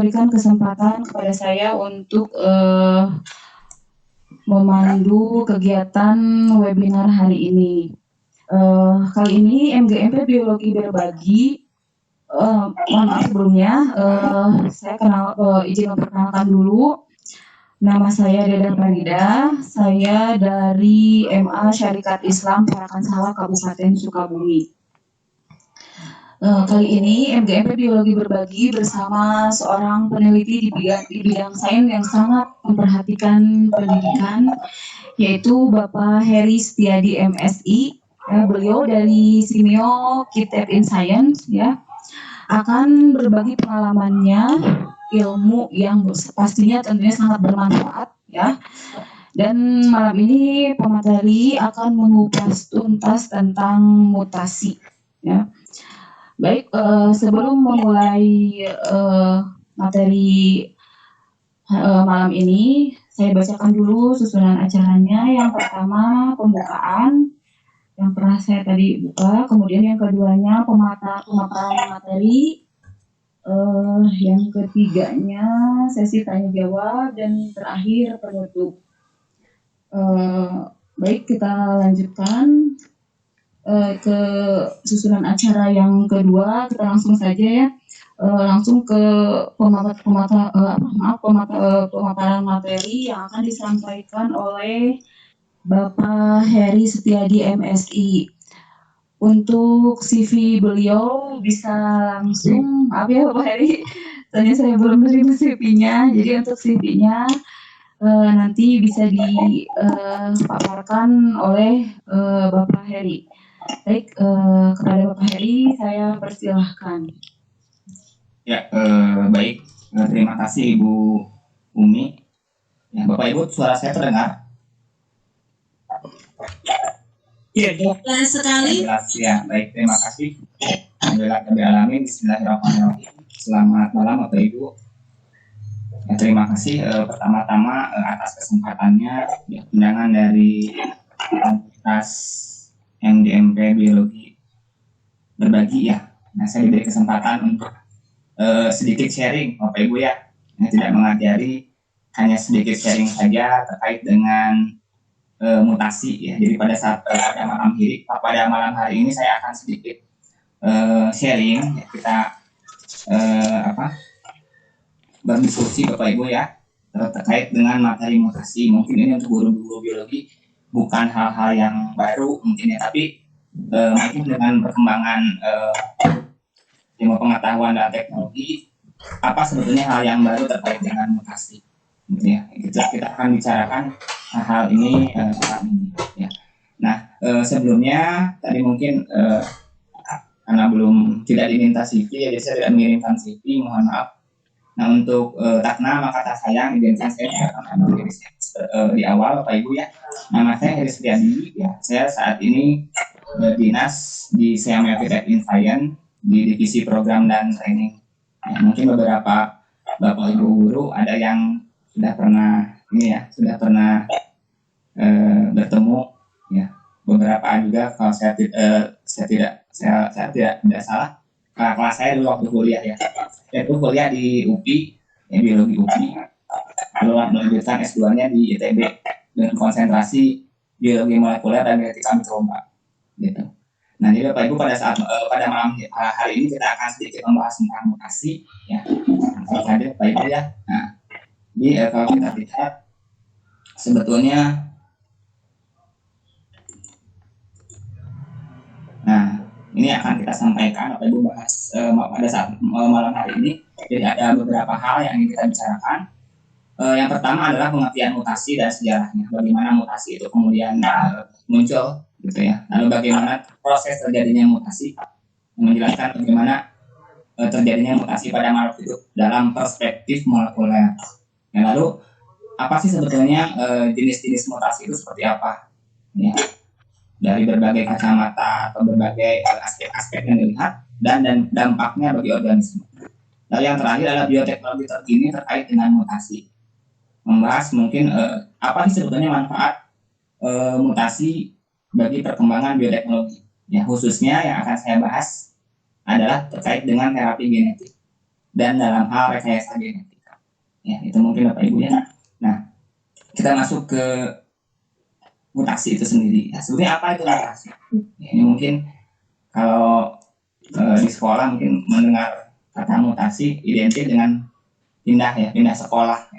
memberikan kesempatan kepada saya untuk memandu kegiatan webinar hari ini. Kali ini MGMP Biologi Berbagi, mohon maaf sebelumnya, saya izin memperkenalkan dulu. Nama saya Deda Pranida, saya dari MA Syarikat Islam Parakan Sawah Kabupaten Sukabumi. Kali ini MGMP Biologi Berbagi bersama seorang peneliti di bidang sains yang sangat memperhatikan pendidikan, yaitu Bapak Heri Setiadi MSI. Beliau dari Simeo Kitab in Science ya, akan berbagi pengalamannya, ilmu yang pastinya tentunya sangat bermanfaat ya. Dan malam ini pemateri akan mengupas tuntas tentang mutasi ya. Baik, sebelum memulai materi malam ini, saya bacakan dulu susunan acaranya. Yang pertama pembukaan yang pernah saya tadi buka, kemudian yang keduanya pemaparan materi, yang ketiganya sesi tanya jawab, dan terakhir penutup. Baik, kita lanjutkan ke susunan acara yang kedua. Kita langsung saja ya, langsung ke pemaparan materi yang akan disampaikan oleh Bapak Heri Setiadi MSI. Untuk CV beliau bisa langsung, maaf ya Bapak Heri, tanya saya belum menerima CV-nya, jadi untuk CV-nya nanti bisa dipaparkan oleh Bapak Heri. Baik, kepada Bapak Heri saya persilahkan. Ya, baik, terima kasih Ibu Umi. Ya, Bapak Ibu, suara saya terdengar? Iya, jelas sekali. Jelas ya, baik, terima kasih. Alhamdulillah, bismillahirrahmanirrahim. Selamat malam Bapak Ibu. Ya, terima kasih pertama-tama atas kesempatannya undangan dari Komunitas MGMP Biologi Berbagi ya. Nah, saya diberi kesempatan untuk sedikit sharing Bapak Ibu ya. Tidak mengajari, hanya sedikit sharing saja terkait dengan mutasi ya. Jadi pada malam hari ini saya akan sedikit sharing ya, kita berdiskusi Bapak Ibu ya terkait dengan materi mutasi. Mungkin ini untuk guru-guru biologi bukan hal-hal yang baru mungkin ya, tapi mungkin dengan perkembangan ilmu pengetahuan dan teknologi, apa sebetulnya hal yang baru terkait dengan mutasi ya. Kita akan bicarakan hal ini ya. Nah, sebelumnya tadi mungkin karena tidak diminta CV ya, jadi saya tidak mengirimkan CV, mohon maaf. Nah, untuk takna maka tak sayang identitas saya di awal Bapak Ibu ya. Nama saya Heri Setiadi ya. Saya saat ini berdinas di Simeo Kitab in Science di divisi program dan training. Ya, mungkin beberapa Bapak Ibu guru ada yang sudah pernah bertemu ya. Beberapa juga kalau saya tidak salah, kelas saya dulu waktu kuliah ya. Saya itu kuliah di UPI, ya, biologi UPI. Lalu melanjutkan S2-nya di ITB dengan konsentrasi biologi molekuler dan genetika mikroba gitu. Nah, jadi Bapak Ibu pada malam hari ini kita akan sedikit membahas tentang mutasi ya. Langsung saja Bapak Ibu ya. Nah, jadi kalau kita lihat sebetulnya, nah ini akan kita sampaikan Bapak Ibu bahas pada saat malam hari ini. Jadi ada beberapa hal yang ingin kita bicarakan. Yang pertama adalah pengertian mutasi dan sejarahnya. Bagaimana mutasi itu kemudian muncul gitu ya. Lalu bagaimana proses terjadinya mutasi, menjelaskan bagaimana terjadinya mutasi pada makhluk hidup dalam perspektif molekuler. Nah, lalu apa sih sebetulnya jenis-jenis mutasi itu seperti apa? Ya, dari berbagai kacamata atau berbagai aspek-aspek yang dilihat dan dampaknya bagi organisme. Lalu yang terakhir adalah bioteknologi terkini terkait dengan mutasi. Membahas mungkin apa sih sebetulnya manfaat mutasi bagi perkembangan bioteknologi. Ya, khususnya yang akan saya bahas adalah terkait dengan terapi genetik. dan dalam hal rekayasa genetika. Ya, itu mungkin Bapak Ibu ya. Nah, kita masuk ke mutasi itu sendiri. Ya, sebenarnya apa itu mutasi? Ya, ini mungkin kalau di sekolah mungkin mendengar kata mutasi identik dengan pindah sekolah.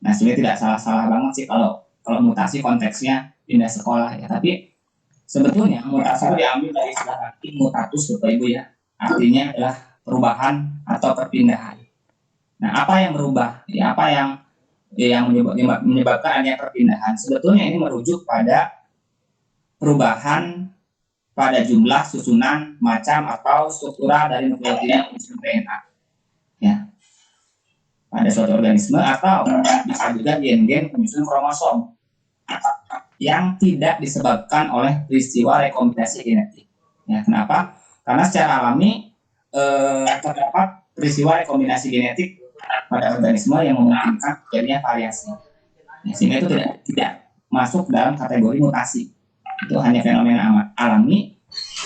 Nah, sebenarnya tidak salah-salah banget sih kalau mutasi konteksnya pindah sekolah ya. Tapi sebetulnya mutasi itu diambil dari istilah Latin mutatus Bapak Ibu ya. Artinya adalah perubahan atau perpindahan. Nah, apa yang berubah? Ya, apa yang menyebabkan adanya perpindahan? Sebetulnya ini merujuk pada perubahan pada jumlah, susunan, macam atau struktural dari nukleotida penyusun DNA. Ya, pada suatu organisme atau bisa juga gen-gen penyusun kromosom yang tidak disebabkan oleh peristiwa rekombinasi genetik. Ya, kenapa? Karena secara alami terdapat peristiwa rekombinasi genetik pada organisme yang memungkinkan terjadinya variasi. Ya, sehingga itu tidak masuk dalam kategori mutasi. Itu hanya fenomena alami.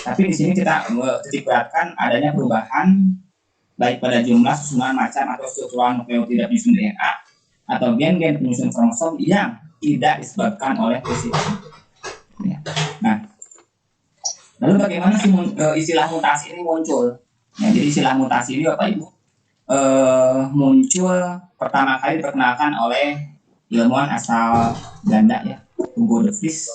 Tapi di sini kita titik beratkan adanya perubahan baik pada jumlah, susunan, macam atau struktural nukleotida penyusun DNA atau gen-gen penyusun kromosom yang tidak disebabkan oleh peristiwa. Ya. Nah, lalu bagaimana sih istilah mutasi ini muncul? Ya, jadi istilah mutasi ini Bapak Ibu muncul pertama kali diperkenalkan oleh ilmuwan asal Belanda ya, Hugo de Vries.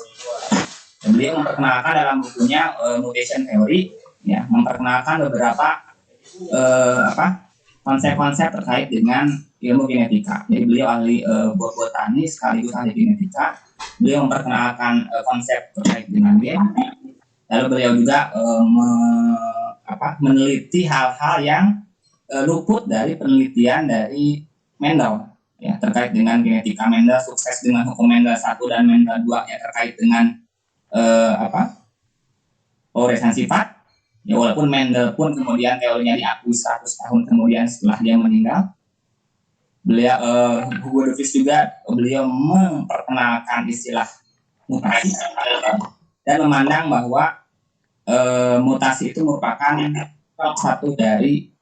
Beliau memperkenalkan dalam bukunya Mutation Theory, ya, memperkenalkan beberapa konsep-konsep terkait dengan ilmu genetika. Jadi beliau ahli botani sekaligus ahli genetika. Beliau memperkenalkan konsep terkait dengan gen. Lalu beliau juga meneliti hal-hal yang luput dari penelitian dari Mendel, ya, terkait dengan genetika. Mendel sukses dengan hukum Mendel 1 dan Mendel 2 ya, terkait dengan pewarisaan sifat. Ya, walaupun Mendel pun kemudian teorinya diakui 100 tahun kemudian setelah dia meninggal. Beliau Hugo de Vries juga beliau memperkenalkan istilah mutasi dan memandang bahwa mutasi itu merupakan satu dari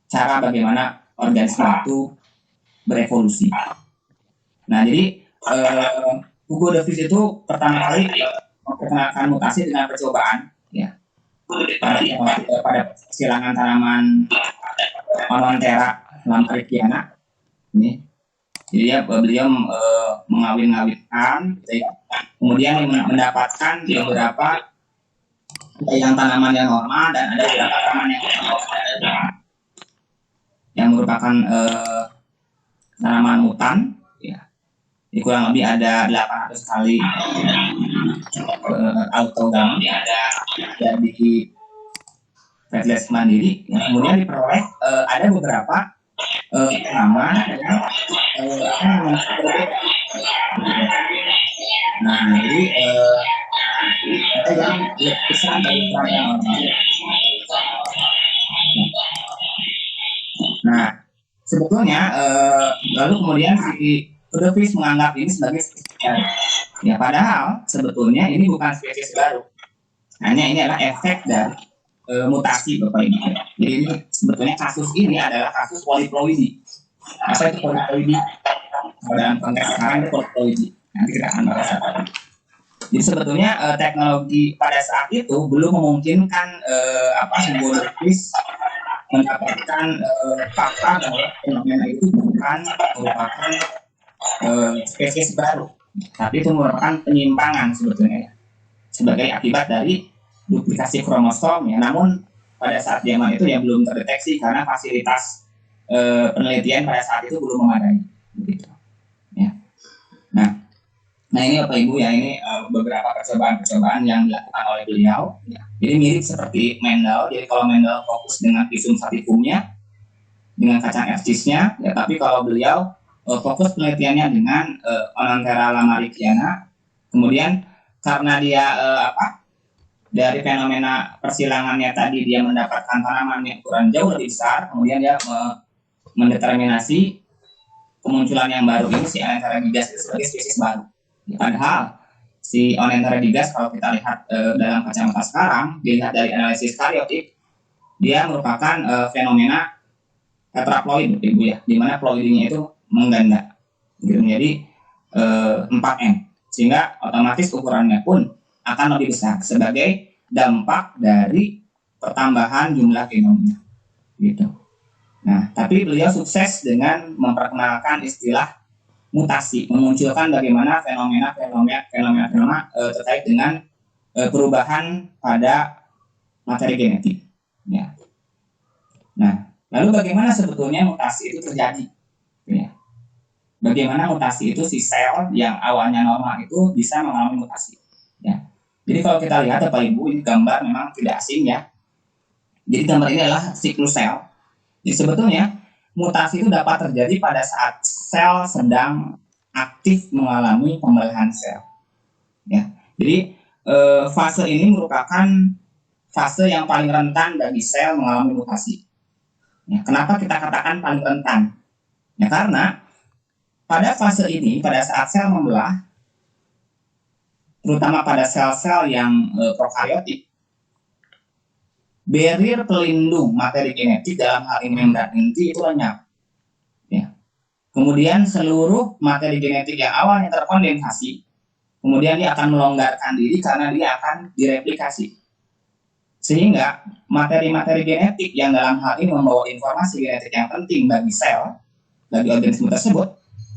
cara bagaimana organisme itu berevolusi. Nah, jadi Hugo de Vries itu pertama kali memperkenalkan mutasi dengan percobaan, ya, pada silangan tanaman Onontera lamparikiana ini. Jadi ya, beliau mengawin-awinkan, kemudian mendapatkan beberapa yang tanaman yang normal dan ada beberapa tanaman yang merupakan tanaman mutan, ya. Jadi kurang lebih ada 800 kali autogam dari Redless mandiri. Ya, kemudian diperoleh ada beberapa tanaman yang berbeda. Nah, jadi ada yang lebih besar dari yang normal. Nah, sebetulnya lalu kemudian si De Vries menganggap ini sebagai spesies. Ya, padahal sebetulnya ini bukan spesies baru. Hanya ini adalah efek dari mutasi Bapak Ibu. Jadi ini sebetulnya kasus ini adalah kasus poliploidi. Apa itu poliploidi? Dalam konteks sekarang itu poliploidi. Nanti kita akan bahas apa. Jadi sebetulnya teknologi pada saat itu belum memungkinkan Hugo de Vries mendapatkan fakta bahwa fenomena itu bukan merupakan spesies baru, tapi itu merupakan penyimpangan sebetulnya, sebagai akibat dari duplikasi kromosom, ya. Namun pada saat zaman itu ya belum terdeteksi karena fasilitas penelitian pada saat itu belum memadai, begitu. Ya. Nah ini Bapak Ibu ya, ini beberapa percobaan yang dilakukan oleh beliau. Ya. Jadi mirip seperti Mendel. Jadi kalau Mendel fokus dengan visum sativumnya, dengan kacang F-cisnya, ya, tapi kalau beliau fokus penelitiannya dengan Onontera lamarckiana. Kemudian karena dia dari fenomena persilangannya tadi dia mendapatkan tanaman yang ukuran jauh lebih besar, kemudian dia mendeterminasi kemunculan yang baru ini si Onontera gigas itu sebagai spesies baru. Padahal si Onontera gigas kalau kita lihat dalam kacamata sekarang, dilihat dari analisis karyotik, dia merupakan fenomena tetraploid Ibu ya, di mana ploidingnya itu mengganda gitu menjadi 4M, sehingga otomatis ukurannya pun akan lebih besar sebagai dampak dari pertambahan jumlah genomnya gitu. Nah, tapi beliau sukses dengan memperkenalkan istilah mutasi, memunculkan bagaimana fenomena terkait dengan perubahan pada materi genetik. Ya. Nah, lalu bagaimana sebetulnya mutasi itu terjadi? Ya. Bagaimana mutasi itu si sel yang awalnya normal itu bisa mengalami mutasi. Ya. Jadi kalau kita lihat Bapak Ibu, ini gambar memang tidak asing ya. Jadi gambar ini adalah siklus sel. Jadi sebetulnya mutasi itu dapat terjadi pada saat sel sedang aktif mengalami pembelahan sel. Ya. Jadi fase ini merupakan fase yang paling rentan bagi sel mengalami mutasi. Ya, kenapa kita katakan paling rentan? Ya karena pada fase ini, pada saat sel membelah, terutama pada sel-sel yang prokaryotik, barrier pelindung materi genetik dalam hal ini membran inti itu lenyap. Ya. Kemudian seluruh materi genetik yang awalnya terkondensasi, kemudian dia akan melonggarkan diri karena dia akan direplikasi. Sehingga materi-materi genetik yang dalam hal ini membawa informasi genetik yang penting bagi sel, bagi organisme tersebut,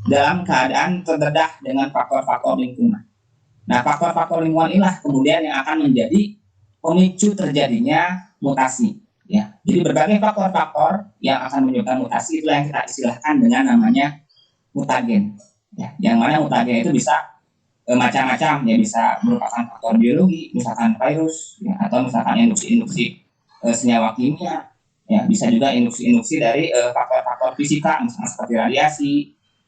dalam keadaan terdedah dengan faktor-faktor lingkungan. Nah, faktor-faktor lingkungan inilah kemudian yang akan menjadi pemicu terjadinya mutasi. Ya, jadi berbagai faktor-faktor yang akan menyebabkan mutasi itulah yang kita istilahkan dengan namanya mutagen. Ya, yang mana mutagen itu bisa macam-macam, ya bisa merupakan faktor biologi, misalkan virus, ya, atau misalkan induksi-induksi senyawa kimia, ya bisa juga induksi-induksi dari faktor-faktor fisika, misalkan seperti radiasi,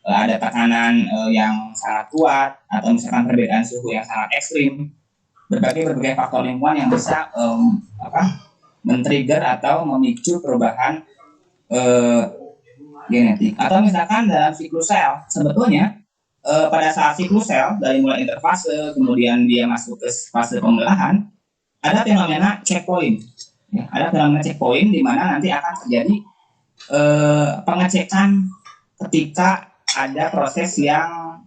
ada tekanan yang sangat kuat, atau misalkan perbedaan suhu yang sangat ekstrim, berbagai faktor lingkungan yang bisa men-trigger atau memicu perubahan genetik. Atau misalkan dalam siklus sel, sebetulnya pada saat siklus sel dari mulai interfase kemudian dia masuk ke fase pembelahan, ada fenomena checkpoint. Ya, ada fenomena checkpoint di mana nanti akan terjadi pengecekan ketika ada proses yang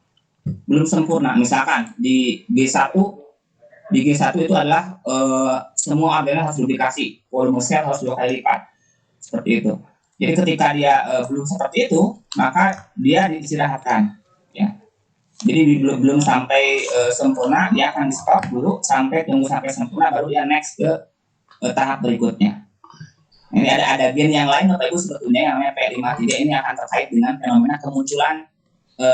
belum sempurna. Misalkan di G1 itu adalah semua organel harus duplikasi, volume sel harus 2 kali lipat, seperti itu. Jadi ketika dia belum seperti itu, maka dia diistirahatkan. Ya. Jadi belum sampai sempurna, dia akan di stop dulu tunggu sampai sempurna, baru dia next ke tahap berikutnya. Ini ada gen yang lain Bapak Ibu sebetulnya yang namanya P53 ini akan terkait dengan fenomena kemunculan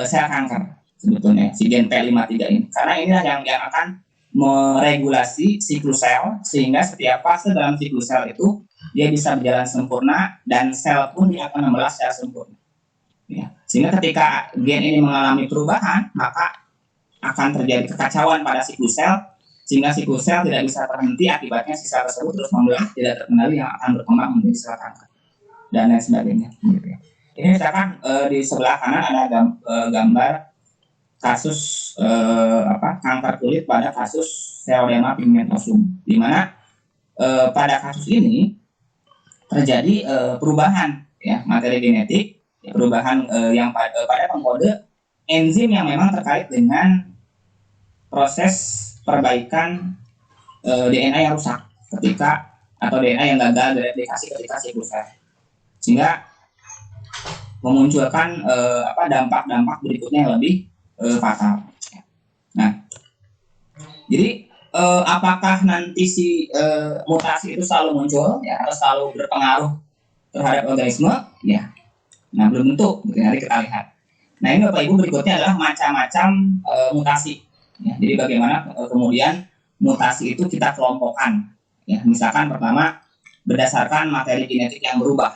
sel kanker sebetulnya si gen P53 ini. Karena inilah yang akan meregulasi siklus sel sehingga setiap fase dalam siklus sel itu dia bisa berjalan sempurna dan sel pun dia akan membelah secara sempurna. Ya. Sehingga ketika gen ini mengalami perubahan, maka akan terjadi kekacauan pada siklus sel, sehingga siklus sel tidak bisa terhenti, akibatnya si sel tersebut terus membelah, tidak terkendali yang akan berkembang menjadi sel kanker dan lain sebagainya. Ini misalkan di sebelah kanan ada gambar kasus kanker kulit pada kasus Xeroderma pigmentosum, di mana pada kasus ini terjadi perubahan ya materi genetik, perubahan yang pada pengkode enzim yang memang terkait dengan proses perbaikan DNA yang rusak atau DNA yang gagal direplikasi ketika siklus sel, sehingga memunculkan dampak-dampak berikutnya yang lebih fatal. Nah, jadi apakah nanti si mutasi itu selalu muncul ya atau selalu berpengaruh terhadap organisme? Ya, nah belum tentu. Nanti kita lihat. Nah ini Bapak Ibu berikutnya adalah macam-macam mutasi. Ya, jadi bagaimana kemudian mutasi itu kita kelompokkan. Ya, misalkan pertama berdasarkan materi genetik yang berubah.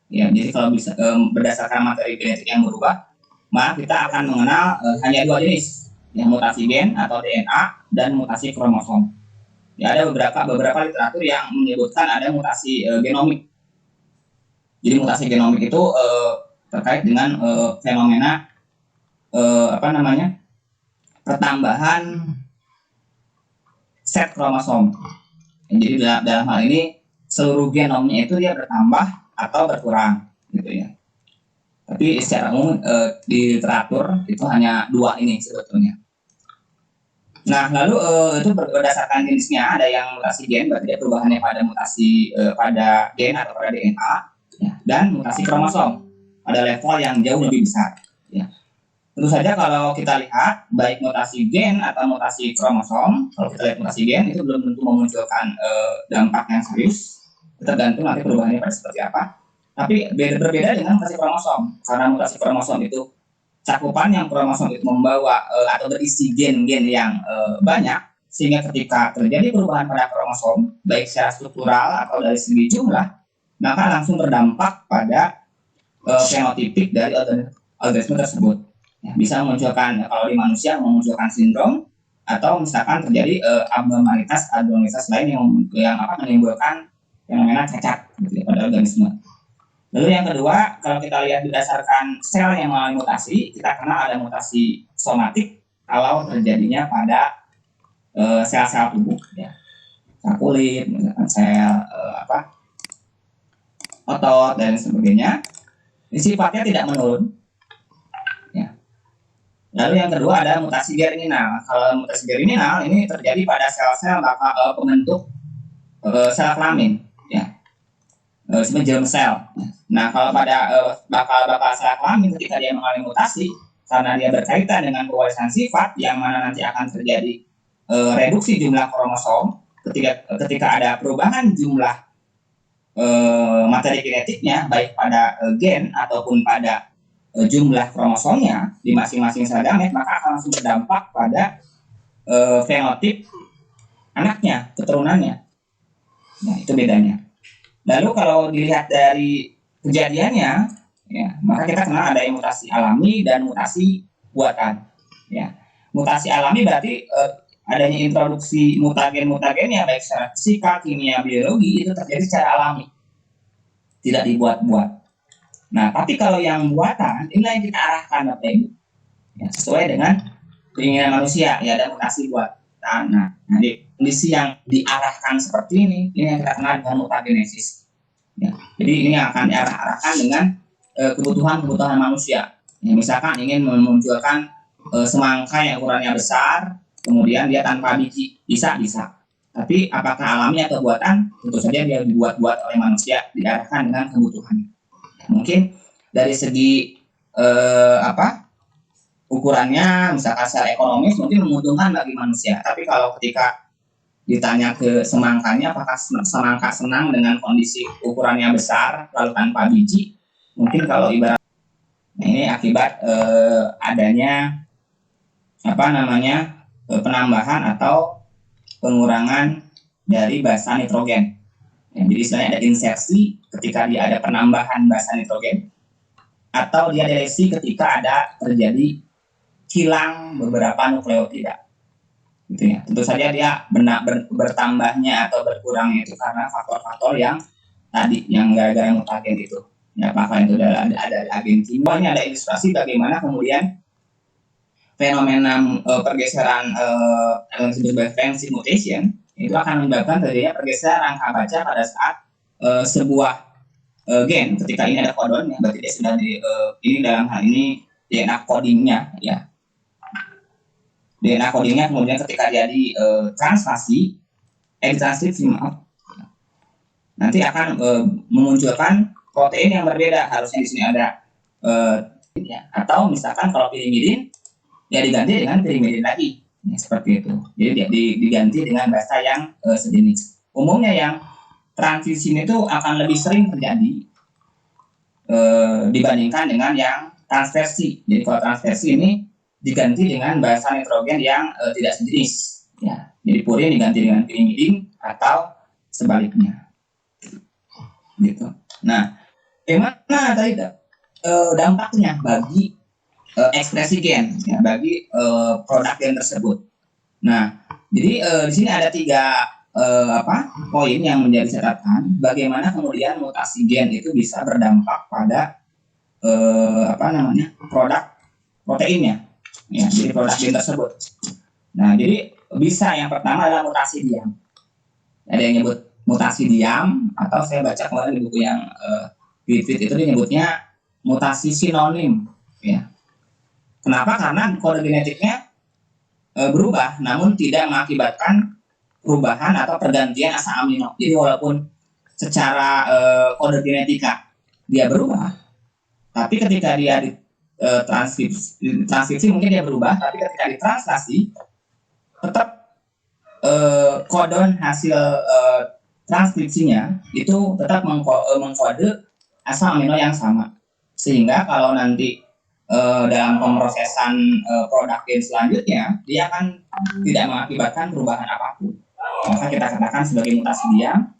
Ya, jadi kalau bisa berdasarkan materi genetik yang berubah, maka kita akan mengenal hanya 2 jenis, ya, mutasi gen atau DNA dan mutasi kromosom. Ya, ada beberapa literatur yang menyebutkan ada mutasi genomik. Jadi mutasi genomik itu terkait dengan fenomena pertambahan set kromosom. Jadi dalam hal ini seluruh genomnya itu dia bertambah atau berkurang. gitu ya. Tapi secara umum di literatur itu hanya dua ini sebetulnya. Nah, lalu itu berdasarkan jenisnya, ada yang mutasi gen, berarti dia perubahannya pada mutasi pada gen atau pada DNA, ya, dan mutasi kromosom pada level yang jauh lebih besar. Ya. Tentu saja kalau kita lihat baik mutasi gen atau mutasi kromosom, kalau kita lihat mutasi gen itu belum tentu memunculkan dampak yang serius, tergantung nanti perubahannya pada seperti apa. Tapi berbeda dengan mutasi kromosom, karena mutasi kromosom itu cakupan yang kromosom itu membawa atau berisi gen-gen yang banyak, sehingga ketika terjadi perubahan pada kromosom baik secara struktural atau dari segi jumlah, maka langsung berdampak pada fenotipik dari organisme tersebut. Ya, bisa memunculkan, kalau di manusia memunculkan sindrom, atau misalkan terjadi abnormalitas lain yang menimbulkan fenomena cacat gitu, pada organisme. Lalu yang kedua, kalau kita lihat berdasarkan sel yang mengalami mutasi, kita kenal ada mutasi somatik kalau terjadinya pada sel-sel tubuh, ya, sel kulit, misalkan sel otot dan sebagainya. Ini sifatnya tidak menurun. Ya. Lalu yang kedua ada mutasi germinal. Kalau mutasi germinal ini terjadi pada sel-sel pembentuk sel kelamin, ya, seperti germ sel. Nah, kalau pada bakal sel kelamin ketika dia mengalami mutasi, karena dia berkaitan dengan pewarisan sifat yang mana nanti akan terjadi reduksi jumlah kromosom ketika ada perubahan jumlah materi genetiknya baik pada gen ataupun pada jumlah kromosomnya di masing-masing sel gamet, maka akan langsung berdampak pada fenotip anaknya, keturunannya. Nah, itu bedanya. Lalu kalau dilihat dari kejadiannya, ya, maka kita kenal ada mutasi alami dan mutasi buatan. Ya. Mutasi alami berarti adanya introduksi mutagen-mutagennya baik secara fisika, kimia, biologi itu terjadi secara alami, tidak dibuat-buat. Nah, tapi kalau yang buatan, inilah yang kita arahkan Bapak Ibu, ya, sesuai dengan keinginan manusia, ya, ada mutasi buatan. Nah, di kondisi yang diarahkan seperti ini yang kita kenal dengan mutagenesis. Ya, jadi ini akan diarahkan dengan kebutuhan manusia. Ya, misalkan ingin memunculkan semangka yang ukurannya besar, kemudian dia tanpa biji, bisa. Tapi apakah alami atau buatan? Tentu saja dia dibuat-buat oleh manusia, diarahkan dengan kebutuhan. Mungkin dari segi ukurannya, misalkan secara ekonomis mungkin menguntungkan bagi manusia. Tapi kalau ketika ditanya ke semangkanya, apakah semangka senang dengan kondisi ukurannya besar lalu tanpa biji? Mungkin kalau ibarat ini akibat adanya penambahan atau pengurangan dari basa nitrogen. Ya, jadi istilahnya ada insersi ketika dia ada penambahan basa nitrogen, atau dia delesi ketika ada terjadi hilang beberapa nukleotida. Gitu ya. Tentu saja dia bertambahnya atau berkurangnya itu karena faktor-faktor yang tadi, yang gara-gara mutagen itu. Ya, apakah itu ada agen kimia, ada ilustrasi bagaimana kemudian fenomena pergeseran yang disebut sebagai Francis mutation itu akan menyebabkan terjadinya pergeseran rangka baca pada saat sebuah gen, ketika ini ada kodonnya, berarti dia sudah ini dalam hal ini DNA codingnya, ya. DNA codingnya kemudian ketika dia di transkripsi, nanti akan memunculkan protein yang berbeda. Harusnya di sini ada atau misalkan kalau pirimidin ya diganti dengan pirimidin lagi, ya, seperti itu. Jadi diganti dengan basa yang sejenis. Umumnya yang transisi itu akan lebih sering terjadi dibandingkan dengan yang transversi. Jadi kalau transversi ini diganti dengan basa nitrogen yang tidak sejenis, ya. Jadi purin diganti dengan pirimidin atau sebaliknya, gitu. Nah, bagaimana tadi dampaknya bagi ekspresi gen, ya, bagi produk gen tersebut. Nah, jadi di sini ada 3 poin yang menjadi catatan bagaimana kemudian mutasi gen itu bisa berdampak pada produk proteinnya. Ya, jadi produk gen tersebut. Nah, jadi bisa yang pertama adalah mutasi diam. Ada yang nyebut mutasi diam, atau saya baca kemarin di buku yang Pipit itu disebutnya mutasi sinonim, ya. Kenapa? Karena kode genetiknya berubah, namun tidak mengakibatkan perubahan atau pergantian asam amino. Jadi walaupun secara kode genetika dia berubah, tapi ketika dia di transkripsi mungkin dia berubah, tapi ketika ditranslasi tetap kodon hasil transkripsinya itu tetap mengkode asam amino yang sama, sehingga kalau nanti dalam pemrosesan produk gen selanjutnya dia akan tidak mengakibatkan perubahan apapun. Maka kita katakan sebagai mutasi diam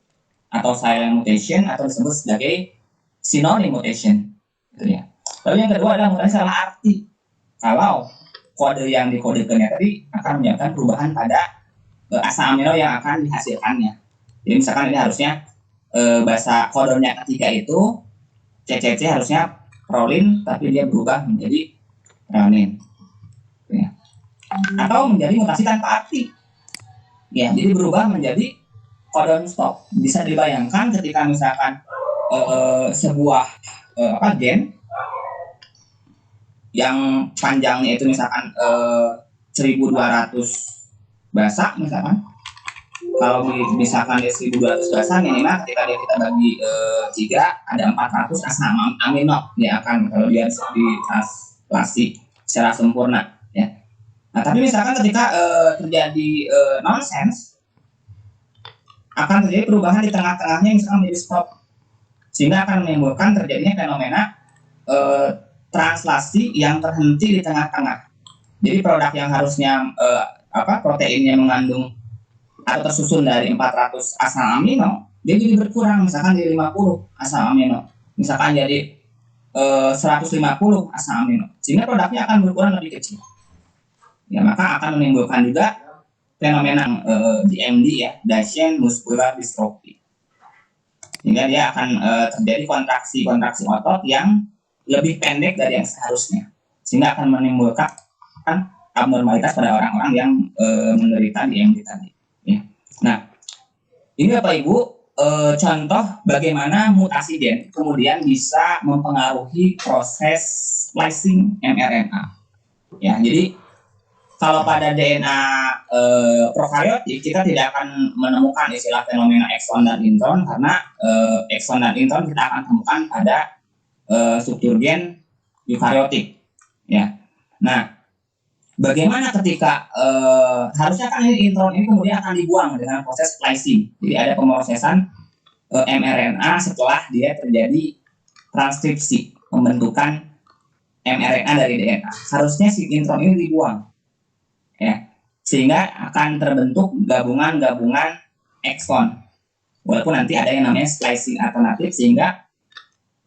atau silent mutation atau disebut sebagai synonym mutation, gitu ya. Lalu yang kedua adalah mutasi salah arti. Kalau kode yang dikodekannya tadi akan menyebabkan perubahan pada asam amino yang akan dihasilkannya. Jadi misalkan ini harusnya bahasa kodonnya ketiga itu CCC harusnya prolin, tapi dia berubah menjadi renin, ya. Atau menjadi mutasi tanpa arti, ya. Jadi berubah menjadi codon stop. Bisa dibayangkan ketika misalkan sebuah gen yang panjangnya itu misalkan 1200 bahasa misalkan, kalau misalkan dia 1200 bahasa minimal ketika dia kita bagi 3 ada 400 asam amino yang akan kalau dia ditranslasi secara sempurna, ya. Nah tapi misalkan ketika terjadi nonsense, akan terjadi perubahan di tengah-tengahnya misalkan menjadi stop, sehingga akan menimbulkan terjadinya fenomena translasi yang terhenti di tengah-tengah. Jadi produk yang harusnya proteinnya mengandung atau tersusun dari 400 asam amino, dia jadi berkurang, misalkan jadi 50 asam amino, misalkan jadi 150 asam amino, sehingga produknya akan berkurang lebih kecil. Ya, maka akan menimbulkan juga fenomena DMD, ya, Duchenne muscular dystrophy. Sehingga dia akan terjadi kontraksi otot yang lebih pendek dari yang seharusnya, sehingga akan menimbulkan abnormalitas pada orang-orang yang menderita DMD tadi. Ya. Nah, ini Bapak Ibu contoh bagaimana mutasi gen kemudian bisa mempengaruhi proses splicing mRNA. Ya, jadi kalau pada DNA prokaryotik kita tidak akan menemukan istilah fenomena exon dan intron, karena exon dan intron kita akan temukan pada struktur gen eukaryotik. Ya. Nah, bagaimana ketika harusnya kan ini intron ini kemudian akan dibuang dengan proses splicing. Jadi ada pemrosesan mRNA setelah dia terjadi transkripsi pembentukan mRNA dari DNA. Harusnya si intron ini dibuang, ya, sehingga akan terbentuk gabungan-gabungan ekson. Walaupun nanti ada yang namanya splicing alternatif, sehingga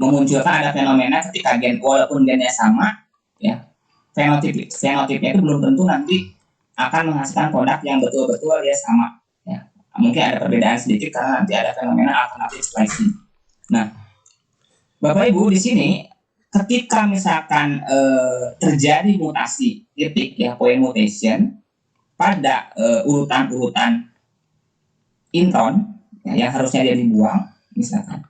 memunculkan ada fenomena ketika gen walaupun gennya sama, ya, fenotipnya itu belum tentu nanti akan menghasilkan produk yang betul-betul dia sama, ya. Mungkin ada perbedaan sedikit karena nanti ada fenomena alternatif splicing. Nah, Bapak Ibu di sini ketika misalkan terjadi mutasi titik, ya, point mutation pada urutan-urutan intron, ya, yang harusnya dia dibuang, misalkan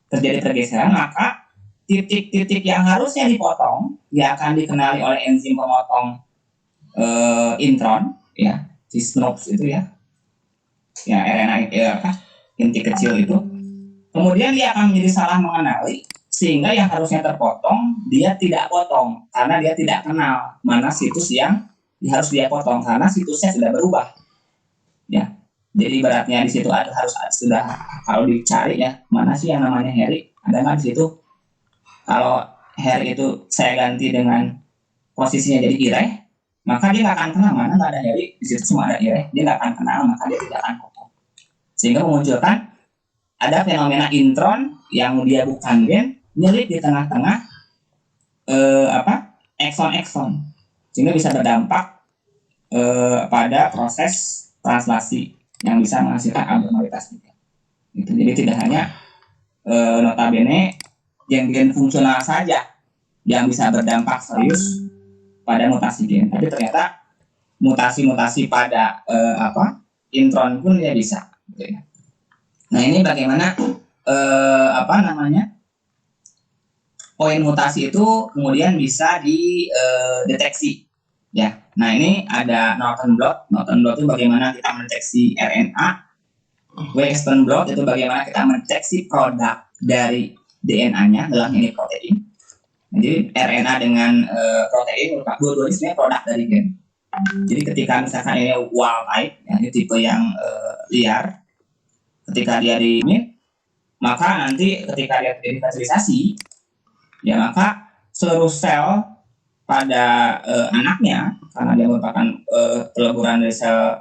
terjadi pergeseran, maka titik-titik yang harusnya dipotong dia akan dikenali oleh enzim pemotong intron, ya, si SNOPs itu, ya, RNA inti kecil itu. Kemudian dia akan menjadi salah mengenali, sehingga yang harusnya terpotong dia tidak potong karena dia tidak kenal mana situs yang harus dia potong karena situsnya sudah berubah, ya. Jadi beratnya di situ harus sudah, kalau dicari, ya, mana sih yang namanya Harry, ada nggak di situ? Kalau Harry itu saya ganti dengan posisinya jadi Ireh, maka dia nggak akan kenal mana nggak ada Harry, di situ semua ada Ireh, dia nggak akan kenal, maka dia tidak akan potong, sehingga memunculkan ada fenomena intron yang dia bukan gen nyelip di tengah-tengah ekson-ekson, sehingga bisa berdampak pada proses translasi yang bisa menghasilkan abnormalitas juga. Gitu. Jadi tidak hanya notabene gen-gen fungsional saja yang bisa berdampak serius pada mutasi gen, tapi ternyata mutasi-mutasi pada intron pun dia bisa. Gitu ya. Nah, ini bagaimana poin mutasi itu kemudian bisa dideteksi ya. Nah, ini ada Norton blot. Norton blot itu bagaimana kita mendeteksi RNA. Western blot itu bagaimana kita mendeteksi produk dari DNA-nya dalam ini protein. Jadi RNA dengan protein merupakan dua-duanya sebenarnya produk dari gen. Jadi ketika misalkan ini wild type, ya, ini tipe yang liar, ketika dia di maka nanti ketika dia terjadi fertilisasi, ya maka seluruh sel pada anaknya, karena dia merupakan peleburan dari sel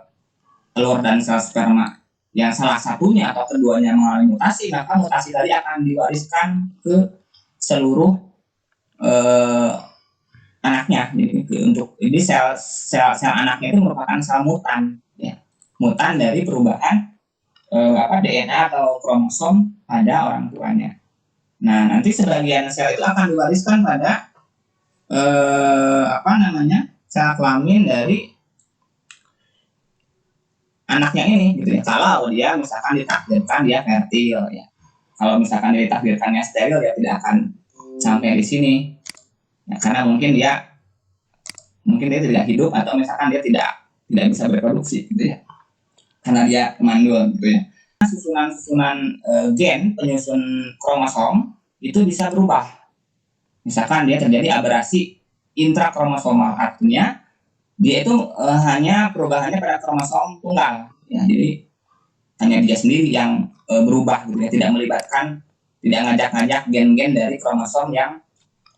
telur dan sel sperma yang salah satunya atau keduanya mengalami mutasi, maka mutasi tadi akan diwariskan ke seluruh anaknya. Jadi sel anaknya itu merupakan sel mutan, ya. Mutan dari perubahan DNA atau kromosom pada orang tuanya. Nah, nanti sebagian sel itu akan diwariskan pada sel kelamin dari anaknya ini, gitu ya. Kalau dia misalkan ditakdirkan dia fertil, ya. Kalau misalkan dia ditakdirkannya steril, ya tidak akan sampai di sini. Ya, karena mungkin dia tidak hidup atau misalkan dia tidak bisa berproduksi, gitu ya. Karena dia mandul, gitu ya. Susunan gen penyusun kromosom itu bisa berubah. Misalkan dia terjadi aberasi intrakromosomal, artinya dia itu hanya perubahannya pada kromosom tunggal, ya. Jadi hanya dia sendiri yang berubah, gitu ya, tidak melibatkan, tidak ngajak-ngajak gen-gen dari kromosom yang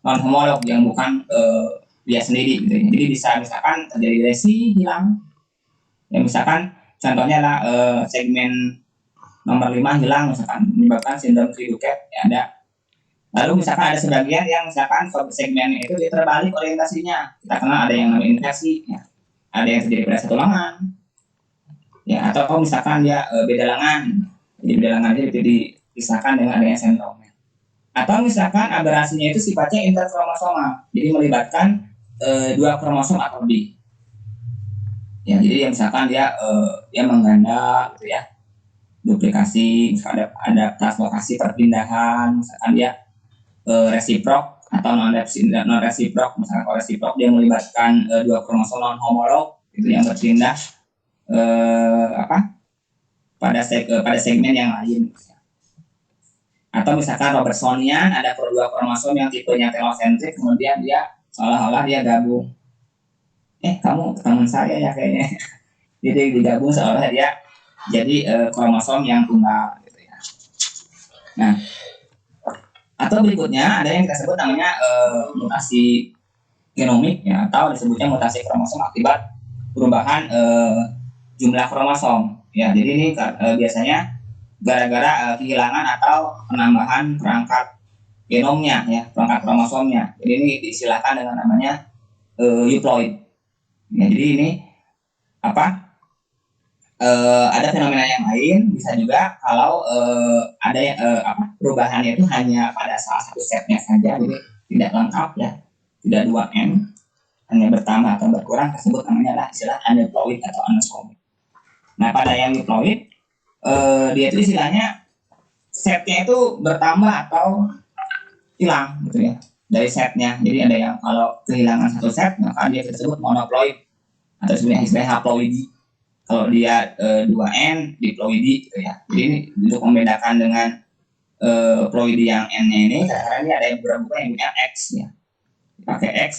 non homolog yang bukan dia sendiri, gitu ya. Jadi bisa misalkan terjadi lesi hilang, ya misalkan contohnya lah segmen nomor 5 hilang, misalkan menyebabkan sindrom Cri-du-Chat, ya ada. Lalu misalkan ada sebagian yang misalkan segmen itu dia terbalik orientasinya, kita kenal ada yang namanya inversi, ya. Ada yang terjadi pada satu lengan, ya, atau misalkan dia beda lengan, jadi beda lengan itu dipisahkan dengan adanya sindrom. Atau misalkan aberasinya itu sifatnya interkromosomal, jadi melibatkan dua kromosom atau lebih. Ya, jadi misalkan dia mengganda, gitu ya, duplikasi, misalkan ada translokasi perpindahan, misalkan dia resiprok atau non resiprok. Misalkan kalau resiprok dia melibatkan dua kromosom non homolog, itu yang berpindah pada segmen yang lain. Atau misalkan Robertsonian, ada dua kromosom yang tipenya telosentrik, kemudian dia seolah-olah dia gabung. Kamu teman saya ya kayaknya. Jadi digabung seolah dia jadi kromosom yang tunggal, gitu ya. Nah, atau berikutnya ada yang kita sebut namanya mutasi genomik, ya, atau disebutnya mutasi kromosom akibat perubahan jumlah kromosom, ya. Jadi ini biasanya gara-gara kehilangan atau penambahan perangkat genomnya, ya, perangkat kromosomnya. Jadi ini diistilahkan dengan namanya euploid. Ya, jadi ini ada fenomena yang lain, bisa juga kalau ada perubahannya itu hanya pada salah satu setnya saja, jadi tidak lengkap, ya, tidak 2N, hanya bertambah atau berkurang, tersebut namanya adalah istilah aneuploid atau anosomik. Nah, pada yang euploid dia itu istilahnya setnya itu bertambah atau hilang, gitu ya, dari setnya. Jadi ada yang kalau kehilangan satu set maka dia tersebut monoploid atau sebenarnya istilah haploidi. Kalau dia 2N diploidi, gitu ya. Jadi ini untuk membedakan dengan ploidi yang N-nya ini, karena ini ada yang beberapa yang punya X, ya. Pakai X,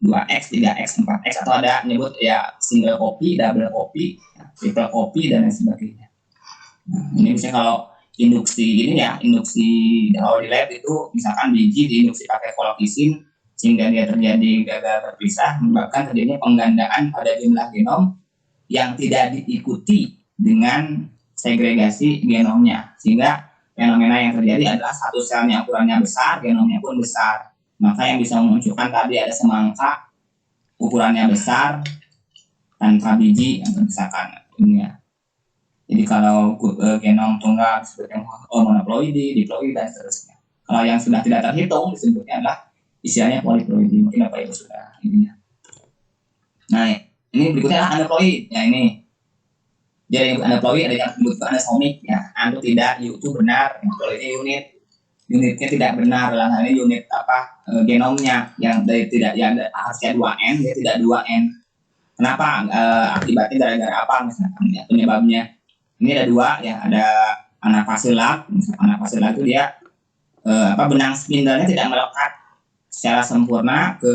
2X, 3X, 4X, atau ada menyebut ya single copy, double copy, ya, triple copy, dan lain sebagainya. Nah, ini misalnya kalau induksi ini, ya, induksi kalau di lab itu misalkan biji diinduksi pakai kolokisin sehingga dia terjadi gagal terpisah, menyebabkan terjadinya penggandaan pada jumlah genom yang tidak diikuti dengan segregasi genomnya, sehingga fenomena yang terjadi adalah satu selnya ukurannya besar, genomnya pun besar. Maka yang bisa memunculkan tadi ada semangka ukurannya besar tanpa biji, misalkan ini, ya. Jadi kalau genom tunggal disebutnya monoploidi, diploidi, dan seterusnya. Kalau yang sudah tidak terhitung disebutnya adalah istilahnya poliploidi. Mungkin Bapak Ibu sudah ini, ya. Nah, ini berikutnya adalah aneuploid. Ya, ini jadi aneuploid ada yang disebut anosomik, ya. Anu tidak, U itu benar, aneuploid unit. unitnya tidak benar, dalam hal ini unit genomnya yang dari tidak yang harusnya 2N dia tidak 2N. Kenapa? Akibatnya gara-gara apa misalkan ya, penyebabnya. Ini ada dua ya, ada anafasilat. Anafasilat itu dia benang spindalnya tidak melekat secara sempurna ke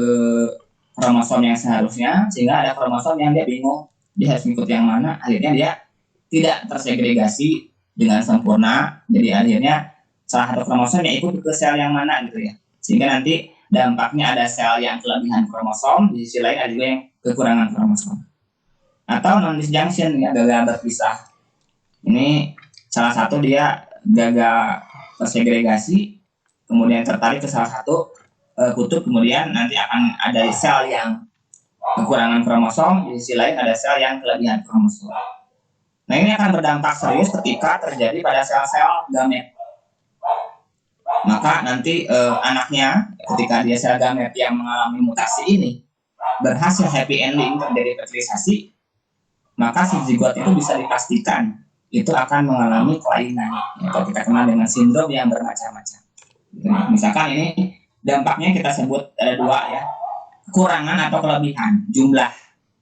kromosom yang seharusnya, sehingga ada kromosom yang dia bingung dia harus ikut yang mana, akhirnya dia tidak tersegregasi dengan sempurna, jadi akhirnya salah satu kromosom yang ikut ke sel yang mana gitu ya, sehingga nanti dampaknya ada sel yang kelebihan kromosom, di sisi lain ada juga yang kekurangan kromosom. Atau non disjunction ya, gagal berpisah. Ini salah satu dia gagal tersegregasi, kemudian tertarik ke salah satu kutub, kemudian nanti akan ada sel yang kekurangan kromosom, di sisi lain ada sel yang kelebihan kromosom. Nah, ini akan berdampak serius ketika terjadi pada sel-sel gamet. Maka nanti anaknya ketika dia sel gamet yang mengalami mutasi ini berhasil happy ending terjadi fertilisasi, maka si zigot itu bisa dipastikan itu akan mengalami kelainan atau kita kenal dengan sindrom yang bermacam-macam. Misalkan ini dampaknya kita sebut ada dua ya, kekurangan atau kelebihan jumlah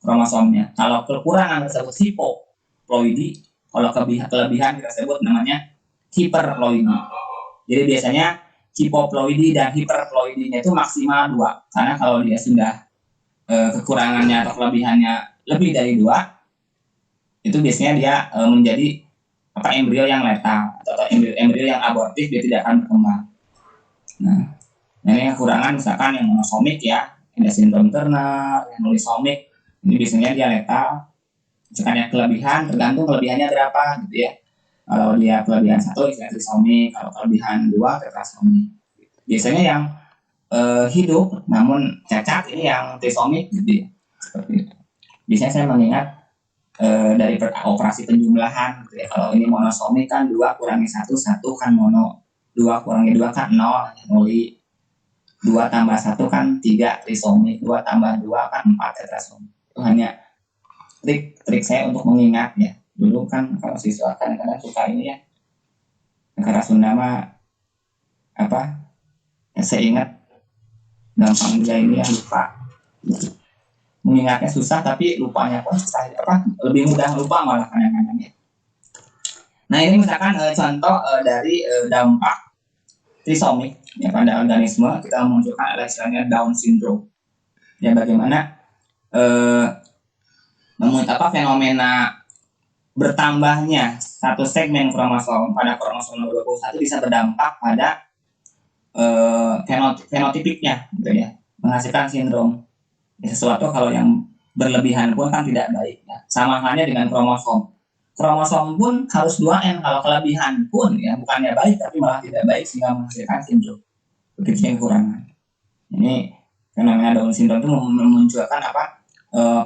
kromosomnya. Kalau kekurangan kita sebut hipoploidi, kalau kelebihan kita sebut namanya hiperploidi. Jadi biasanya hipoploidi dan hiperploidinya itu maksimal 2, karena kalau dia sudah kekurangannya atau kelebihannya lebih dari 2, itu biasanya dia menjadi embrio yang letal atau embrio yang abortif, dia tidak akan berkembang. Nah, ini kekurangan misalkan yang monosomik ya, ada sindrom Turner, yang polisomik, ini biasanya dia letal. Misalkan yang kelebihan, tergantung kelebihannya berapa gitu ya. Kalau dia kelebihan 1 istilahnya trisomik, kalau kelebihan 2 tetrasomik. Biasanya yang hidup namun cacat ini yang trisomik gitu ya. Seperti itu. Biasanya saya mengingat dari operasi penjumlahan gitu ya. Kalau ini monosomik kan 2 kurangi 1, 1 kan mono, 2 kurangi 2 kan 0, 2 tambah 1 kan 3 trisomik, 2 tambah 2 kan 4 tetrasomik. Itu hanya trik saya untuk mengingat ya. Dulu kan kalau siswa kadang-kadang suka ini ya, negara Sunda mah ya saya ingat gampang juga ini ya, lupa. Mengingatnya susah tapi lupanya pun susah lebih mudah lupa malah kadang-kadang ya. Nah, ini misalkan contoh dari dampak trisomik ya pada organisme, kita memunculkan istilahnya Down syndrome. Ya bagaimana fenomena bertambahnya satu segmen kromosom pada kromosom 21 bisa berdampak pada fenotipiknya gitu ya, menghasilkan sindrom. Ya, sesuatu kalau yang berlebihan pun kan tidak baik ya. Sama halnya dengan kromosom. Kromosom pun harus 2N, kalau kelebihan pun ya bukannya baik tapi malah tidak baik sehingga menghasilkan sindrom. Begitu yang kekurangan. Ini fenomena Down syndrome itu memunculkan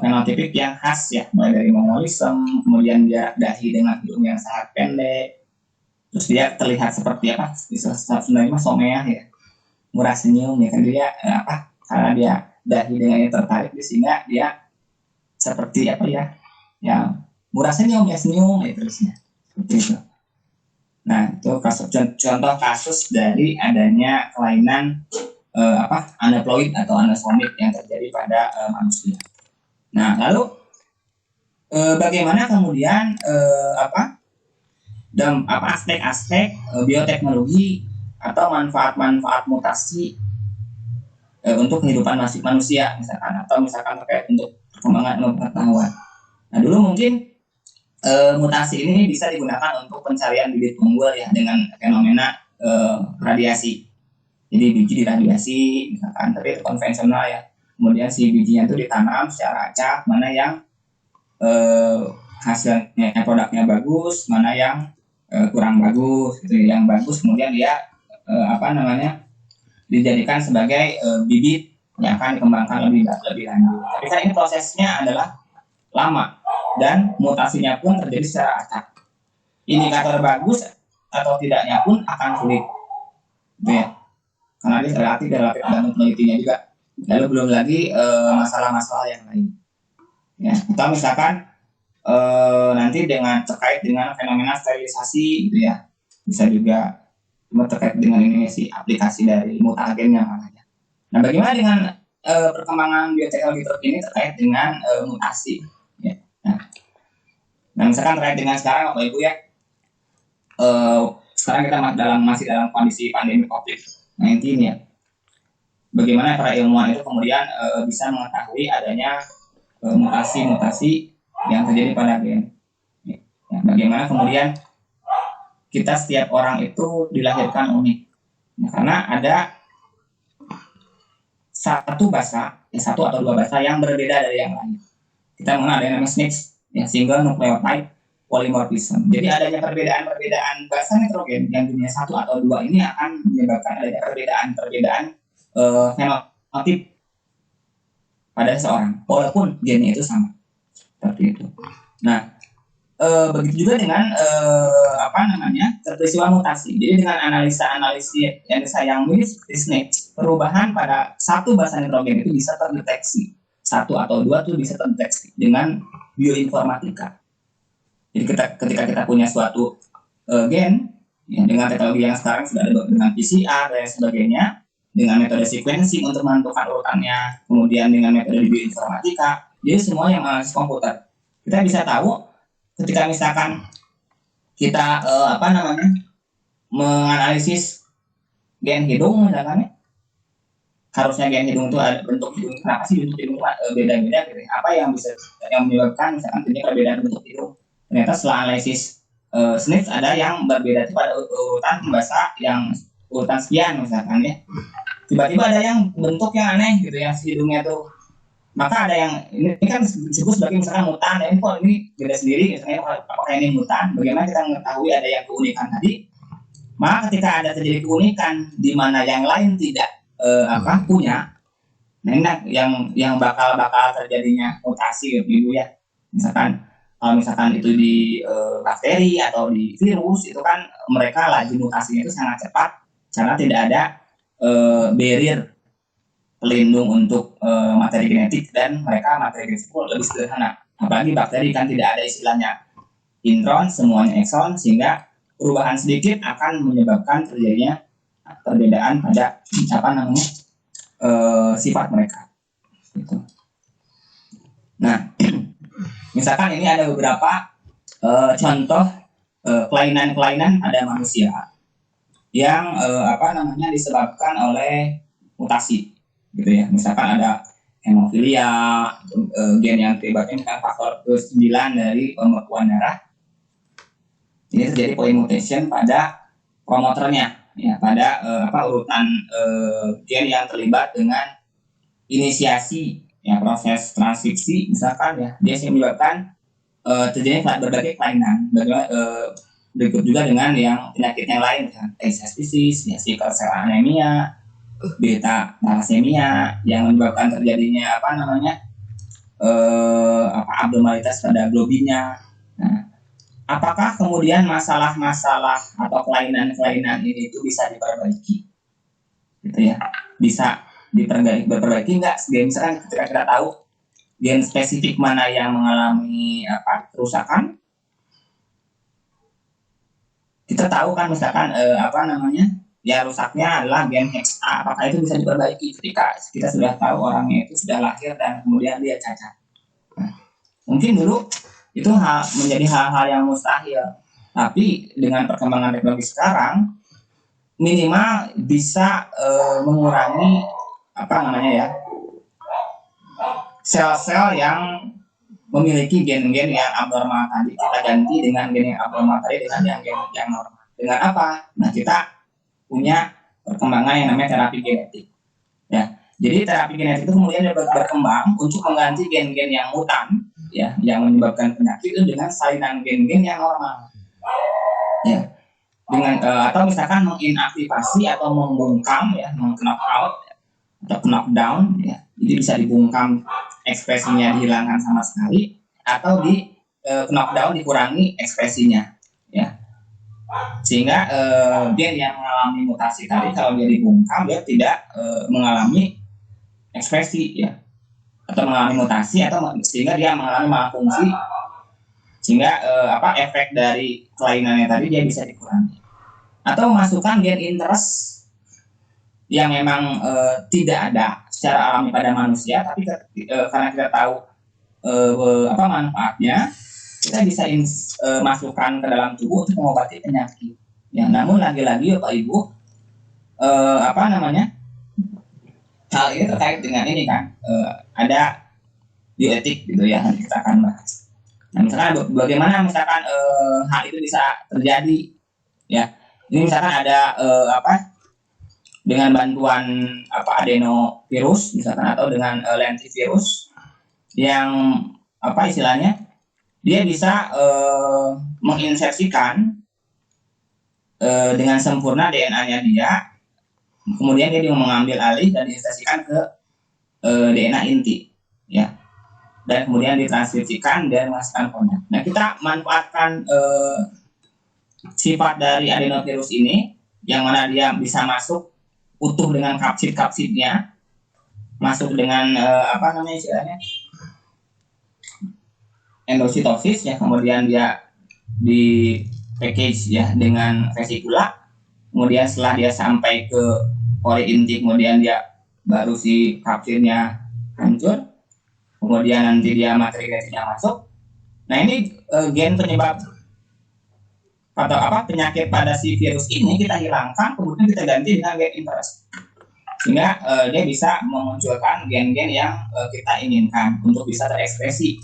fenotipik yang khas ya, mulai dari mongolism, kemudian dia dahi dengan hidung yang sangat pendek, terus dia terlihat seperti sebenarnya somea ya, murah senyum ya kan, dia karena dia dahi dengan yang tertarik sehingga dia seperti yang murah senyum ya, senyum ya terusnya seperti itu. Nah, itu contoh kasus dari adanya kelainan aneuploid atau anosomik yang terjadi pada manusia. Nah, lalu bagaimana kemudian aspek-aspek bioteknologi atau manfaat-manfaat mutasi untuk kehidupan manusia misalkan, atau misalkan terkait untuk perkembangan ilmu pengetahuan. Nah, dulu mungkin mutasi ini bisa digunakan untuk pencarian bibit unggul ya, dengan fenomena radiasi. Jadi biji diradiasi misalkan, tapi konvensional ya. Kemudian si bijinya itu ditanam secara acak, mana yang hasilnya produknya bagus, mana yang kurang bagus gitu. Yang bagus kemudian dia dijadikan sebagai bibit yang akan dikembangkan lebih lanjut. Tapi kan ini prosesnya adalah lama dan mutasinya pun terjadi secara acak. Indikator bagus atau tidaknya pun akan sulit gitu ya, karena dia relatif dan penelitinya juga. Lalu belum lagi masalah-masalah yang lain ya, kita misalkan nanti terkait dengan fenomena sterilisasi gitu ya, bisa juga cuma terkait dengan ini sih aplikasi dari mutagennya makanya. Nah, bagaimana dengan perkembangan bioteknologi terkini terkait dengan mutasi? Ya. Nah, misalkan terkait dengan sekarang Bapak Ibu ya, sekarang kita masih dalam kondisi pandemi COVID-19 ya. Bagaimana para ilmuwan itu kemudian bisa mengetahui adanya mutasi-mutasi yang terjadi pada gen. Ya, bagaimana kemudian kita setiap orang itu dilahirkan unik. Nah, karena ada satu atau dua basa yang berbeda dari yang lain. Kita mengenal ada yang namanya SNPs, ya, single nucleotide polymorphism. Jadi adanya perbedaan basa nitrogen yang jenis 1 atau 2 ini akan menyebabkan adanya perbedaan fenotip pada seseorang, walaupun gennya itu sama. Seperti itu. Nah, begitu juga dengan peristiwa mutasi. Jadi dengan analisa yang mirip seperti SNPs, perubahan pada satu basa nitrogen itu bisa terdeteksi. 1 atau 2 itu bisa terdeteksi dengan bioinformatika. Jadi ketika kita punya suatu gen, ya, dengan teknologi yang sekarang sudah ada dengan PCR dan sebagainya, dengan metode sequencing untuk menentukan urutannya, kemudian dengan metode bioinformatika, jadi semua yang menganalisis komputer. Kita bisa tahu ketika misalkan kita menganalisis gen hidung misalkan ya, harusnya gen hidung itu ada bentuk hidung, kenapa sih bentuk hidung beda-beda gitu. Apa yang menyebabkan misalkan terjadi perbedaan bentuk hidung? Ternyata setelah analisis SNPs ada yang berbeda itu pada urutan bahasa yang urutan sekian misalkan ya. Tiba-tiba ada yang bentuk yang aneh gitu ya, si hidungnya tuh. Maka ada yang ini kan disebut sebagai misalkan mutan, ya, ini kok ini beda sendiri misalnya apakah ini mutan? Bagaimana kita mengetahui ada yang keunikan tadi? Maka ketika ada terjadi keunikan di mana yang lain tidak punya, nah ini yang bakal terjadinya mutasi gitu ya. Misalkan kalau misalkan itu di bakteri atau di virus itu kan mereka laju mutasinya itu sangat cepat karena tidak ada barrier pelindung untuk materi genetik dan mereka materi genetik lebih sederhana. Apalagi bakteri kan tidak ada istilahnya intron, semuanya ekson, sehingga perubahan sedikit akan menyebabkan terjadinya perbedaan pada sifat mereka. Gitu. Nah, misalkan ini ada beberapa contoh kelainan-kelainan pada manusia yang disebabkan oleh mutasi, gitu ya. Misalkan ada hemofilia, gen yang terlibatnya faktor ke-9 dari pembekuan darah. Ini terjadi polymutation pada promoternya, ya, pada urutan gen yang terlibat dengan inisiasi, ya, proses transkripsi misalkan ya, dia menyebabkan terjadinya berbagai kelainan. Berikut juga dengan yang penyakit yang lain, ACS disease, ya, sickle cell anemia, beta thalassemia yang menyebabkan terjadinya abnormalitas pada globinnya. Nah, apakah kemudian masalah-masalah atau kelainan-kelainan ini itu bisa diperbaiki? Gitu ya. Bisa diperbaiki nggak? Misalkan ketika kita tahu gen spesifik mana yang mengalami kerusakan, kita tahu kan misalkan ya rusaknya adalah gen HA, apakah itu bisa diperbaiki ketika kita sudah tahu orangnya itu sudah lahir dan kemudian dia cacat? Nah, mungkin dulu itu menjadi hal-hal yang mustahil, tapi dengan perkembangan teknologi sekarang minimal bisa mengurangi sel-sel yang memiliki gen-gen yang abnormal tadi kita ganti dengan gen yang abnormal tadi dengan yang gen yang normal. Dengan apa? Nah, kita punya perkembangan yang namanya terapi genetik. Ya, jadi terapi genetik itu kemudian berkembang untuk mengganti gen-gen yang mutan, ya, yang menyebabkan penyakit itu dengan salinan gen-gen yang normal. Ya, dengan atau misalkan menginaktivasi atau membungkam, ya, knock out atau knockdown, ya. Jadi bisa dibungkam, ekspresinya dihilangkan sama sekali, atau di knockdown dikurangi ekspresinya, ya. Sehingga gen yang mengalami mutasi tadi kalau dia dibungkam dia tidak mengalami ekspresi, ya, atau mengalami mutasi, atau sehingga dia mengalami malfungsi, sehingga efek dari kelainannya tadi dia bisa dikurangi. atau memasukkan gen interest yang memang tidak ada secara alami pada manusia, tapi karena kita tahu manfaatnya, kita bisa masukkan ke dalam tubuh untuk mengobati penyakit. Ya, namun lagi-lagi Bapak Ibu, hal ini terkait dengan ini kan, ada bioetik gitu ya, nanti kita akan bahas. Nah, misalkan bagaimana misalkan hal itu bisa terjadi, ya. Ini misalkan ada dengan bantuan adenovirus misalkan atau dengan lentivirus yang istilahnya dia bisa menginsersikan dengan sempurna DNA-nya dia, kemudian dia mengambil alih dan diinsersikan ke DNA inti, ya, dan kemudian ditranskripsikan dan menghasilkan kontak. Nah, kita manfaatkan sifat dari adenovirus ini, yang mana dia bisa masuk utuh dengan kapsid-kapsidnya, masuk dengan istilahnya endositosis, ya, kemudian dia di package ya dengan vesikula, kemudian setelah dia sampai ke pori inti, kemudian dia baru si kapsidnya hancur, kemudian nanti dia materi genetiknya masuk. Nah, ini gen penyebab atau penyakit pada si virus ini kita hilangkan, kemudian kita ganti dengan gen interest, sehingga dia bisa memunculkan gen-gen yang kita inginkan untuk bisa terekspresi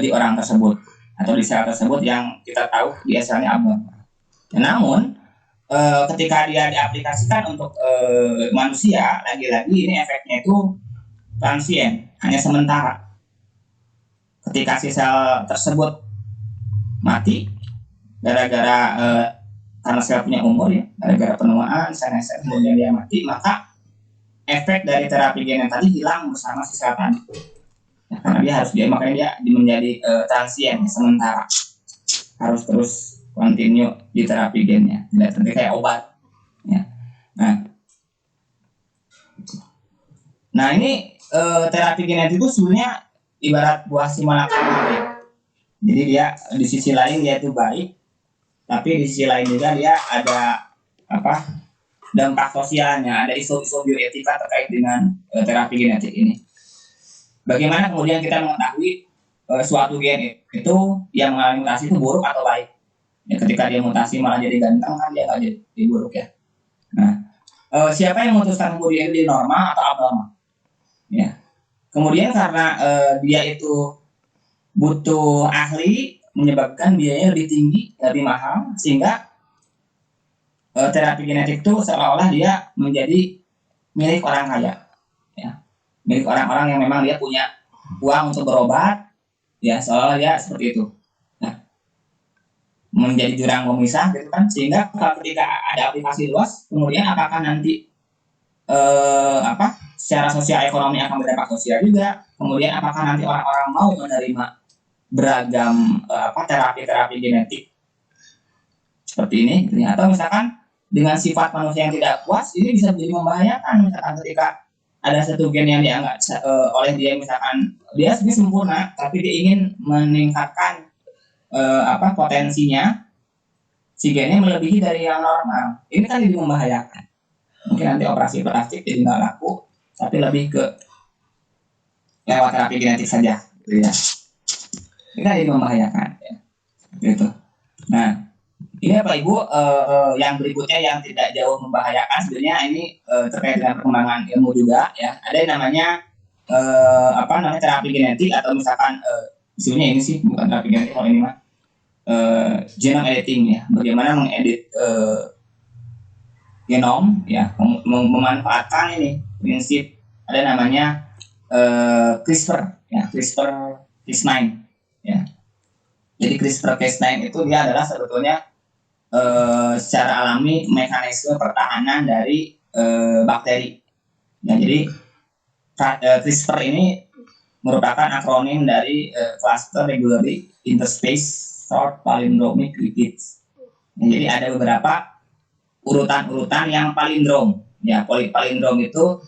di orang tersebut atau di sel tersebut yang kita tahu dia selnya abnormal. Namun ketika dia diaplikasikan untuk manusia, lagi-lagi ini efeknya itu transien, hanya sementara. Ketika si sel tersebut mati gara-gara karena sel punya umur, ya, gara-gara penuaan sel kemudian dia mati, maka efek dari terapi gen yang tadi hilang bersama si sel tadi. Nah, karena makanya dia menjadi transien, sementara, harus terus continue di terapi gennya, tidak seperti kayak obat, ya. Nah ini terapi genetik itu sebenarnya ibarat buah si malakama, ya. Jadi dia di sisi lain dia itu baik, tapi di sisi lain juga dia ada dampak sosialnya, ada isu-isu bioetika terkait dengan terapi genetik ini. Bagaimana kemudian kita mengetahui suatu gen itu yang mengalami mutasi itu buruk atau baik? Ya, ketika dia mutasi malah jadi ganteng, kan dia nggak jadi buruk, ya. Nah, siapa yang memutuskan kemudian dia normal atau abnormal? Ya. Kemudian karena dia itu butuh ahli, menyebabkan biayanya lebih tinggi, lebih mahal, sehingga terapi genetik itu seolah-olah dia menjadi milik orang kaya, ya, milik orang-orang yang memang dia punya uang untuk berobat, ya, seolah dia seperti itu. Nah, menjadi jurang pemisah gitu kan, sehingga ketika ada aplikasi luas, kemudian apakah nanti secara sosial ekonomi akan berdampak sosial juga, kemudian apakah nanti orang-orang mau menerima beragam terapi-terapi genetik seperti ini, atau misalkan dengan sifat manusia yang tidak puas, ini bisa menjadi membahayakan. Misalkan ketika ada satu gen yang dianggap oleh dia, misalkan dia sebenarnya sempurna, tapi dia ingin meningkatkan potensinya, si gennya melebihi dari yang normal, ini kan jadi membahayakan. Mungkin nanti operasi plastik jadi nggak laku, tapi lebih ke lewat terapi genetik saja, gitu ya. Ini kan jadi membahayakan, ya, gitu. Nah, ini Bapak Ibu, yang berikutnya yang tidak jauh membahayakan sebenarnya ini terkait dengan perkembangan ilmu juga, ya. Ada yang namanya terapi genetik, atau misalkan isunya ini sih bukan terapi genetik, kalau ini mah genome editing, ya. Bagaimana mengedit genom, ya, memanfaatkan ini prinsip ada namanya CRISPR, ya, CRISPR-Cas9, ya. Jadi CRISPR-Cas9 itu dia adalah sebetulnya secara alami mekanisme pertahanan dari bakteri. Nah, jadi CRISPR ini merupakan akronim dari Cluster Regularly Interspersed Short Palindromic Repeats. Nah, jadi ada beberapa urutan-urutan yang palindrom, ya. Palindrom itu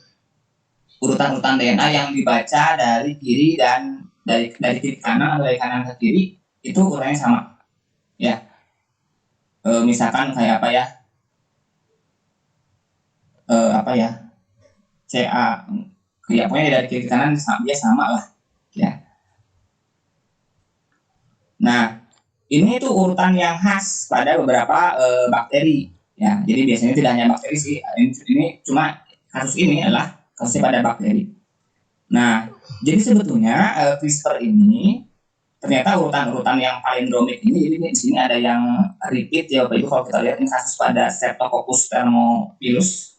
urutan-urutan DNA yang dibaca dari kiri dan dari kiri ke kanan atau dari kanan ke kiri, itu urutannya sama, ya. Misalkan kayak apa ya, CA, ya pokoknya dari kiri ke kanan dia sama lah ya. Nah, ini tuh urutan yang khas pada beberapa bakteri ya. Jadi biasanya tidak hanya bakteri sih. Ini cuma kasus ini adalah kasusnya pada bakteri. Nah, jadi sebetulnya CRISPR ini ternyata urutan-urutan yang palindromik ini, jadi di sini ada yang repeat ya Bapak Ibu. Kalau kita lihat ini kasus pada Streptococcus thermophilus,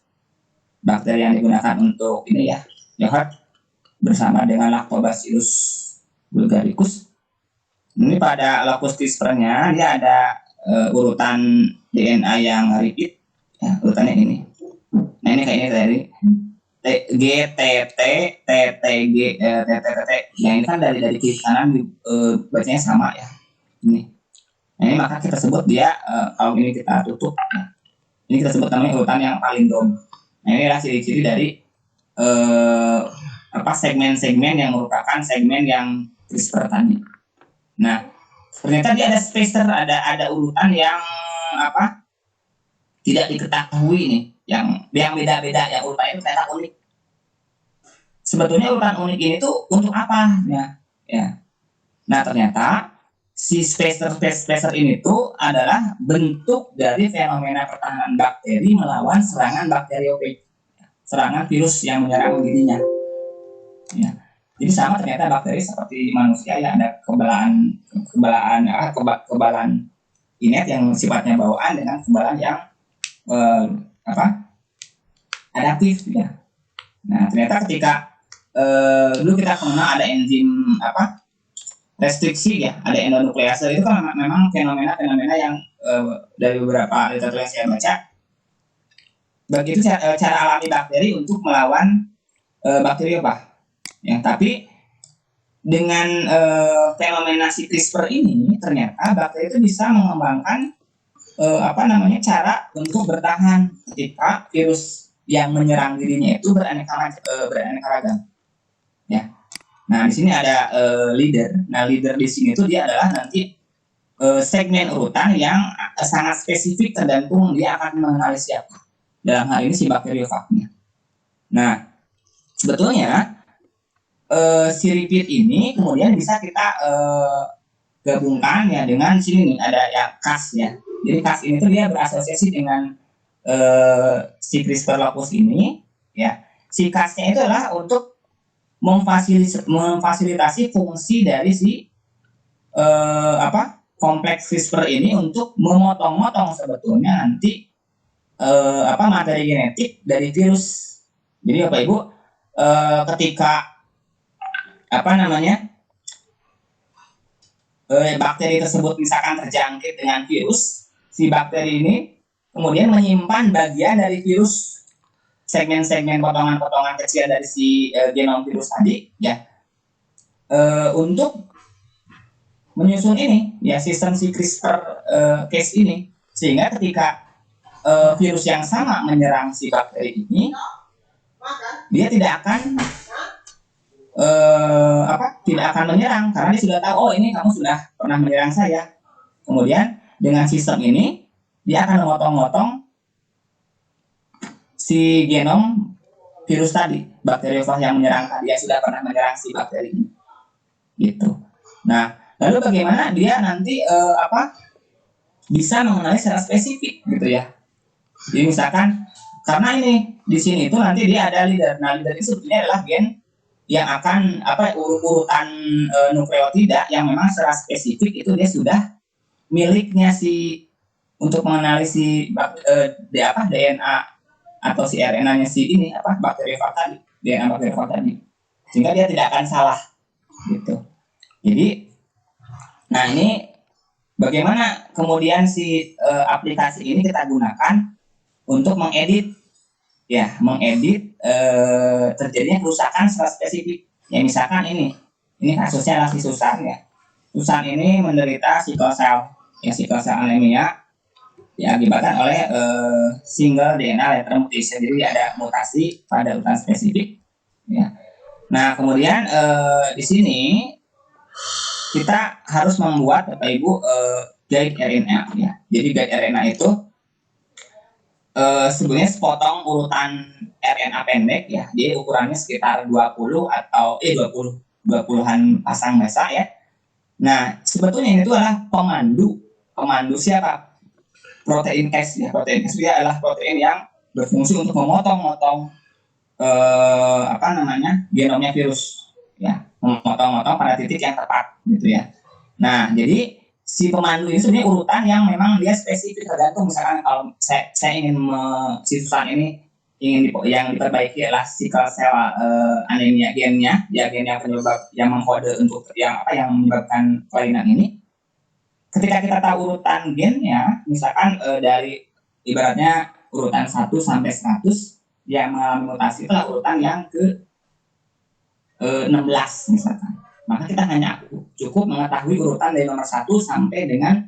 bakteri yang digunakan untuk ini ya, yogurt bersama dengan Lactobacillus bulgaricus. Ini pada locus CRISPR-nya dia ada urutan DNA yang repeat ya, urutannya ini. Nah, ini kayak ini tadi G T T T T G T T T. Yang ini kan dari kiri kanan bacanya sama ya. Ini. Nah, ini maka kita sebut dia kalau ini kita tutup. Nah, ini kita sebut namanya urutan yang palindrom. Nah, ini adalah ciri-ciri dari segmen-segmen yang merupakan segmen yang CRISPR tadi. Nah, ternyata dia ada spacer, ada urutan yang tidak diketahui nih, yang beda-beda, yang urutan itu ternyata unik. Sebetulnya urutan unik ini tuh untuk apa ya? Nah, ternyata si spacer ini tuh adalah bentuk dari fenomena pertahanan bakteri melawan serangan bakteriofag, serangan virus yang menyerang dirinya. Ya. Jadi sama ternyata bakteri seperti manusia ya, ada kekebalan innate yang sifatnya bawaan dengan kekebalan yang adaptif ya. Nah, ternyata ketika dulu kita mengenal ada enzim restriksi ya, ada endonuklease, itu kan memang fenomena yang dari beberapa literatur yang saya baca, begitu cara alami bakteri untuk melawan bakteri ya. Tapi dengan fenomena si CRISPR ini ternyata bakteri itu bisa mengembangkan cara untuk bertahan ketika virus yang menyerang dirinya itu beraneka ragam ya. Nah, di sini ada leader. Nah, leader di sini itu dia adalah nanti segmen urutan yang sangat spesifik tergantung dia akan mengenali siapa. Dalam hal ini si bakteriofagnya. Nah, sebetulnya si repeat ini kemudian bisa kita gabungkan ya dengan sini nih, ada yang Cas ya. Jadi Cas ini tuh dia berasosiasi dengan si CRISPR locus ini ya. Si Cas-nya itu adalah untuk memfasilitasi fungsi dari si kompleks CRISPR ini untuk memotong-motong sebetulnya nanti materi genetik dari virus. Jadi Bapak Ibu ketika bakteri tersebut misalkan terjangkit dengan virus, si bakteri ini kemudian menyimpan bagian dari virus, segmen-segmen potongan-potongan kecil dari si genom virus tadi ya, untuk menyusun ini ya, sistem si CRISPR case ini, sehingga ketika virus yang sama menyerang si bakteri ini, dia tidak akan menyerang karena dia sudah tahu, oh ini kamu sudah pernah menyerang saya. Kemudian dengan sistem ini dia akan memotong-motong si genom virus tadi, bakteriofag yang menyerang tadi, yang sudah pernah menyerang si bakteri ini. Gitu. Nah, lalu bagaimana dia nanti bisa mengenali secara spesifik gitu ya. Jadi misalkan karena ini di sini itu nanti dia ada leader. Nah, leader itu sebetulnya adalah gen yang akan urutan nukleotida yang memang secara spesifik itu dia sudah miliknya si untuk mengenali si DNA atau si RNA-nya si ini bakteriofag tadi, DNA bakteriofag tadi, sehingga dia tidak akan salah gitu. Jadi nah, ini bagaimana kemudian si aplikasi ini kita gunakan untuk mengedit terjadinya kerusakan secara spesifik. Ya misalkan ini kasusnya adalah si Susan ya. Susan ini menderita sickle cell anemia ya, akibatkan oleh single DNA letter mutation. Jadi ada mutasi pada urutan spesifik ya. Nah, kemudian di sini kita harus membuat Bapak Ibu guide RNA ya. Jadi guide RNA itu sebenarnya sepotong urutan RNA pendek ya, dia ukurannya sekitar 20 atau 20-an pasang basa ya. Nah, sebetulnya ini itu adalah pemandu siapa? Protein case ya. Protein case dia adalah protein yang berfungsi untuk memotong-motong genomnya virus ya, memotong-motong pada titik yang tepat gitu ya. Nah, jadi si pemandu ini sebenarnya urutan yang memang dia spesifik, tergantung misalkan kalau saya ingin si Susan ini yang diperbaiki adalah sickle cell anemia gennya, ya gen yang penyebab yang mengkode untuk yang menyebabkan kelainan ini. Ketika kita tahu urutan gennya, misalkan dari ibaratnya urutan 1 sampai 100 yang mengalami mutasi itu urutan yang ke 16 misalkan. Maka kita hanya cukup mengetahui urutan dari nomor 1 sampai dengan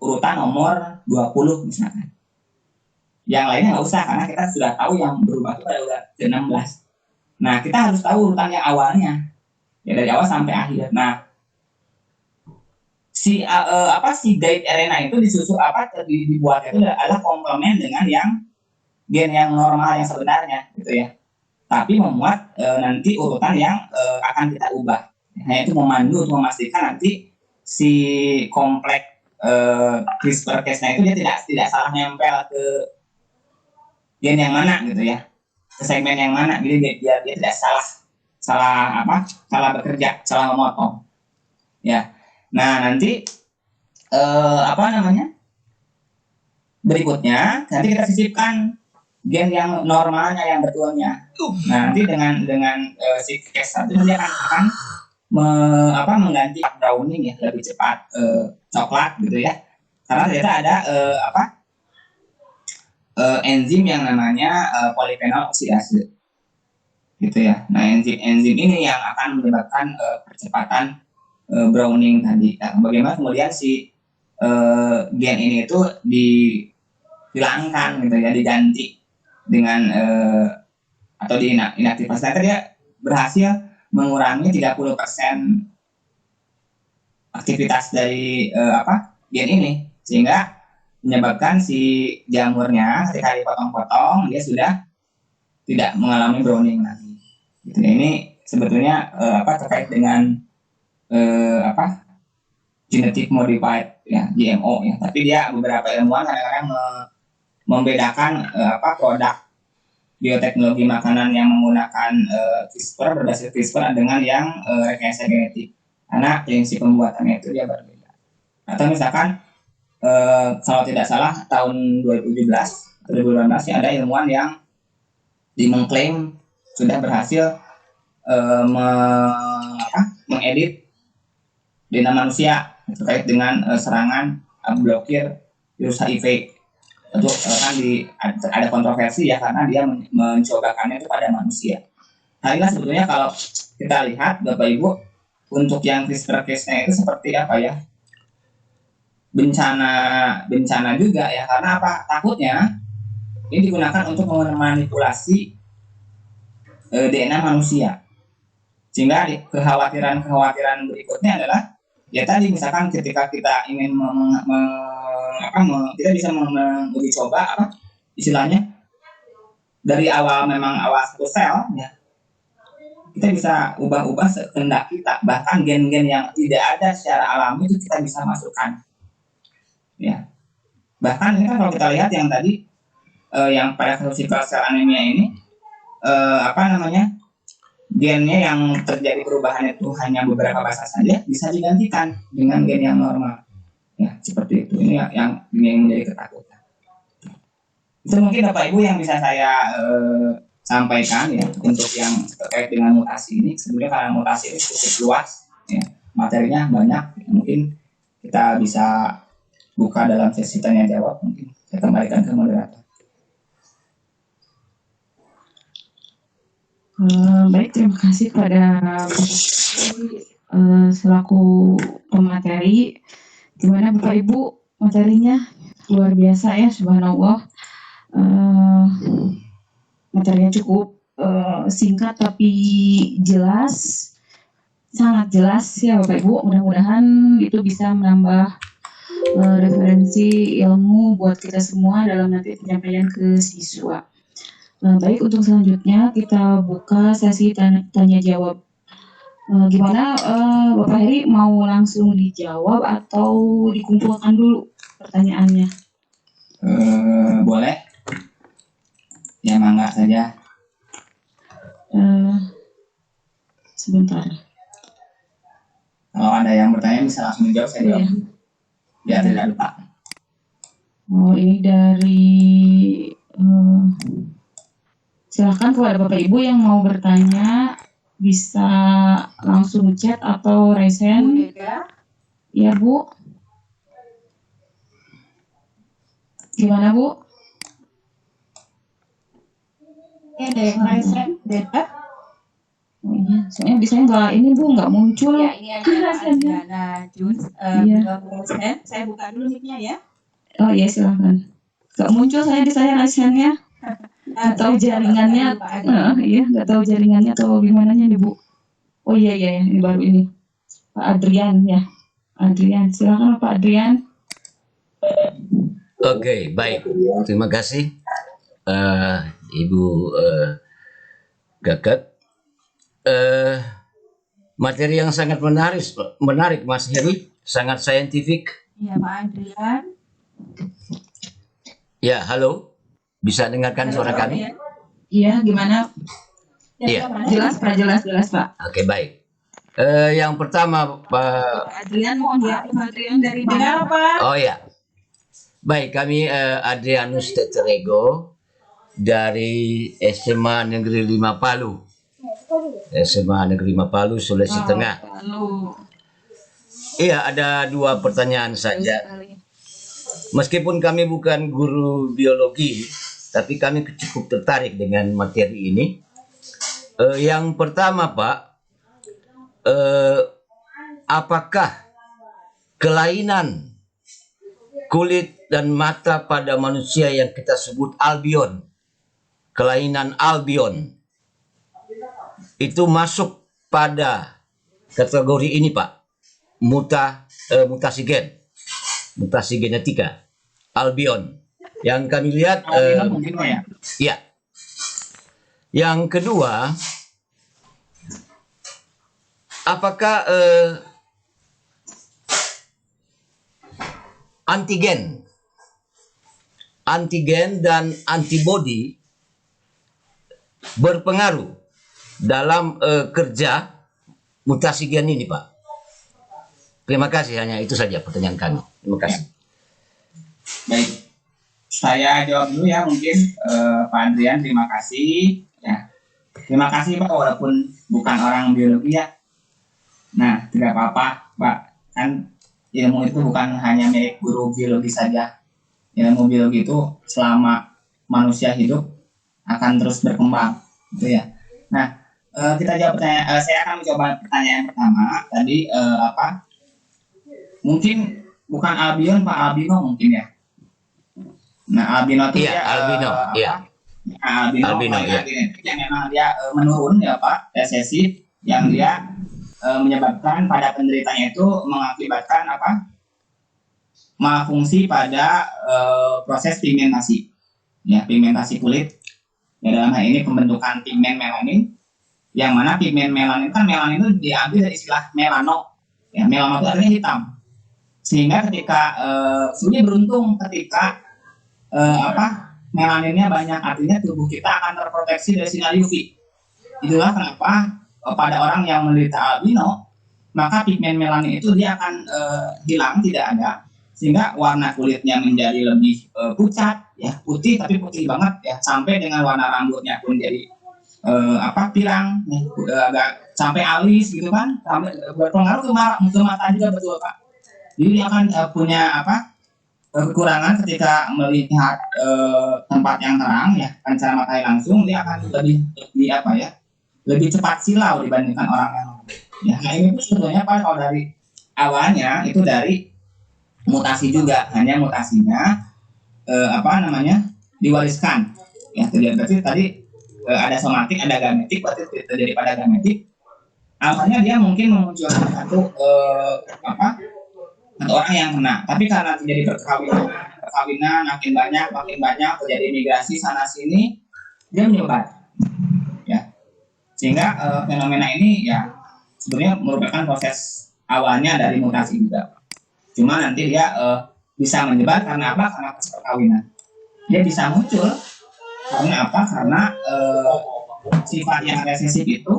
urutan nomor 20 misalkan. Yang lainnya nggak usah, karena kita sudah tahu yang berubah itu pada urutan ke-16. Nah, kita harus tahu urutan yang awalnya, ya dari awal sampai akhir. Nah, si guide RNA itu dibuat itu adalah komplement dengan yang gen yang normal yang sebenarnya gitu ya. Tapi memuat nanti urutan yang akan kita ubah. Hanya itu memandu untuk memastikan nanti si kompleks CRISPR Cas9 itu dia tidak salah nempel ke gen yang mana gitu ya, ke segmen yang mana, jadi dia tidak salah bekerja, salah memotong ya. Nah, nanti berikutnya nanti kita sisipkan gen yang normalnya, yang betulnya. Nah, nanti dengan si Cas1 dia akan mengganti browning ya, lebih cepat coklat gitu ya, karena ternyata ada enzim yang namanya polifenol oksidase gitu ya. Nah, enzim ini yang akan menyebabkan percepatan browning tadi. Nah, bagaimana kemudian si gen ini itu dihilangkan gitu ya, diganti dengan atau inaktivasi. Ternyata dia berhasil mengurangi 30% aktivitas dari gen ini, sehingga menyebabkan si jamurnya ketika dipotong-potong dia sudah tidak mengalami browning lagi. Gitu. Ini sebetulnya terkait dengan genetic modified ya, GMO ya. Tapi dia beberapa ilmuwan kadang-kadang membedakan produk bioteknologi makanan yang menggunakan CRISPR, berbasis CRISPR dengan yang rekayasa genetik, karena prinsip pembuatannya itu dia berbeda. Atau misalkan kalau tidak salah tahun 2017 atau 2018 ada ilmuwan yang mengklaim sudah berhasil mengedit DNA manusia terkait dengan serangan blokir virus HIV. Itu kan ada kontroversi ya, karena dia mencobakannya itu pada manusia. Nah, inilah sebetulnya kalau kita lihat Bapak Ibu, untuk yang CRISPR Cas9 itu seperti apa ya, bencana juga ya, karena takutnya ini digunakan untuk memanipulasi DNA manusia, sehingga kekhawatiran berikutnya adalah ya tadi, misalkan ketika kita ingin kita bisa menguji coba istilahnya dari awal, memang awal satu sel ya, kita bisa ubah-ubah sekehendak kita, bahkan gen-gen yang tidak ada secara alami itu kita bisa masukkan ya. Bahkan ini kan kalau kita lihat yang tadi yang pada kasus sickle cell anemia ini gennya yang terjadi perubahan itu hanya beberapa basa saja bisa digantikan dengan gen yang normal ya, seperti itu. Ini yang menjadi ketakutan. Itu mungkin Bapak Ibu yang bisa saya sampaikan ya untuk yang terkait dengan mutasi ini. Sebenarnya karena mutasi ini cukup luas ya, materinya banyak, mungkin kita bisa buka dalam sesi tanya jawab. Mungkin saya kembalikan ke moderator. Baik, terima kasih pada selaku pemateri, dimana Bapak Ibu materinya luar biasa ya, subhanallah. Materinya cukup singkat tapi jelas, sangat jelas ya Bapak Ibu. Mudah-mudahan itu bisa menambah referensi ilmu buat kita semua dalam nanti penyampaian ke siswa. Baik, untuk selanjutnya kita buka sesi tanya jawab. Gimana Bapak Heri, mau langsung dijawab atau dikumpulkan dulu pertanyaannya? Boleh? Ya, mangga saja. Sebentar. Kalau ada yang bertanya bisa langsung dijawab, saya jawab. Biar tidak lupa. Oh, ini dari silahkan kepada Bapak Ibu yang mau bertanya bisa langsung chat atau raise hand. Ya, Bu. Gimana, Bu? Ya, ada yang raise hand, Deda. Oh iya, soalnya biasanya nggak ini Bu, nggak muncul. Ya, ini ada Adriana Jun. Iya. Raise hand. Saya buka dulu mic-nya ya. Oh iya, silahkan. Nggak muncul saya di saya raise hand-nya. Nggak tahu jaringannya. Iya, nggak tahu jaringannya atau gimana nih, Bu. Oh iya, ini baru ini. Pak Adrian ya. Adrian, silakan Pak Adrian. Oke, baik. Terima kasih, Ibu Gagat. Materi yang sangat menarik, Mas Heri, sangat saintifik. Iya, Pak Adrian. Ya, halo. Bisa dengarkan suara kami? Iya, gimana? Iya. Jelas Pak. Oke, baik. Yang pertama, Pak Adrian, mohon ya, Pak Adrian dari mana, Pak? Oh ya, baik, kami Adrianus Teterego dari SMA Negeri 5 Palu. SMA Negeri 5 Palu, Sulawesi Tengah. Iya, ada 2 pertanyaan saja. Meskipun kami bukan guru biologi, tapi kami cukup tertarik dengan materi ini. Yang pertama, Pak, apakah kelainan kulit dan mata pada manusia yang kita sebut albion, kelainan albion, itu masuk pada kategori ini, Pak, mutasi genetika albion yang kami lihat. Ya. Yang kedua, apakah antigen dan antibodi berpengaruh dalam kerja mutasi gen ini, Pak? Terima kasih, hanya itu saja pertanyaan kami. Terima kasih. Baik, saya jawab dulu ya mungkin, Pak Adrian. Terima kasih ya. Terima kasih Pak, walaupun bukan orang biologi ya. Nah, tidak apa-apa Pak, kan ilmu itu bukan hanya milik guru biologi saja. Ilmu biologi itu selama manusia hidup akan terus berkembang, gitu ya. Nah, kita jawab pertanyaan. Saya akan mencoba pertanyaan pertama tadi, mungkin bukan albion, Pak, albino mungkin ya. Nah, albino itu ya, albino, ya. Albino ya. Yang memang dia menurun ya Pak, resesif, yang dia menyebabkan pada penderitanya itu mengakibatkan malfungsi pada proses pigmentasi, ya, pigmentasi kulit. Ya, dalam hal ini pembentukan pigmen melanin, yang mana pigmen melanin itu diambil dari istilah melano. Ya, melano itu artinya hitam. Sehingga ketika sudah beruntung ketika melaninnya banyak, artinya tubuh kita akan terproteksi dari sinar UV. Itulah kenapa pada orang yang menderita albino, maka pigmen melanin itu dia akan hilang, tidak ada, sehingga warna kulitnya menjadi lebih pucat, ya, putih tapi putih banget ya, sampai dengan warna rambutnya pun jadi pirang, agak sampai alis gitu kan, sampai berpengaruh ke mata juga, betul Pak. Jadi dia akan punya kekurangan ketika melihat tempat yang terang, ya, pancar matahari langsung, dia akan lebih cepat silau dibandingkan orang yang lain. Ya, nah ini sebetulnya Pak, kalau dari awalnya itu dari mutasi juga, hanya mutasinya diwariskan. Ya, berarti tadi ada somatik, ada gametik, berarti terjadi pada gametik. Awalnya dia mungkin memunculkan satu satu orang yang kena. Tapi karena terjadi perkawinan makin banyak terjadi migrasi sana sini, dia menyebar, ya. Sehingga fenomena ini ya sebenarnya merupakan proses awalnya dari mutasi juga. Cuma nanti dia bisa menyebar karena apa? Karena perkawinan. Dia bisa muncul karena apa? Karena sifat yang resesif itu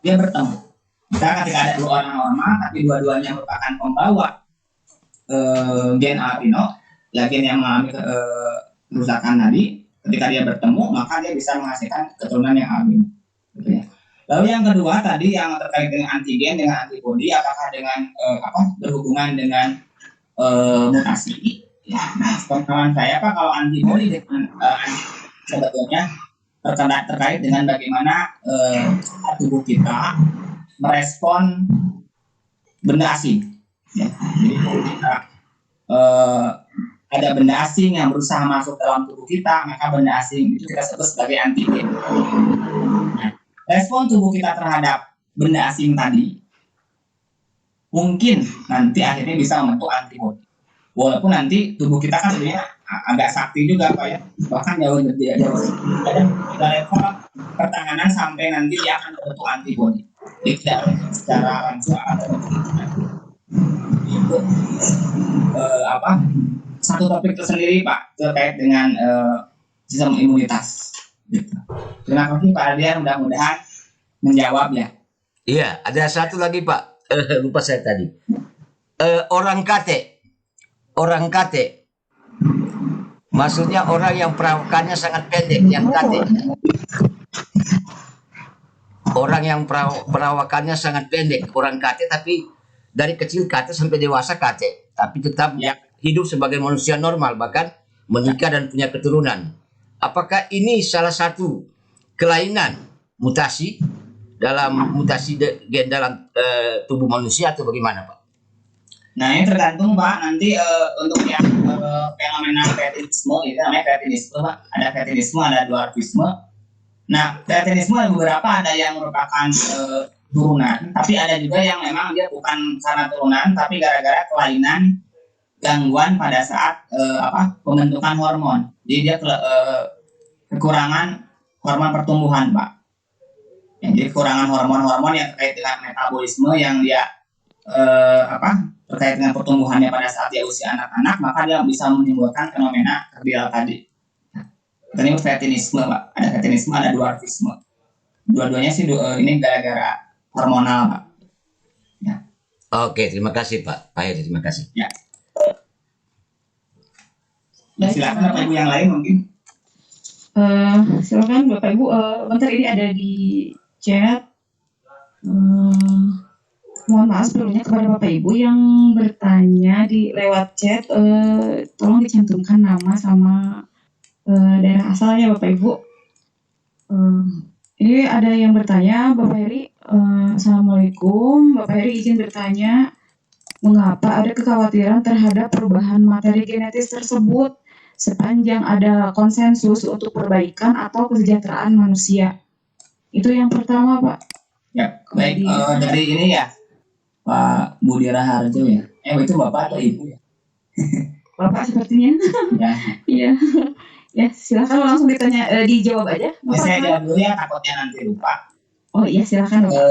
dia bertemu. Misalnya ketika ada dua orang normal, tapi dua-duanya merupakan pembawa gen albino, ya gen yang mengalami kerusakan tadi, ketika dia bertemu, maka dia bisa menghasilkan keturunan yang albino. Gitu ya. Lalu yang kedua tadi yang terkait dengan antigen dengan antibodi, apakah dengan berhubungan dengan mutasi? Ya, nah, pengetahuan saya Pak, kalau antibodi dengan sebetulnya terkait dengan bagaimana tubuh kita merespon benda asing. Ya. Jadi kalau kita ada benda asing yang berusaha masuk dalam tubuh kita, maka benda asing itu kita sebut sebagai antigen. Nah, respon tubuh kita terhadap benda asing tadi mungkin nanti akhirnya bisa membentuk antibodi. Walaupun nanti tubuh kita kan sebenarnya agak sakti juga Pak ya, bahkan jauh ada level pertahanan sampai nanti dia akan membentuk antibodi. Tidak secara langsung atau itu satu topik tersendiri Pak terkait dengan sistem imunitas. Gitu. Terima kasih Pak Ardian, mudah-mudahan menjawab ya. Iya, ada satu lagi Pak, lupa saya tadi. Orang kate, maksudnya orang yang perawakannya sangat pendek, yang kate. Orang yang perawakannya sangat pendek, orang kate, tapi dari kecil kate sampai dewasa kate, tapi tetap Ya. hidup sebagai manusia normal, bahkan menikah dan punya keturunan. Apakah ini salah satu kelainan mutasi dalam mutasi gen dalam tubuh manusia atau bagaimana Pak? Nah ini tergantung Pak, nanti untuk yang fenomena kretinisme itu namanya kretinisme Pak. Ada kretinisme, ada dwarfisme. Nah kretinisme ada beberapa, ada yang merupakan turunan, tapi ada juga yang memang dia bukan karena turunan, tapi gara-gara kelainan gangguan pada saat pembentukan hormon. Jadi dia kekurangan hormon pertumbuhan Pak. Ya, jadi kekurangan hormon-hormon yang terkait dengan metabolisme yang dia terkait dengan pertumbuhannya pada saat dia usia anak-anak, maka dia bisa menimbulkan fenomena kardial tadi. Ini kretinisme Pak, ada kretinisme, ada dwarfisme. Dua-duanya sih ini gara-gara hormonal Pak. Ya. Oke, terima kasih Pak. Pak Heri, terima kasih. Ya. Silakan Bapak Ibu yang lain mungkin. Silakan Bapak Ibu. Bentar, ini ada di chat. Mohon maaf sebelumnya kepada Bapak Ibu yang bertanya di lewat chat, tolong dicantumkan nama sama daerah asalnya Bapak Ibu. Ini ada yang bertanya, Bapak Heri, Assalamualaikum. Bapak Heri izin bertanya, mengapa ada kekhawatiran terhadap perubahan materi genetis tersebut sepanjang ada konsensus untuk perbaikan atau kesejahteraan manusia? Itu yang pertama Pak. Ya, baik. Dari ini ya, Pak Budi Raharjo ya. Itu Bapak atau Ibu ya? Bapak sepertinya. Ya. Iya. Ya, silakan langsung dijawab aja. Ya, saya jawab dulu ya, takutnya nanti lupa. Oh iya, silakan Bapak.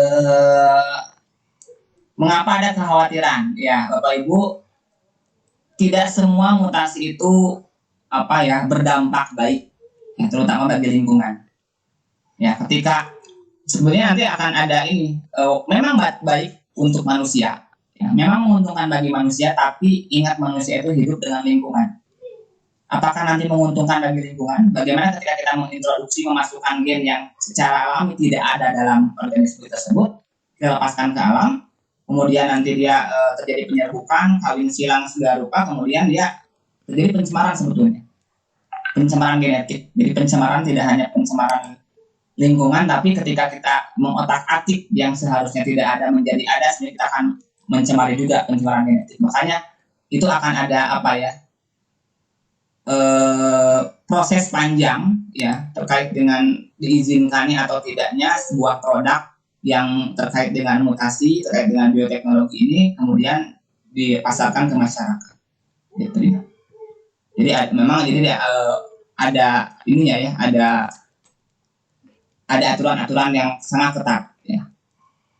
Mengapa ada kekhawatiran? Ya, Bapak Ibu, tidak semua mutasi itu berdampak baik, ya, terutama bagi lingkungan. Ya, ketika sebenarnya nanti akan ada ini, memang baik untuk manusia. Ya, memang menguntungkan bagi manusia, tapi ingat manusia itu hidup dengan lingkungan. Apakah nanti menguntungkan bagi lingkungan? Bagaimana ketika kita mengintroduksi, memasukkan gen yang secara alami tidak ada dalam organisme tersebut, kita lepaskan ke alam, kemudian nanti dia terjadi penyerbukan, kawin silang segala rupa, kemudian dia terjadi pencemaran sebetulnya. Pencemaran genetik. Jadi pencemaran tidak hanya pencemaran lingkungan, tapi ketika kita mengotak-atik yang seharusnya tidak ada menjadi ada, sebenarnya kita akan mencemari juga pencemaran genetik. Makanya itu akan ada proses panjang ya terkait dengan diizinkannya atau tidaknya sebuah produk yang terkait dengan mutasi, terkait dengan bioteknologi ini, kemudian dipasarkan ke masyarakat. Gitu ya. Jadi memang ada ininya ya, ada aturan-aturan yang sangat ketat ya,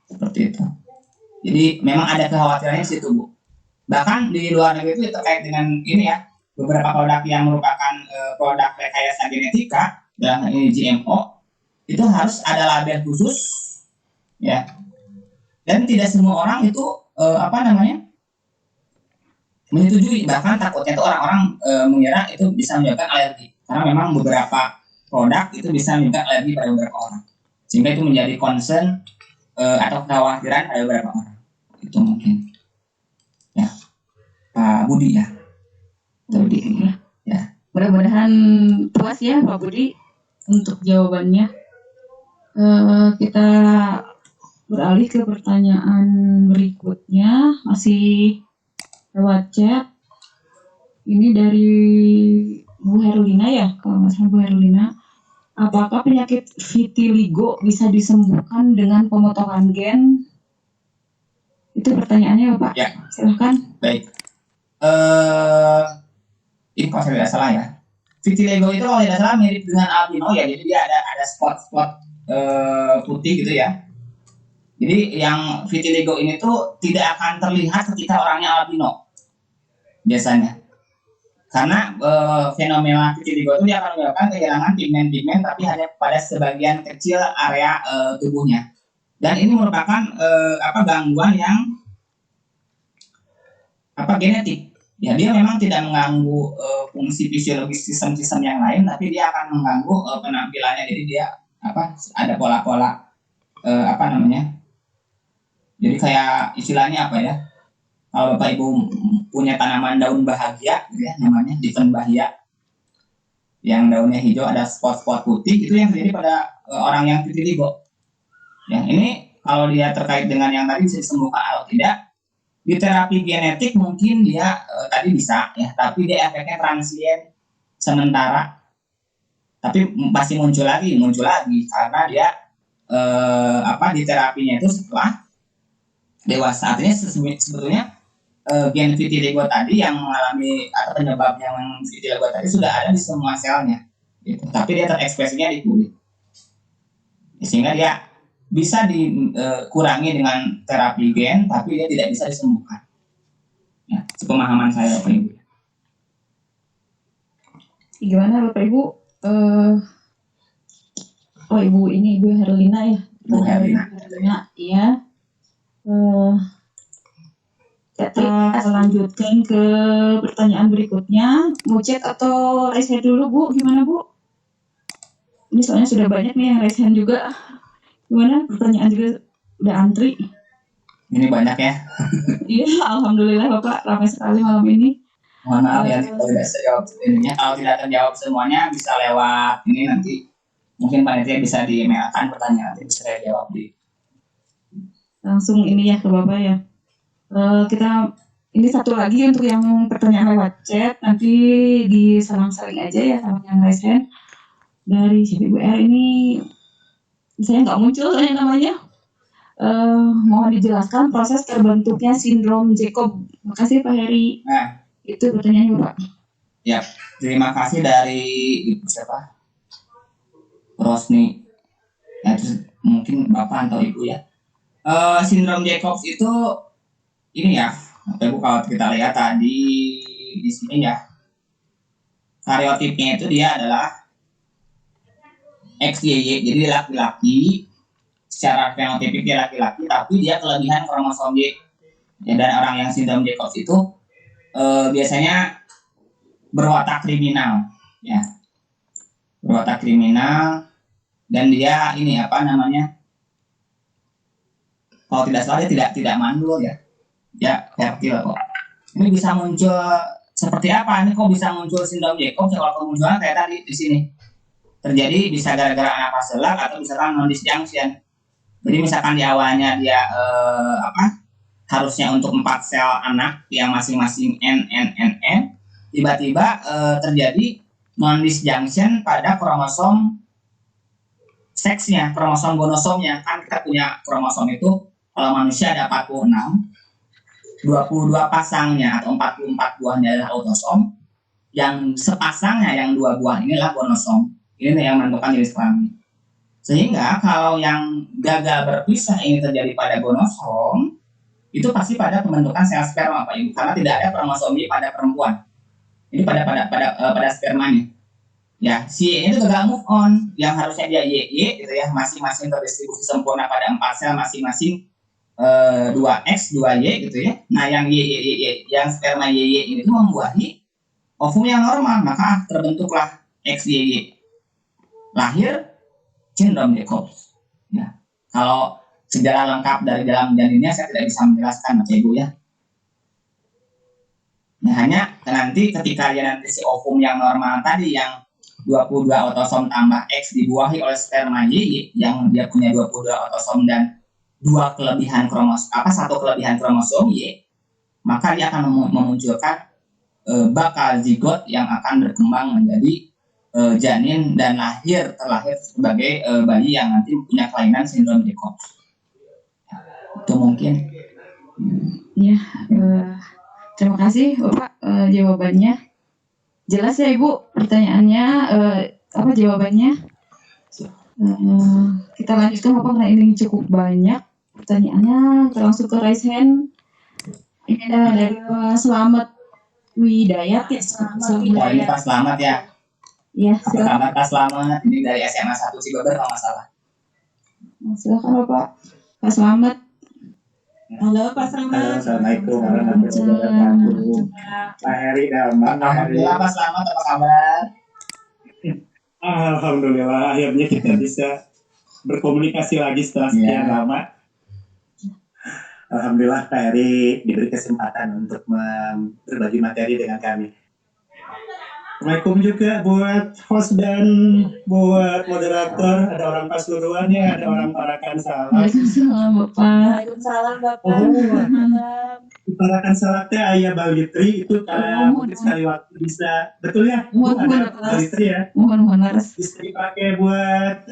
seperti itu. Jadi memang ada kekhawatirannya situ, Bu. Bahkan di luar negeri itu terkait dengan ini ya, beberapa produk yang merupakan produk rekayasa genetika dalam hal ini GMO itu harus ada label khusus ya, dan tidak semua orang itu menyetujui. Bahkan takutnya itu orang-orang mengira itu bisa menyebabkan alergi, karena memang beberapa produk itu bisa menyebabkan alergi pada beberapa orang, sehingga itu menjadi concern atau kekhawatiran pada beberapa orang. Itu mungkin ya, Pak Budi ya. Budi ya. Ya. Mudah-mudahan puas ya Pak Budi untuk jawabannya. Kita beralih ke pertanyaan berikutnya, masih lewat chat. Ini dari Bu Herlina ya, kalau nggak salah Bu Herlina. Apakah penyakit vitiligo bisa disembuhkan dengan pemotongan gen? Itu pertanyaannya Pak. Ya. Silahkan. Baik. Ini kalau saya tidak salah ya, vitiligo itu kalau tidak salah mirip dengan albino ya. Jadi dia ada spot-spot putih gitu ya. Jadi yang vitiligo ini tuh tidak akan terlihat ketika orangnya albino biasanya, karena fenomena vitiligo itu dia akan menyebabkan kehilangan pigmen-pigmen, tapi hanya pada sebagian kecil area tubuhnya. Dan ini merupakan gangguan yang genetik. Ya, dia memang tidak mengganggu fungsi fisiologis sistem-sistem yang lain, tapi dia akan mengganggu penampilannya. Jadi dia ada pola-pola jadi kayak istilahnya apa ya, kalau Bapak Ibu punya tanaman daun bahagia gitu ya, namanya Diefenbachia, yang daunnya hijau ada spot-spot putih, itu yang terjadi pada orang yang vitiligo ya. Ini kalau dia terkait dengan yang tadi bisa disembuhkan atau tidak, di terapi genetik mungkin dia tadi bisa ya, tapi dia efeknya transien sementara, tapi pasti muncul lagi karena dia di terapinya itu setelah dewasa. Artinya sebetulnya gen vitiligo tadi yang mengalami atau penyebab yang vitiligo tadi sudah ada di semua selnya gitu. Tapi dia terekspresinya di kulit, sehingga dia bisa dikurangi dengan terapi gen, tapi dia tidak bisa disembuhkan ya, sepemahaman saya Bapak Ibu. Gimana Bapak Ibu? Ibu ini Ibu Herlina ya. Bu Herlina. Iya. Kita lanjutkan ke pertanyaan berikutnya. Mau chat atau raise hand dulu Bu? Gimana Bu? Ini soalnya sudah banyak nih yang raise hand juga. Gimana? Pertanyaan juga udah antri. Ini banyak ya. Iya, alhamdulillah Bapak ramai sekali malam ini. Mohon maaf ya kalau tidak terjawab ininya. Kalau tidak terjawab semuanya bisa lewat ini, nanti mungkin panitia bisa di-emailkan pertanyaan, nanti bisa saya jawab di Langsung ini ya ke Bapak ya. Kita ini satu lagi untuk yang pertanyaan lewat chat, nanti diselang-seling aja ya sama yang raise hand. Dari CPBR ini saya nggak muncul namanya. Mohon dijelaskan proses terbentuknya sindrom Jacob. Makasih Pak Heri. Nah, itu pertanyaannya Pak. Ya, terima kasih dari Ibu siapa? Rosni. Ya, terus mungkin Bapak atau Ibu ya. Sindrom Jacob itu ini ya, Bapak Ibu kalau kita lihat tadi di sini ya, karyotipnya itu dia adalah XYY, jadi laki-laki, secara fenotipik dia laki-laki, tapi dia kelebihan kromosom Y. Ya, dan orang yang sindrom Jacob itu biasanya berwatak kriminal, ya, berwatak kriminal, dan dia ini kalau tidak salah dia tidak mandul ya, ya fertil kok. Ini bisa muncul seperti apa? Ini kok bisa muncul sindrom Jacob? Kalau kemunculan kayak tadi di sini terjadi bisa gara-gara anak selak atau misalkan non disjunction. Jadi misalkan di awalnya dia harusnya untuk 4 sel anak yang masing-masing N, tiba-tiba terjadi non disjunction pada kromosom seksnya, kromosom gonosomnya. Kan kita punya kromosom itu, kalau manusia ada 46, 22 pasangnya atau 44 buahnya adalah autosom, yang sepasangnya yang 2 buah ini adalah gonosom. Ini yang menentukan jenis kelamin. Sehingga kalau yang gagal berpisah ini terjadi pada gonosom, itu pasti pada pembentukan sel sperma Pak Ibu, karena tidak ada kromosom Y pada perempuan. Ini pada spermanya. Ya, si Y itu gagal move on, yang harusnya dia YY gitu ya, masing-masing terdistribusi sempurna pada 4 sel masing-masing 2X 2Y gitu ya. Nah, yang YY yang sperma YY ini membuahi ovum yang normal, maka terbentuklah XYY. Lahir sindrom Jacobs. Ya. Kalau sejarah lengkap dari dalam janinnya saya tidak bisa menjelaskan Bapak Ibu ya. Nah, hanya nanti ketika ya nanti si ovum yang normal tadi yang 22 autosom tambah X dibuahi oleh sperma Y yang dia punya 22 autosom dan satu kelebihan kromosom Y, maka dia akan memunculkan bakal zigot yang akan berkembang menjadi janin dan terlahir sebagai bayi yang nanti punya kelainan sindrom Jacobs. Itu mungkin. Ya, terima kasih Bapak jawabannya. Jelas ya Ibu pertanyaannya, apa jawabannya? Kita lanjutkan Bapak karena ini cukup banyak pertanyaannya. Kita langsung ke raise hand. Ini ada dari Selamat Widayat ya. Oh, ini Pak Selamat ya. Iya, silakan. Selamat Pak Selamat. Ini dari SMA 1 Cibeber kalau nggak salah. Silakan Bapak. Pak Selamat. Halo Pak Halo, Selamat. Assalamualaikum warahmatullahi wabarakatuh. Pak Heri dan Mbak Heri. Alhamdulillah Pak Selamat, apa kabar? Alhamdulillah akhirnya kita bisa berkomunikasi lagi setelah sekian lama. Alhamdulillah Pak Heri diberi kesempatan untuk berbagi materi dengan kami. Assalamualaikum juga buat host dan buat moderator. Ada orang Pasuruan ya, ada orang Parakan Salak. Waalaikumsalam Bapak. Waalaikumsalam Bapak. Malam. Parakan Salaknya Ayah Balitri itu mungkin sekali waktu bisa, betul ya? Ada Balitri ya. Mohon laras. Bisa dipakai buat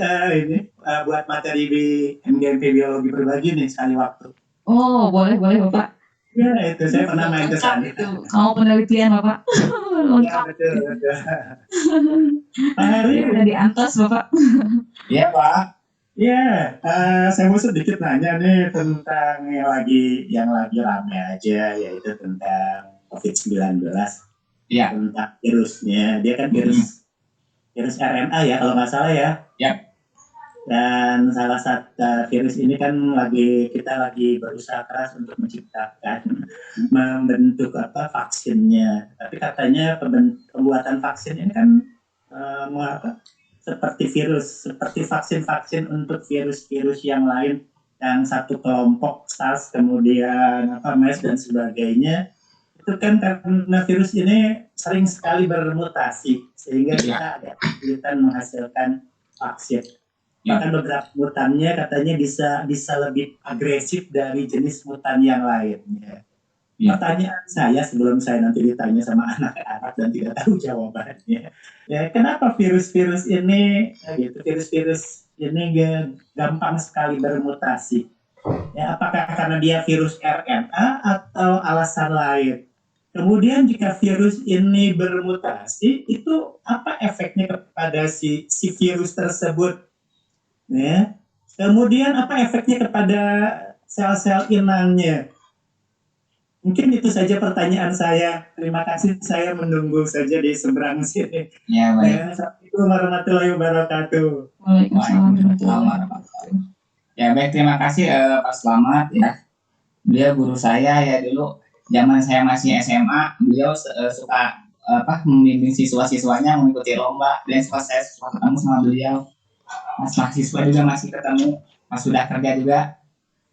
buat materi di MGMP Biologi Berbagi nih sekali waktu. Oh, boleh Bapak. Ya itu saya pernah main ke sana. Mau penelitian Bapak? Ya betul. Pak Heri, Udah diantos Bapak. Iya Pak. ya saya mau sedikit nanya nih tentang yang lagi rame aja, yaitu tentang COVID-19. Iya. Tentang virusnya, dia kan virus RNA ya kalau nggak salah ya. Yap. Dan salah satu virus ini kan kita lagi berusaha keras untuk membentuk vaksinnya. Tapi katanya pembuatan vaksin ini kan seperti vaksin untuk virus-virus yang lain yang satu kelompok SARS kemudian MERS dan sebagainya. Itu kan karena virus ini sering sekali bermutasi sehingga kita ada kesulitan menghasilkan vaksin. Bahkan beberapa mutannya katanya bisa lebih agresif dari jenis mutan yang lainnya. Pertanyaan saya sebelum saya nanti ditanya sama anak-anak dan tidak tahu jawabannya, ya kenapa virus-virus ini gampang sekali bermutasi? Ya, apakah karena dia virus RNA atau alasan lain? Kemudian jika virus ini bermutasi, itu apa efeknya kepada si virus tersebut? Ya. Kemudian apa efeknya kepada sel-sel inangnya? Mungkin itu saja pertanyaan saya. Terima kasih, saya menunggu saja di seberang sini. Ya baik. Assalamualaikum warahmatullahi wabarakatuh. Waalaikumsalam. Ya baik, terima kasih Pak Selamat ya. Beliau guru saya ya dulu. Zaman saya masih SMA, beliau suka membimbing siswa-siswanya mengikuti lomba. Dan setelah saya ketemu sama beliau, Mas mahasiswa juga masih ketemu, Mas sudah kerja juga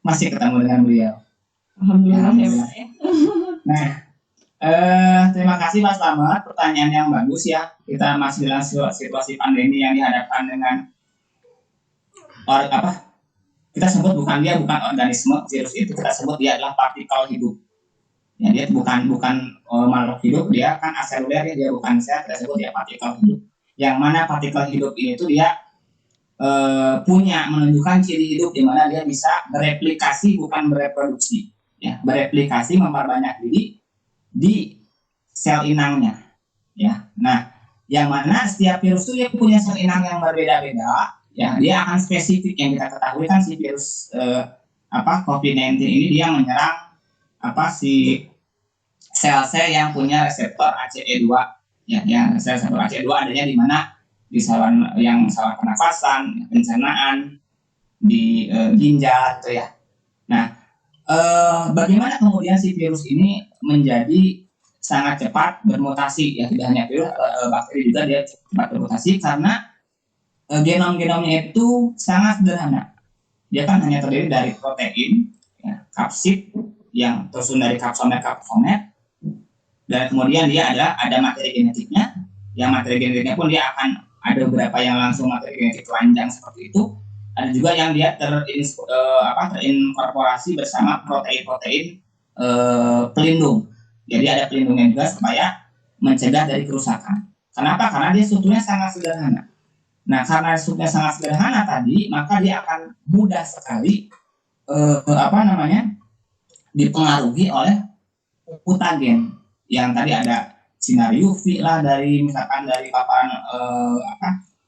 masih ketemu dengan beliau. Alhamdulillah ya. Nah, terima kasih Mas Selamat, pertanyaan yang bagus ya. Kita masih dalam situasi pandemi yang dihadapkan dengan kita sebut bukan organisme virus itu, kita sebut dia adalah partikel hidup. Ya, dia bukan makhluk hidup, dia kan aseluler ya, dia bukan sel, kita sebut dia partikel hidup. Yang mana partikel hidup ini tuh dia menunjukkan ciri hidup di mana dia bisa bereplikasi bukan bereproduksi. ya, bereplikasi memperbanyak diri di sel inangnya, ya. Nah, yang mana setiap virus itu dia punya sel inang yang berbeda-beda, ya. Dia akan spesifik, yang kita ketahui kan si virus COVID-19 ini dia menyerang si sel-sel yang punya reseptor ACE2, ya, yang reseptor ACE2 adanya di mana di saluran pernafasan, pencernaan, di ginjal, gitu ya. Nah, bagaimana kemudian si virus ini menjadi sangat cepat bermutasi, ya, tidak hanya virus, bakteri juga dia cepat bermutasi karena genom-genomnya itu sangat sederhana. Dia kan hanya terdiri dari protein, ya, kapsid yang tersusun dari kapsomer, dan kemudian dia ada materi genetiknya. Yang materi genetiknya pun dia akan ada beberapa yang langsung materi genetik telanjang seperti itu. Ada juga yang dia terinkorporasi bersama protein-protein pelindung. Jadi ada pelindungnya juga supaya mencegah dari kerusakan. Kenapa? Karena dia strukturnya sangat sederhana. Nah, karena strukturnya sangat sederhana tadi, maka dia akan mudah sekali dipengaruhi oleh mutagen. Yang tadi ada sinar UV lah, dari misalkan dari paparan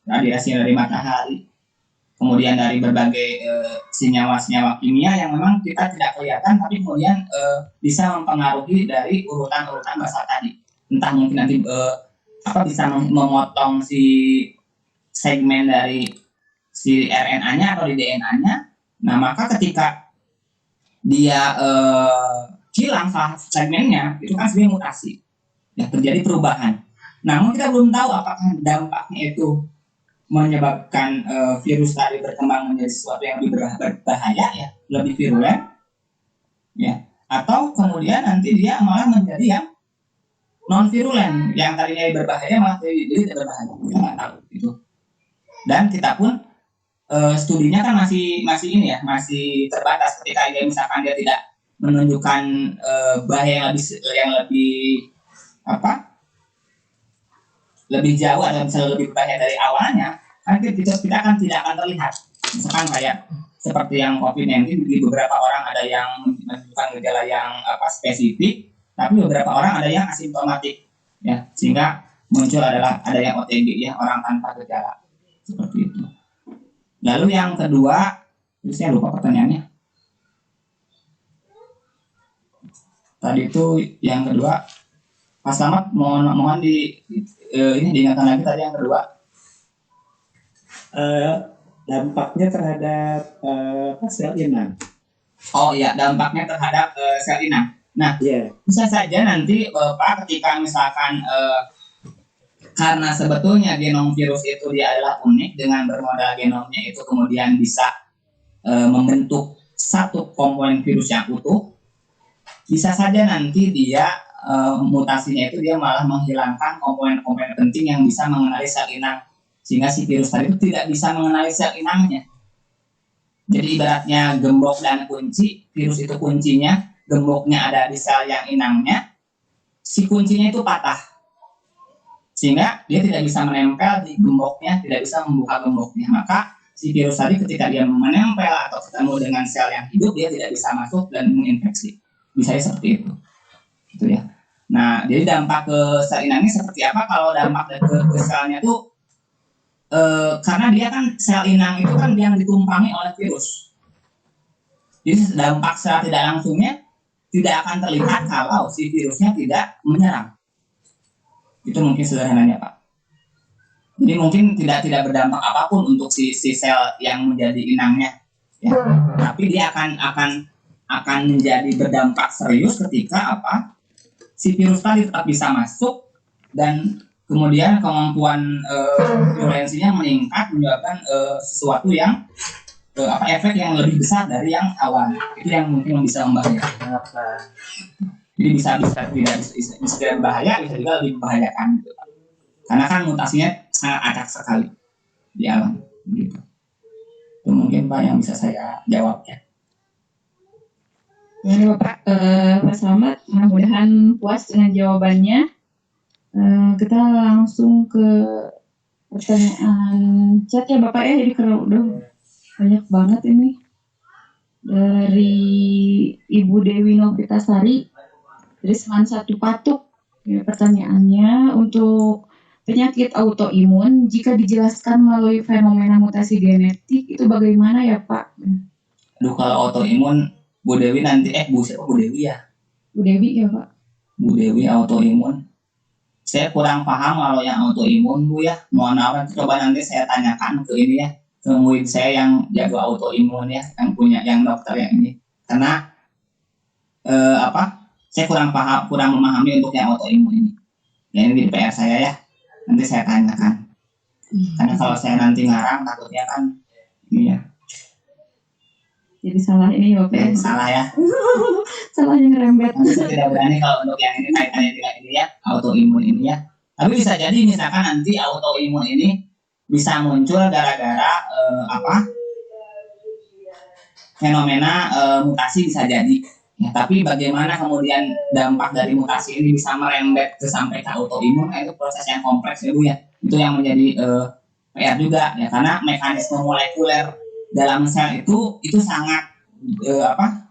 radiasi dari matahari. Kemudian dari berbagai senyawa-senyawa kimia yang memang kita tidak kelihatan, tapi kemudian bisa mempengaruhi dari urutan-urutan basa tadi. Entah mungkin nanti bisa memotong si segmen dari si RNA-nya atau di DNA-nya. Nah, maka ketika dia hilang salah segmennya, itu kan sebenarnya mutasi, ya, terjadi perubahan. Namun kita belum tahu apakah dampaknya itu menyebabkan virus tadi berkembang menjadi sesuatu yang lebih berbahaya, ya, lebih virulen, ya, atau kemudian nanti dia malah menjadi yang non virulen, yang tadinya berbahaya malah jadi tidak berbahaya. Kita nggak tahu itu. Dan kita pun studinya kan masih terbatas. Ketika dia misalkan dia tidak menunjukkan bahaya yang lebih jauh atau bisa lebih bahaya dari awalnya, kan kita kan tidak akan terlihat. Misalkan kayak seperti yang COVID-19, di beberapa orang ada yang menunjukkan gejala yang spesifik, tapi beberapa orang ada yang asimptomatik, ya, sehingga muncul ada yang OTG, ya, orang tanpa gejala, seperti itu. Lalu yang kedua, saya lupa pertanyaannya. Tadi itu yang kedua, Pak Slamet, mohon diingatkan lagi tadi yang kedua. Dampaknya terhadap sel inang. Oh iya, dampaknya terhadap sel inang. Nah, bisa saja nanti Pak, ketika misalkan karena sebetulnya genom virus itu dia adalah unik, dengan bermodal genomnya itu kemudian bisa membentuk satu komponen virus yang utuh, bisa saja nanti dia mutasinya itu dia malah menghilangkan komponen-komponen penting yang bisa mengenali sel inang, sehingga si virus tadi itu tidak bisa mengenali sel inangnya. Jadi ibaratnya gembok dan kunci, virus itu kuncinya, gemboknya ada di sel yang inangnya, si kuncinya itu patah, sehingga dia tidak bisa menempel di gemboknya, tidak bisa membuka gemboknya. Maka si virus tadi ketika dia menempel atau ketemu dengan sel yang hidup, dia tidak bisa masuk dan menginfeksi. Bisa seperti itu, gitu ya. Nah, jadi dampak ke sel inangnya seperti apa? Kalau dampak ke selnya itu karena dia kan sel inang itu kan yang ditumpangi oleh virus. Jadi dampak secara tidak langsungnya tidak akan terlihat kalau si virusnya tidak menyerang. Itu mungkin sederhananya, Pak. Jadi mungkin tidak berdampak apapun untuk si sel yang menjadi inangnya, ya. Tapi dia akan menjadi berdampak serius ketika si virus tadi tetap bisa masuk, dan kemudian kemampuan virulensinya meningkat, menyebabkan sesuatu yang efek yang lebih besar dari yang awal. Itu yang mungkin bisa membahayakan. Jadi bisa tidak berbahaya, bisa juga lebih membahayakan, gitu. Karena kan mutasinya sangat acak sekali di alam, gitu. Itu mungkin Pak yang bisa saya jawab, ya. Ya, Bapak, Pak Slamet, mudah-mudahan puas dengan jawabannya. Kita langsung ke pertanyaan chat, ya Bapak, ya. Jadi kalau udah banyak banget ini dari Ibu Dewi Novitasari dari Seman 1 Patuk. Ya, pertanyaannya untuk penyakit autoimun jika dijelaskan melalui fenomena mutasi genetik itu bagaimana ya Pak? Aduh, kalau autoimun Bu Dewi nanti Bu siapa Bu Dewi ya? Bu Dewi ya Pak. Bu Dewi autoimun. Saya kurang paham kalau yang autoimun Bu ya. Mohon maaf, coba nanti saya tanyakan ke ini ya, ke murid saya yang jago autoimun ya, yang punya yang dokter yang ini. Karena saya kurang memahami untuk yang autoimun ini. Ya ini di PR saya ya. Nanti saya tanyakan. Karena kalau saya nanti ngarang takutnya kan ini ya. Jadi salah ini ya Pak. Salah ya. Salahnya ngerembet. Saya tidak berani kalau untuk yang ini kaitannya dengan ini ya, autoimun ini ya. Tapi bisa jadi misalkan nanti autoimun ini bisa muncul gara-gara fenomena mutasi bisa jadi. Ya, tapi bagaimana kemudian dampak dari mutasi ini bisa merembet ke sampai ke autoimun, itu proses yang kompleks ya Bu ya. Itu yang menjadi PR juga ya, karena mekanisme molekuler dalam sel itu sangat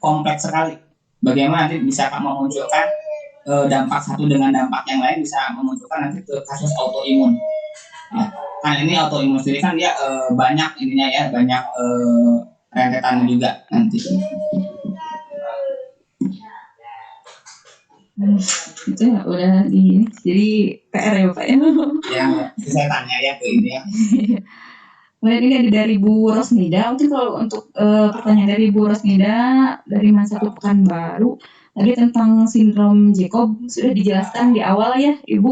kompleks sekali. Bagaimana nanti bisa memunculkan dampak satu dengan dampak yang lain, bisa memunculkan nanti ke kasus autoimun. Ya, kan ini autoimun sendiri kan dia banyak ininya ya, banyak rentetan juga nanti. Itu ya udah di jadi PR ya Pak ya. Ya, saya tanya ya ke ini ya. Kemudian ini ada dari Bu Rosnida. Mungkin kalau untuk pertanyaan dari Bu Rosnida dari Masa Satu Pekanbaru tadi tentang sindrom Jacob sudah dijelaskan di awal ya Ibu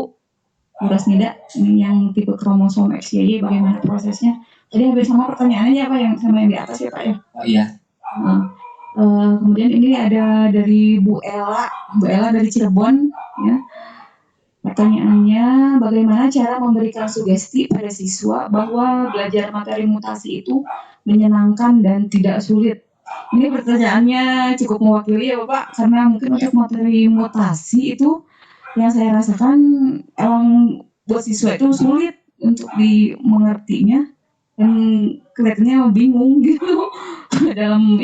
Bu Rosnida, ini yang tipe kromosom XY bagaimana prosesnya. Tadi hampir sama pertanyaannya ya Pak, yang sama yang di atas ya Pak ya. Oh iya. Kemudian ini ada dari Bu Ella dari Cirebon ya. Pertanyaannya, bagaimana cara memberikan sugesti pada siswa bahwa belajar materi mutasi itu menyenangkan dan tidak sulit? Ini pertanyaannya cukup mewakili ya Bapak, karena mungkin untuk materi mutasi itu yang saya rasakan emang buat siswa itu sulit untuk dimengertinya dan kelihatannya bingung gitu dalam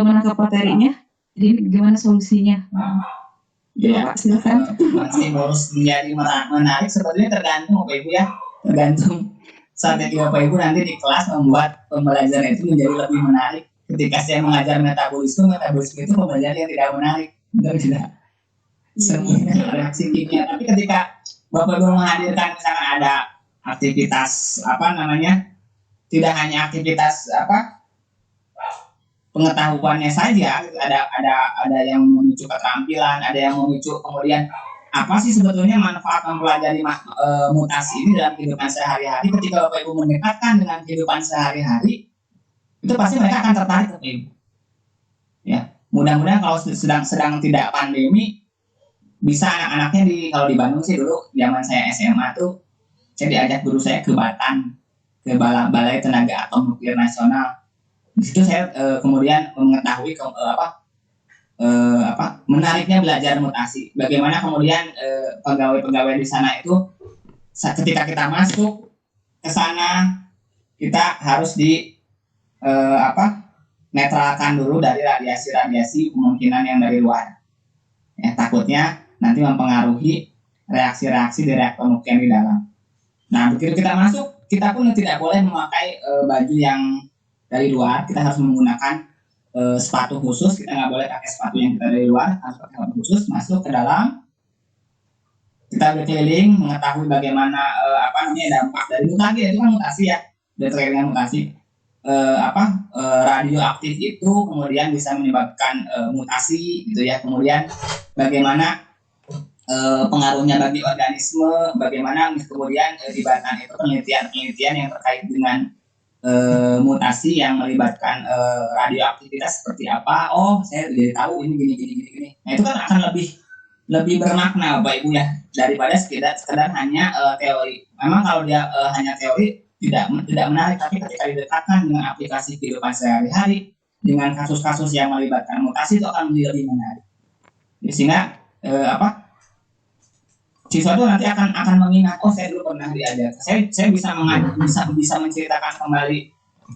menangkap materinya. Jadi gimana solusinya? Ya, Pak, silakan. masih harus menjadi menarik sebetulnya tergantung Bapak Ibu ya, tergantung strategi Bapak Ibu nanti di kelas membuat pembelajaran itu menjadi lebih menarik. Ketika saya mengajar metabolisme itu pembelajaran yang tidak menarik, benar tidak? Semuanya reaksi kimia. Tapi ketika Bapak Ibu menghadirkan misalkan ada aktivitas tidak hanya aktivitas pengetahuannya saja, ada yang memicu keterampilan, ada yang memicu kemudian apa sih sebetulnya manfaat mempelajari mutasi ini dalam kehidupan sehari-hari. Ketika Bapak Ibu mendekatkan dengan kehidupan sehari-hari, itu pasti mereka akan tertarik Bapak Ibu. Ya, mudah-mudahan kalau sedang tidak pandemi, bisa anak-anaknya kalau di Bandung sih dulu zaman saya SMA tuh, saya diajak guru saya ke Batan, ke Balai Tenaga Atom Nuklir Nasional. Di situ saya kemudian mengetahui menariknya belajar mutasi. Bagaimana kemudian pegawai-pegawai di sana itu ketika kita masuk ke sana, kita harus netralkan dulu dari radiasi kemungkinan yang dari luar. Ya, takutnya nanti mempengaruhi reaksi-reaksi di reaktor nuklir di dalam. Nah, begitu kita masuk, kita pun tidak boleh memakai baju yang dari luar. Kita harus menggunakan sepatu khusus. Kita nggak boleh pakai sepatu yang kita dari luar, harus pakai sepatu khusus. Masuk ke dalam, kita berkeliling mengetahui bagaimana dampak dari mutasi. Itu kan mutasi ya, dari terkait dengan mutasi. Radioaktif itu kemudian bisa menyebabkan mutasi gitu ya. Kemudian bagaimana pengaruhnya bagi organisme, bagaimana kemudian di Batan itu penelitian yang terkait dengan mutasi yang melibatkan radioaktivitas seperti apa. Oh, saya jadi tahu ini gini. Nah, itu kan akan lebih bermakna Bapak Ibu ya, daripada sekedar hanya teori. Memang kalau dia hanya teori tidak menarik, tapi ketika didekatkan dengan aplikasi kehidupan sehari-hari, dengan kasus-kasus yang melibatkan mutasi, itu akan menjadi lebih menarik. Sehingga siswa itu nanti akan mengingat, oh saya dulu pernah diajar, saya bisa menceritakan kembali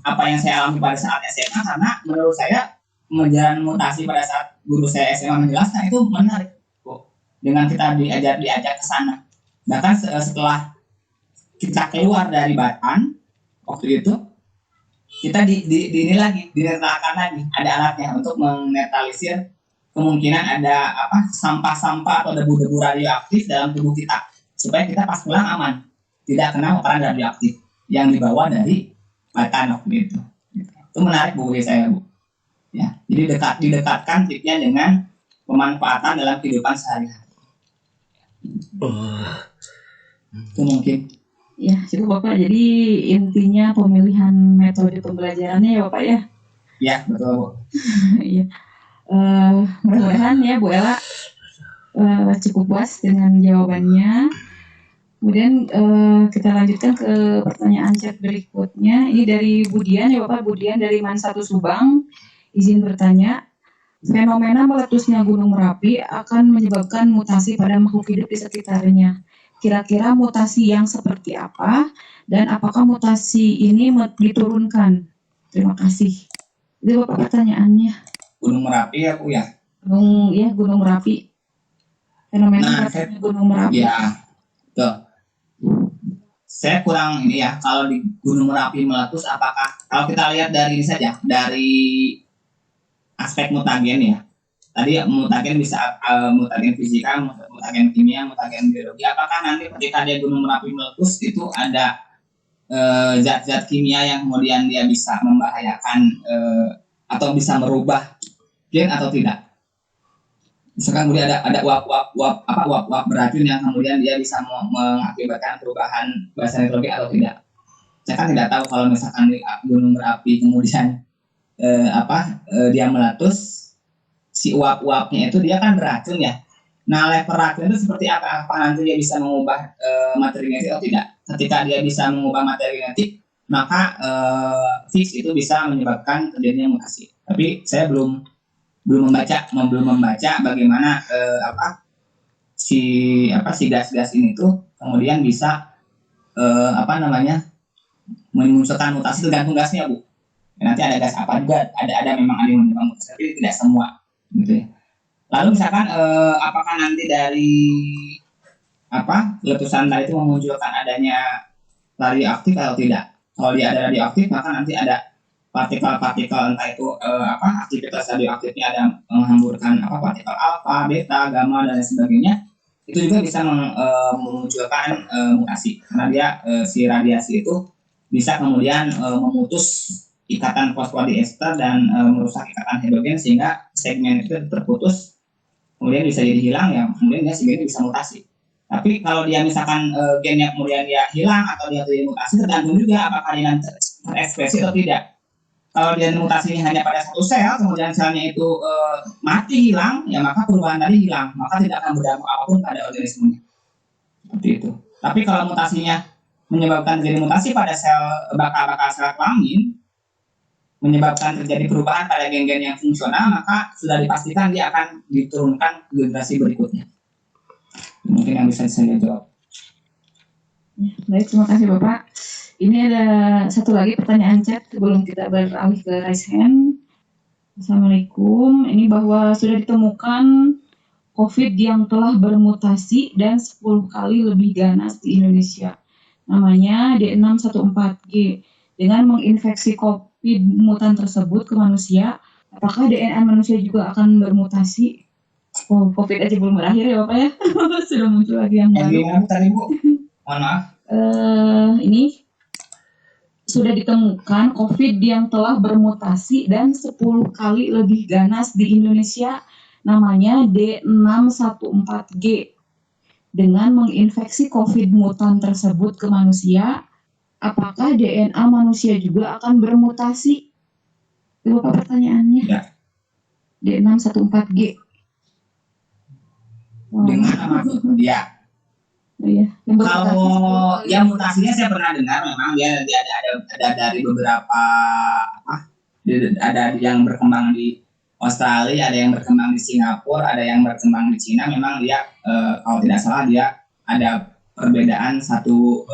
apa yang saya alami pada saat SMA, karena menurut saya menjalani mutasi pada saat guru saya SMA menjelaskan itu menarik kok. Dengan kita diajak ke sana. Bahkan setelah kita keluar dari Batan waktu itu kita ini lagi dinetralkan lagi, ada alatnya untuk menetralisir kemungkinan ada sampah-sampah atau debu-debu radioaktif dalam tubuh kita supaya kita pas pulang aman, tidak kena kotoran radioaktif yang dibawa dari Batan waktu itu. Itu menarik bu bagi saya bu. Ya, jadi didekatkan tipnya dengan pemanfaatan dalam kehidupan sehari-hari. Itu mungkin. Ya, cukup Bapak. Jadi intinya pemilihan metode pembelajarannya ya Bapak ya. Ya, betul bu. Iya. Mudah-mudahan ya Bu Ella cukup puas dengan jawabannya. Kemudian kita lanjutkan ke pertanyaan chat berikutnya. Ini dari Budian ya Bapak. Budian dari Man1 Subang. Izin bertanya, fenomena meletusnya Gunung Merapi akan menyebabkan mutasi pada makhluk hidup di sekitarnya. Kira-kira mutasi yang seperti apa dan apakah mutasi ini diturunkan? Terima kasih. Itu Bapak pertanyaannya. Gunung Merapi ya bu ya. Gunung Merapi. Fenomena meletusnya Gunung Merapi. Ya, betul. Saya kurang ini ya, kalau di Gunung Merapi meletus apakah, kalau kita lihat dari ini saja, dari aspek mutagen ya. Tadi mutagen bisa mutagen fisika, mutagen kimia, mutagen biologi. Apakah nanti ketika dia Gunung Merapi meletus itu ada zat-zat kimia yang kemudian dia bisa membahayakan atau bisa merubah gen atau tidak? Misalkan kemudian ada uap beracun yang kemudian dia bisa mengakibatkan perubahan bahasa nitrogen atau tidak. Saya kan tidak tahu kalau misalkan di Gunung Merapi kemudian dia meletus, si uap-uapnya itu dia kan beracun ya. Nah, level racun itu seperti apa nanti dia bisa mengubah materi genetik atau tidak. Ketika dia bisa mengubah materi genetik, maka fix itu bisa menyebabkan terjadinya mutasi. Tapi saya belum membaca bagaimana si gas-gas ini tuh kemudian bisa memunculkan mutasi, tergantung gasnya bu. Nanti ada gas apa juga, ada memang ada yang menyebabkan mutasi, tapi tidak semua gitu ya. Lalu misalkan apakah nanti dari letusan tadi itu memunculkan adanya radioaktif atau tidak? Kalau dia ada radioaktif, maka nanti ada partikel-partikel entah itu aktivitas radioaktifnya ada menghamburkan partikel alfa, beta, gamma dan lain sebagainya. Itu juga bisa memunculkan mutasi karena dia si radiasi itu bisa kemudian memutus ikatan fosfodiester dan merusak ikatan hidrogen sehingga segmen itu terputus, kemudian bisa jadi hilang ya, kemudian dia segmen bisa mutasi. Tapi kalau dia misalkan gennya kemudian dia hilang atau dia terjadi mutasi, tergantung juga apakah dia terekspresi atau tidak. Kalau dia mutasinya hanya pada satu sel, kemudian selnya itu mati hilang, ya maka perubahan tadi hilang, maka tidak akan berdampak apapun pada organismenya. Seperti itu. Tapi kalau mutasinya menyebabkan terjadi mutasi pada sel bakal sel kelamin, menyebabkan terjadi perubahan pada gen-gen yang fungsional, maka sudah dipastikan dia akan diturunkan ke generasi berikutnya. Mungkin yang bisa saya jawab. Baik, terima kasih Bapak. Ini ada satu lagi pertanyaan chat sebelum kita beralih ke raise hand. Assalamualaikum. Ini bahwa sudah ditemukan COVID yang telah bermutasi dan 10 kali lebih ganas di Indonesia. Namanya D614G. Dengan menginfeksi COVID mutan tersebut ke manusia, apakah DNA manusia juga akan bermutasi? Oh, COVID aja belum berakhir ya Bapak ya? Sudah muncul lagi yang baru. Yang tadi Bu? Mohon maaf. Ini sudah ditemukan COVID yang telah bermutasi dan 10 kali lebih ganas di Indonesia, namanya D614G. Dengan menginfeksi COVID mutan tersebut ke manusia, apakah DNA manusia juga akan bermutasi? Itu Bapak pertanyaannya. Ya. D614G. Dengan nama dia. Iya. Kalau yang mutasinya saya pernah dengar, memang dia ada dari beberapa ada yang berkembang di Australia, ada yang berkembang di Singapura, ada yang berkembang di Cina. Memang dia kalau tidak salah dia ada perbedaan 1-2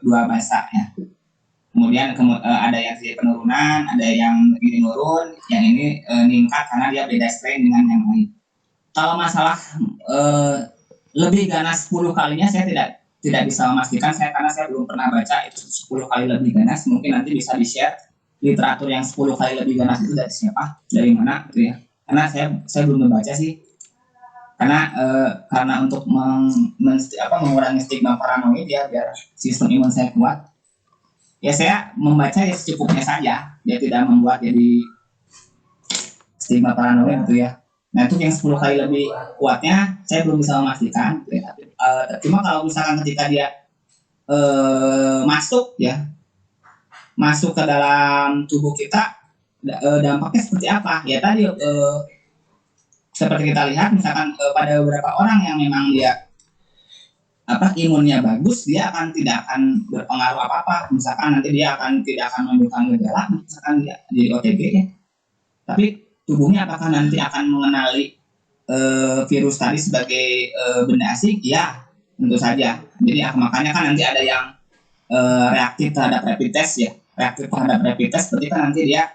bahasa ya. Kemudian ada yang terjadi penurunan, ada yang ini nurun, yang ini meningkat karena dia beda strain dengan yang lain. Kalau masalah lebih ganas 10 kalinya saya tidak bisa memastikan karena saya belum pernah baca itu 10 kali lebih ganas. Mungkin nanti bisa di-share literatur yang 10 kali lebih ganas itu dari siapa, dari mana gitu ya. Karena saya belum membaca sih. Karena untuk mengurangi stigma paranoid ya, biar sistem imun saya kuat. Ya saya membaca ya secukupnya saja, dia tidak membuat jadi stigma paranoid gitu ya. Nah itu yang 10 kali lebih kuatnya saya belum bisa memastikan gitu ya. Cuma kalau misalkan ketika dia masuk ke dalam tubuh kita, dampaknya seperti apa ya tadi, seperti kita lihat misalkan pada beberapa orang yang memang dia imunnya bagus, dia tidak akan berpengaruh apa-apa. Misalkan nanti dia tidak akan menunjukkan gejala, misalkan dia di OTG ya. Tapi tubuhnya apakah nanti akan mengenali virus tadi sebagai benda asing? Ya, tentu saja. Jadi makanya kan nanti ada yang reaktif terhadap rapid test ya. Reaktif terhadap rapid test berarti kan nanti dia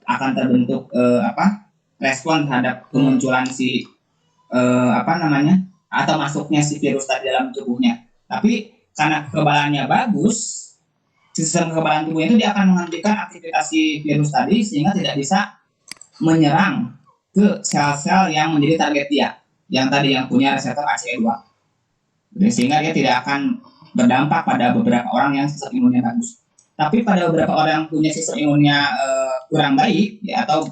akan terbentuk respon terhadap kemunculan si atau masuknya si virus tadi dalam tubuhnya. Tapi karena kekebalannya bagus, sistem kekebalan tubuh itu dia akan menghentikan aktivitas si virus tadi sehingga tidak bisa menyerang ke sel-sel yang menjadi target dia, yang tadi yang punya reseptor ACE2. Sehingga dia tidak akan berdampak pada beberapa orang yang sistem imunnya bagus. Tapi pada beberapa orang yang punya sistem imunnya kurang baik ya, atau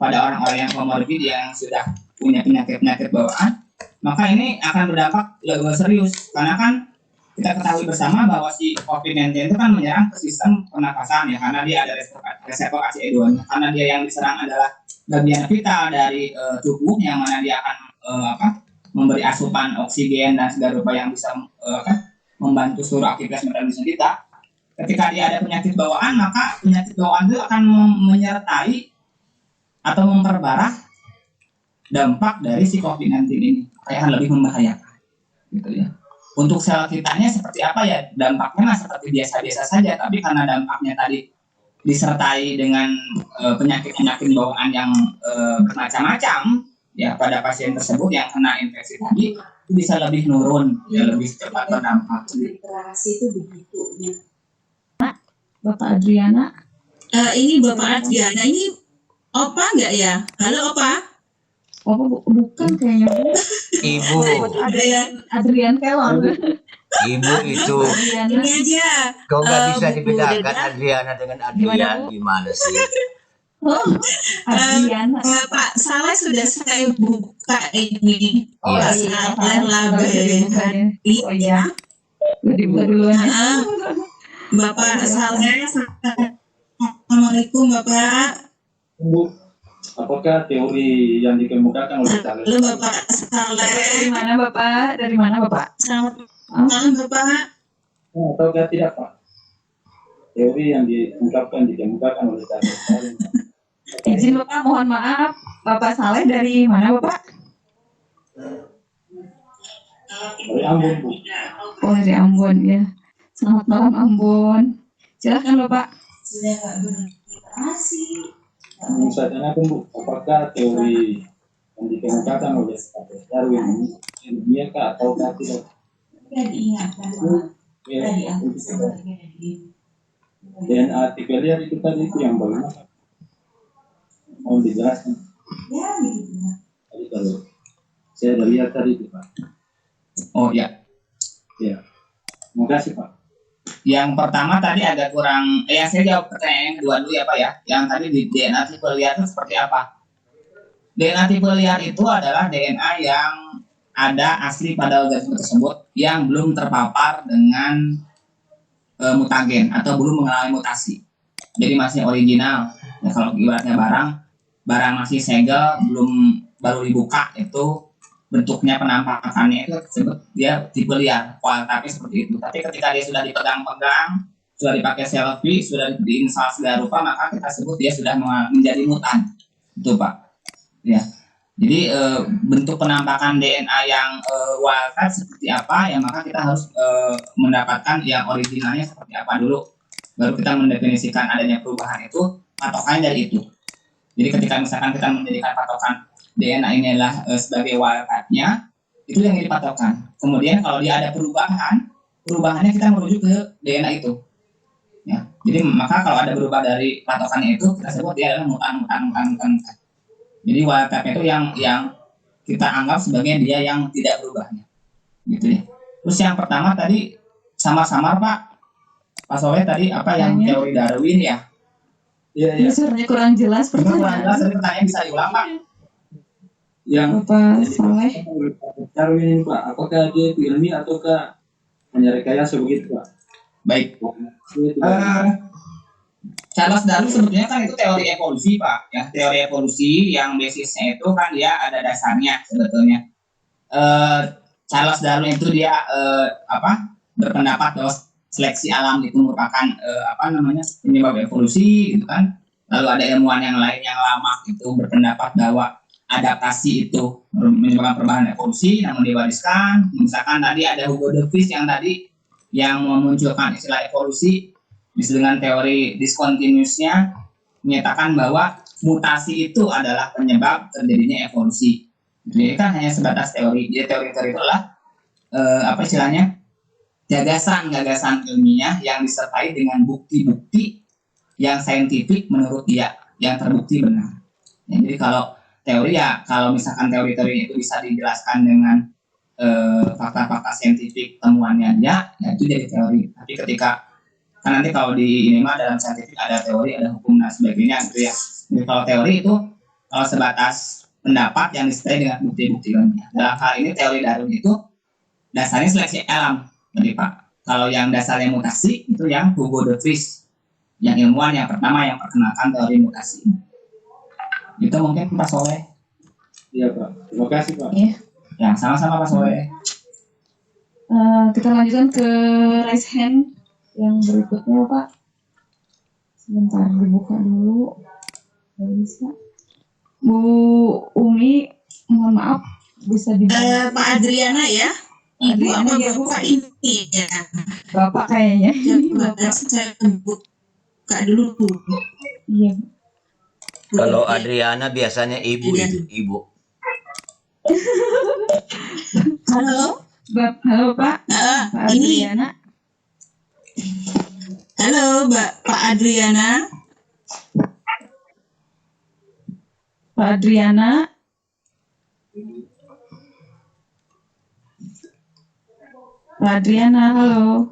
pada orang-orang yang komorbid yang sudah punya penyakit-penyakit bawaan, maka ini akan berdampak lebih serius karena kan kita ketahui bersama bahwa si COVID-19 itu kan menyerang ke sistem pernapasan ya, karena dia ada reseptor ACE2-nya, karena dia yang diserang adalah bagian vital dari tubuh yang mana dia akan memberi asupan oksigen dan segala rupa yang bisa membantu seluruh aktivitas metabolisme kita. Ketika dia ada penyakit bawaan, maka penyakit bawaan itu akan menyertai atau memperparah dampak dari si COVID-19 ini, kayak lebih membahayakan gitu ya. Untuk sel kitanya seperti apa ya, dampaknya seperti biasa-biasa saja, tapi karena dampaknya tadi disertai dengan penyakit-penyakit bawaan yang bermacam-macam ya pada pasien tersebut yang kena infeksi tadi, itu bisa lebih nurun ya, lebih cepat berdampak. Literasi itu begitu ya. Bapak Adriana. Ini Bapak Adriana, ini Opa nggak ya? Halo Opa. Oh, bukan kayaknya. Ibu, Adrian Kelon. ibu itu Ini aja. kau nggak bisa Bu dibedakan Reda. Adriana dengan Adrian, gimana sih? Oh, Adriana. Pak Saleh sudah saya buka ini. Oh, Iya. iya. Saleh Labari. Oh iya. Dibuka duluan ya. Bapak Saleh. Assalamualaikum Bapak. Bu, apakah teori yang dikemukakan oleh Saleh? Halo Bapak Saleh. Dari mana Bapak? Dari mana Bapak? Selamat malam Bapak. Ataukah tidak, Pak? Teori yang dikemukakan oleh Saleh. Izin Bapak, mohon maaf. Bapak Saleh dari mana Bapak? Dari Ambon, Bu. Oh, dari Ambon ya. Selamat malam Ambon. Silakan Bapak. Sudah nggak berliterasi. Saya tanyakan, Bu, apakah teori yang dikemukakan oleh Darwin ini ilmiah ataukah tidak? Sudah diingatkan Bapak. Ya, Tadi aku sebutnya DNA tipe liar itu tadi itu yang bagaimana? Mau dijelaskan? ya begitu. Tadi kalau saya ada lihat tadi itu, Pak. Oh ya, Ya, terima kasih, Pak. yang pertama tadi agak kurang, saya jawab pertanyaan yang kedua dulu ya Pak ya. Yang tadi di DNA tipe liar itu seperti apa? DNA tipe liar itu adalah DNA yang ada asli pada organisme tersebut yang belum terpapar dengan mutagen atau belum mengalami mutasi. Jadi masih original. Ya, kalau ibaratnya barang masih segel, baru dibuka, itu bentuknya penampakannya itu disebut dia tipe liar, kualitasnya seperti itu. Tapi ketika dia sudah dipegang-pegang, sudah dipakai selfie, sudah diinstal segala rupa, maka kita sebut dia sudah menjadi mutan. Itu Pak. Ya. Jadi bentuk penampakan DNA yang wildcat seperti apa ya, maka kita harus mendapatkan yang originalnya seperti apa dulu. baru kita mendefinisikan adanya perubahan itu, patokannya dari itu. Jadi ketika misalkan kita menjadikan patokan DNA ini adalah sebagai wildtype-nya, itu yang jadi patokan. Kemudian kalau dia ada perubahannya kita merujuk ke DNA itu. Ya, jadi maka kalau ada berubah dari patokannya itu, kita sebut dia adalah mutan. Jadi wildtype itu yang kita anggap sebagai dia yang tidak berubahnya, gitu ya. Terus yang pertama tadi sama-sama Pak Soleh tadi apa yang Tanya. teori Darwin ya? Iya, Ini suaranya kurang jelas Kurang jelas, pertanyaan. tadi pertanyaan bisa diulang Pak. Yang Bapak Soleh. Darwin ini Pak, apakah dia itu ilmiah ataukah hanya rekayasa begitu Pak? Baik. Itu, Charles Darwin sebetulnya kan itu teori evolusi Pak, ya teori evolusi yang basisnya itu kan dia ada dasarnya sebetulnya. Charles Darwin itu dia berpendapat bahwa seleksi alam itu merupakan penyebab evolusi gitu kan. Lalu ada ilmuwan yang lain yang lama itu berpendapat bahwa adaptasi itu menyebabkan perubahan evolusi, namun diwariskan. Misalkan tadi ada Hugo de Vries yang tadi yang memunculkan istilah evolusi dengan teori discontinuous-nya menyatakan bahwa mutasi itu adalah penyebab terjadinya evolusi. Jadi kan hanya sebatas teori. Jadi teori-teori itu adalah gagasan ilmiah yang disertai dengan bukti-bukti yang saintifik menurut dia yang terbukti benar. Ya, jadi kalau teori ya kalau misalkan teori-teori itu bisa dijelaskan dengan fakta-fakta saintifik temuannya ya itu jadi teori. Tapi ketika kan nanti kalau di ini mah dalam saintifik ada teori, ada hukum dan sebagainya gitu ya. Jadi kalau teori itu kalau sebatas pendapat yang disertai dengan bukti-bukti ilmiah. Dalam hal ini teori Darwin itu dasarnya seleksi alam, jadi Pak. Kalau yang dasarnya mutasi itu yang Hugo de Vries, yang ilmuwan yang pertama yang perkenalkan teori mutasi. Itu mungkin Pak Soleh. Iya Pak, terima kasih Pak. Iya. Ya sama-sama Pak Soleh. Kita lanjutkan ke raise hand yang berikutnya Pak. Sebentar dibuka dulu. Nggak bisa. Bu Umi, mohon maaf bisa dibantu. Pak Adriana ya. Ibu Adriana, apa ya, Bu? Bapak ini ya? Bapak kayaknya. Coba Bapak. saya buka dulu. Iya. Kalau Adriana biasanya ibu itu, ibu. Halo. Halo Pak. Pak Ini Adriana. halo Pak Adriana. Pak Adriana. Pak Adriana, halo.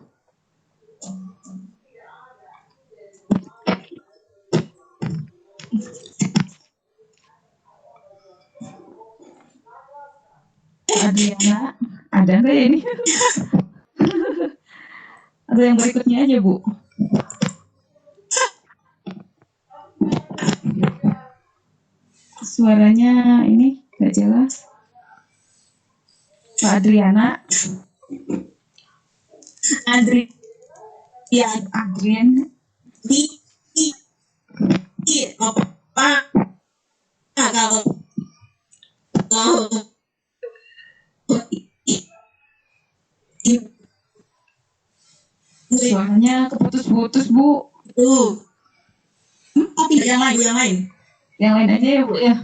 Pak Adriana, ada nggak ya ini? Atau yang berikutnya aja, Bu? Suaranya ini nggak jelas. Pak Adriana. Ya, Adrian. Pak kalau Suaranya keputus-putus, Bu. Tapi yang lain. Yang lain aja ya, Bu ya.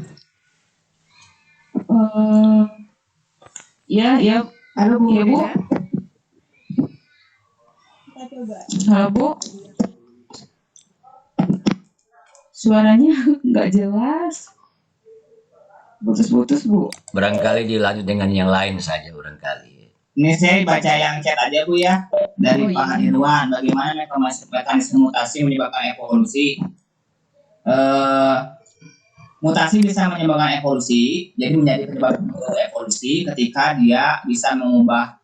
Ya. Halo, Bu. Ya, Bu. Halo, Bu. Suaranya nggak jelas. Putus-putus, Bu. Barangkali dilanjut dengan yang lain saja barangkali. Ini saya baca yang chat aja Bu ya dari Pak Irwan. Bagaimana mekanisme mutasi menyebabkan evolusi? Mutasi bisa menyebabkan evolusi, jadi menjadi penyebab evolusi ketika dia bisa mengubah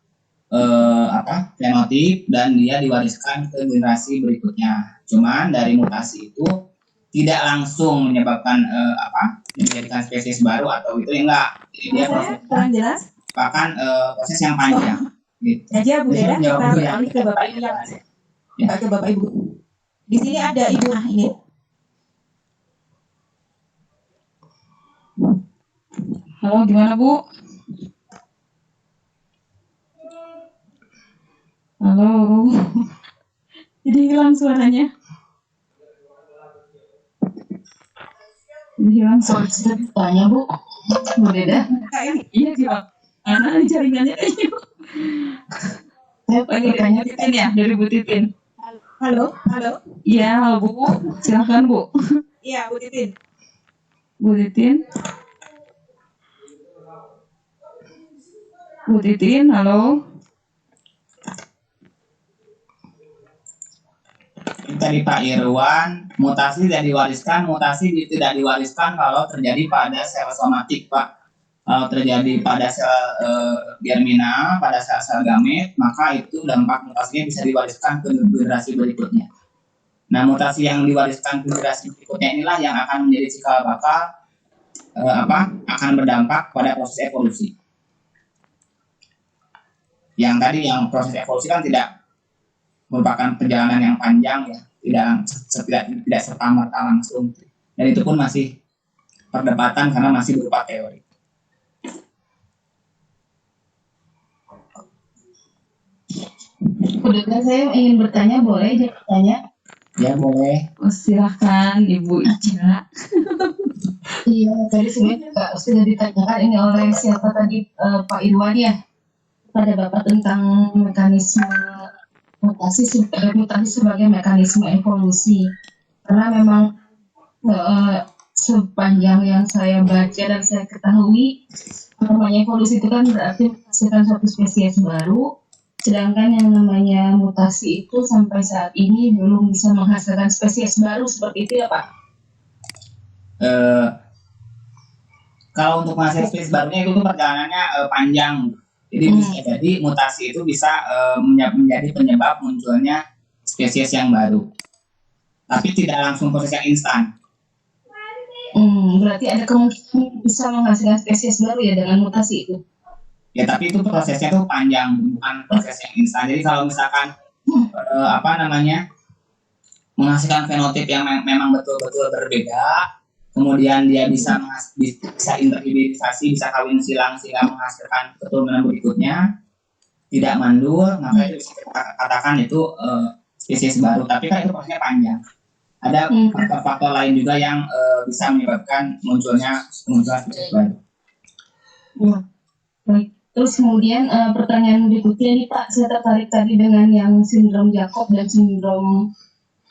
fenotip dan dia diwariskan ke generasi berikutnya. Cuman dari mutasi itu tidak langsung menyebabkan menjadikan spesies baru atau itu enggak. Jadi dia Kurang jelas. bahkan proses yang panjang. Gitu. Aja Bu Deda, kita beralih ke Bapak Ibu. Ya. Ke Bapak Ibu. Di sini ada Ibu ini. Halo, gimana Bu? Halo. Jadi hilang suaranya. Hilang suara. Sudah ditanya Bu, Bu Deda. Iya gimana nih jaringannya? Saya Lagi bertanya, Titin ya, dari Bu Titin. Halo, halo. Iya, halo Bu. Silahkan Bu. Iya, Bu Titin. Bu Titin. Bu Titin, halo. Tadi Pak Irwan, mutasi tidak diwariskan, tidak diwariskan kalau terjadi pada sel somatik, Pak. Kalau terjadi pada sel germinal, pada sel gamet, maka itu dampak mutasinya bisa diwariskan ke generasi berikutnya. Nah, mutasi yang diwariskan ke generasi berikutnya inilah yang akan menjadi cikal bakal akan berdampak pada proses evolusi. Yang tadi yang proses evolusi kan tidak merupakan perjalanan yang panjang ya, tidak serta-merta langsung, dan itu pun masih perdebatan karena masih berupa teori. Bu Deda, saya ingin bertanya, boleh izin bertanya? Ya boleh. Oh, silahkan Ibu Ica. Iya, tadi sebenarnya juga sudah ditanyakan ini oleh siapa tadi, Pak Irwan ya, pada Bapak tentang mekanisme mutasi sebagai mekanisme evolusi. Karena memang sepanjang yang saya baca dan saya ketahui, namanya evolusi itu kan berarti menghasilkan suatu spesies baru, sedangkan yang namanya mutasi itu sampai saat ini belum bisa menghasilkan spesies baru, seperti itu ya Pak? Kalau untuk menghasilkan spesies barunya itu perjalanannya panjang. Jadi bisa jadi mutasi itu bisa menjadi penyebab munculnya spesies yang baru. Tapi tidak langsung proses yang instan. Berarti ada kemungkinan bisa menghasilkan spesies baru ya dengan mutasi itu? Ya, tapi itu prosesnya tuh panjang, bukan proses yang instan. Jadi kalau misalkan menghasilkan fenotip yang memang betul-betul berbeda, kemudian dia bisa interhibisasi, bisa kawin silang sehingga menghasilkan keturunan berikutnya, tidak mandul, maka itu bisa kita katakan itu spesies baru. Tapi kan itu prosesnya panjang. Ada faktor-faktor lain juga yang bisa menyebabkan munculnya spesies baru. Ya, baik. Terus kemudian pertanyaan berikutnya nih Pak, saya tertarik tadi dengan yang sindrom Jacob dan sindrom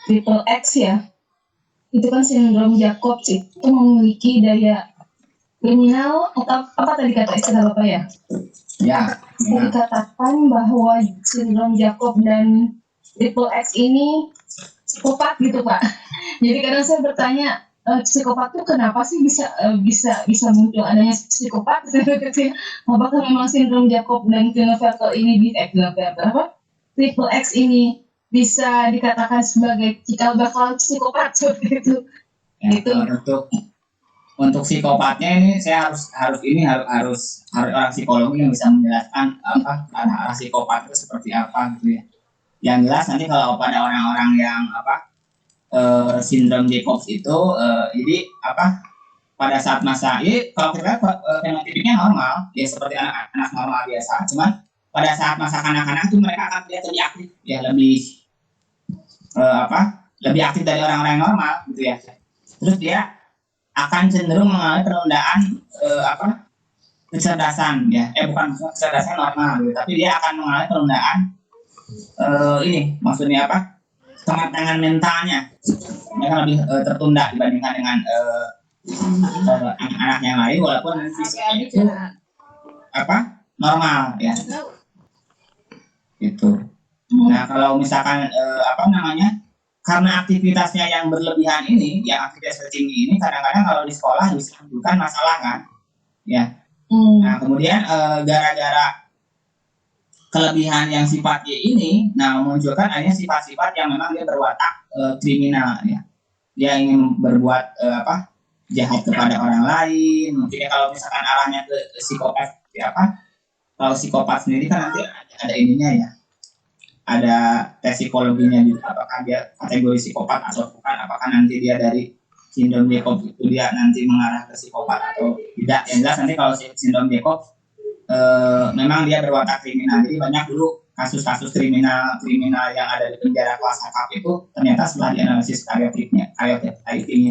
triple X ya. Itu kan sindrom Jacob itu memiliki daya kriminal atau apa tadi kata istilah Bapak ya? Ya. Saya dikatakan bahwa sindrom Jacob dan triple X ini psikopat gitu Pak. Jadi kadang saya bertanya, psikopat itu kenapa sih bisa muncul adanya psikopat? Apakah memang sindrom Jacob dan Klinefelter ini triple X ini bisa dikatakan sebagai cikal bakal psikopat seperti itu? Ya, untuk psikopatnya ini saya harus orang psikologi yang bisa menjelaskan arah psikopat itu seperti apa gitu ya. Yang jelas nanti kalau pada orang-orang yang sindrom Jacob itu jadi pada saat masa ini kalau kita fenotipnya normal ya seperti anak-anak normal biasa, cuman pada saat masa kanak-kanak itu mereka akan terlihat lebih aktif ya, lebih aktif dari orang-orang yang normal gitu ya. Terus dia akan cenderung mengalami penundaan kecerdasan ya, bukan kecerdasan normal gitu, tapi dia akan mengalami penundaan maksudnya kematangan mentalnya mereka lebih tertunda dibandingkan dengan anak-anak yang lain, walaupun fisiknya itu normal ya gitu. Nah kalau misalkan karena aktivitasnya yang berlebihan ini, yang aktivitas tinggi ini, kadang-kadang kalau di sekolah bisa menimbulkan masalah kan ya. Nah kemudian gara-gara kelebihan yang sifatnya ini, memunculkan adanya sifat-sifat yang memang dia berwatak kriminal ya. Dia ingin berbuat jahat kepada orang lain. Mungkin kalau misalkan arahnya ke psikopat kalau psikopat sendiri kan nanti ada ininya ya. Ada tes psikologinya juga, apakah dia kategori psikopat atau bukan, apakah nanti dia dari sindrom Jacob itu dia nanti mengarah ke psikopat atau tidak. Yang jelas nanti kalau sindrom Jacob memang dia berwatak kriminal. Jadi banyak dulu kasus-kasus kriminal yang ada di penjara kelas akap itu ternyata setelah dianalisis karyotypnya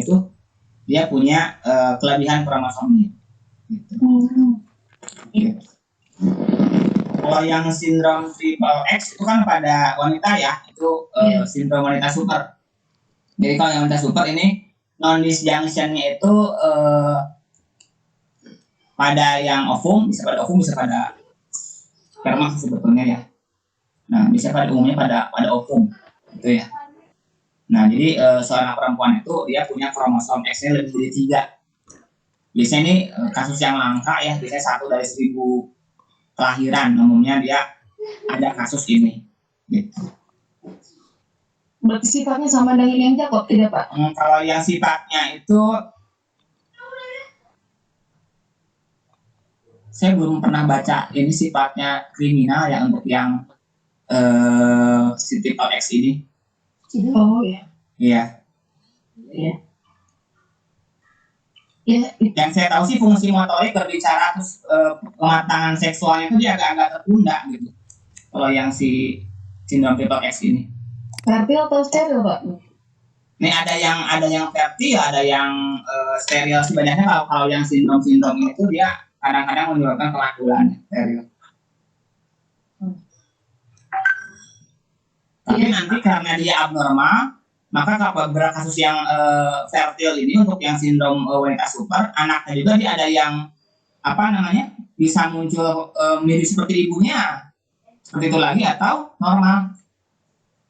itu dia punya kelebihan kromosomnya. Gitu. Gitu. Kalau yang sindrom triple X itu kan pada wanita ya, itu sindrom wanita super. Jadi kalau yang wanita super ini non disjunctionnya itu pada yang ovum, bisa pada sperma sebetulnya ya. Nah, bisa pada umumnya pada ovum, gitu ya. Nah, jadi seorang perempuan itu dia punya kromosom X-nya lebih dari 3. Biasanya ini kasus yang langka ya, biasanya 1 dari 1000 kelahiran umumnya dia ada kasus ini. Gitu. Berarti sifatnya sama dengan yang Jacob tidak Pak? Kalau yang sifatnya itu saya belum pernah baca ini sifatnya kriminal ya untuk yang si triple X ini. Oh ya. Iya. Iya. Ya, Yang saya tahu sih fungsi motorik berbicara terus kematangan seksualnya itu dia agak tertunda gitu. Kalau yang si sindrom triple X ini. fertil atau steril Pak? Ini ada yang fertil, ada yang steril. Sebenarnya kalau yang sindrom ini tuh dia kadang-kadang menyebabkan kemandulan steril. Tapi nanti karena dia abnormal, maka kalau beberapa kasus yang fertil ini untuk yang sindrom wanita super, anaknya juga dia ada yang bisa muncul mirip seperti ibunya, seperti itu lagi atau normal.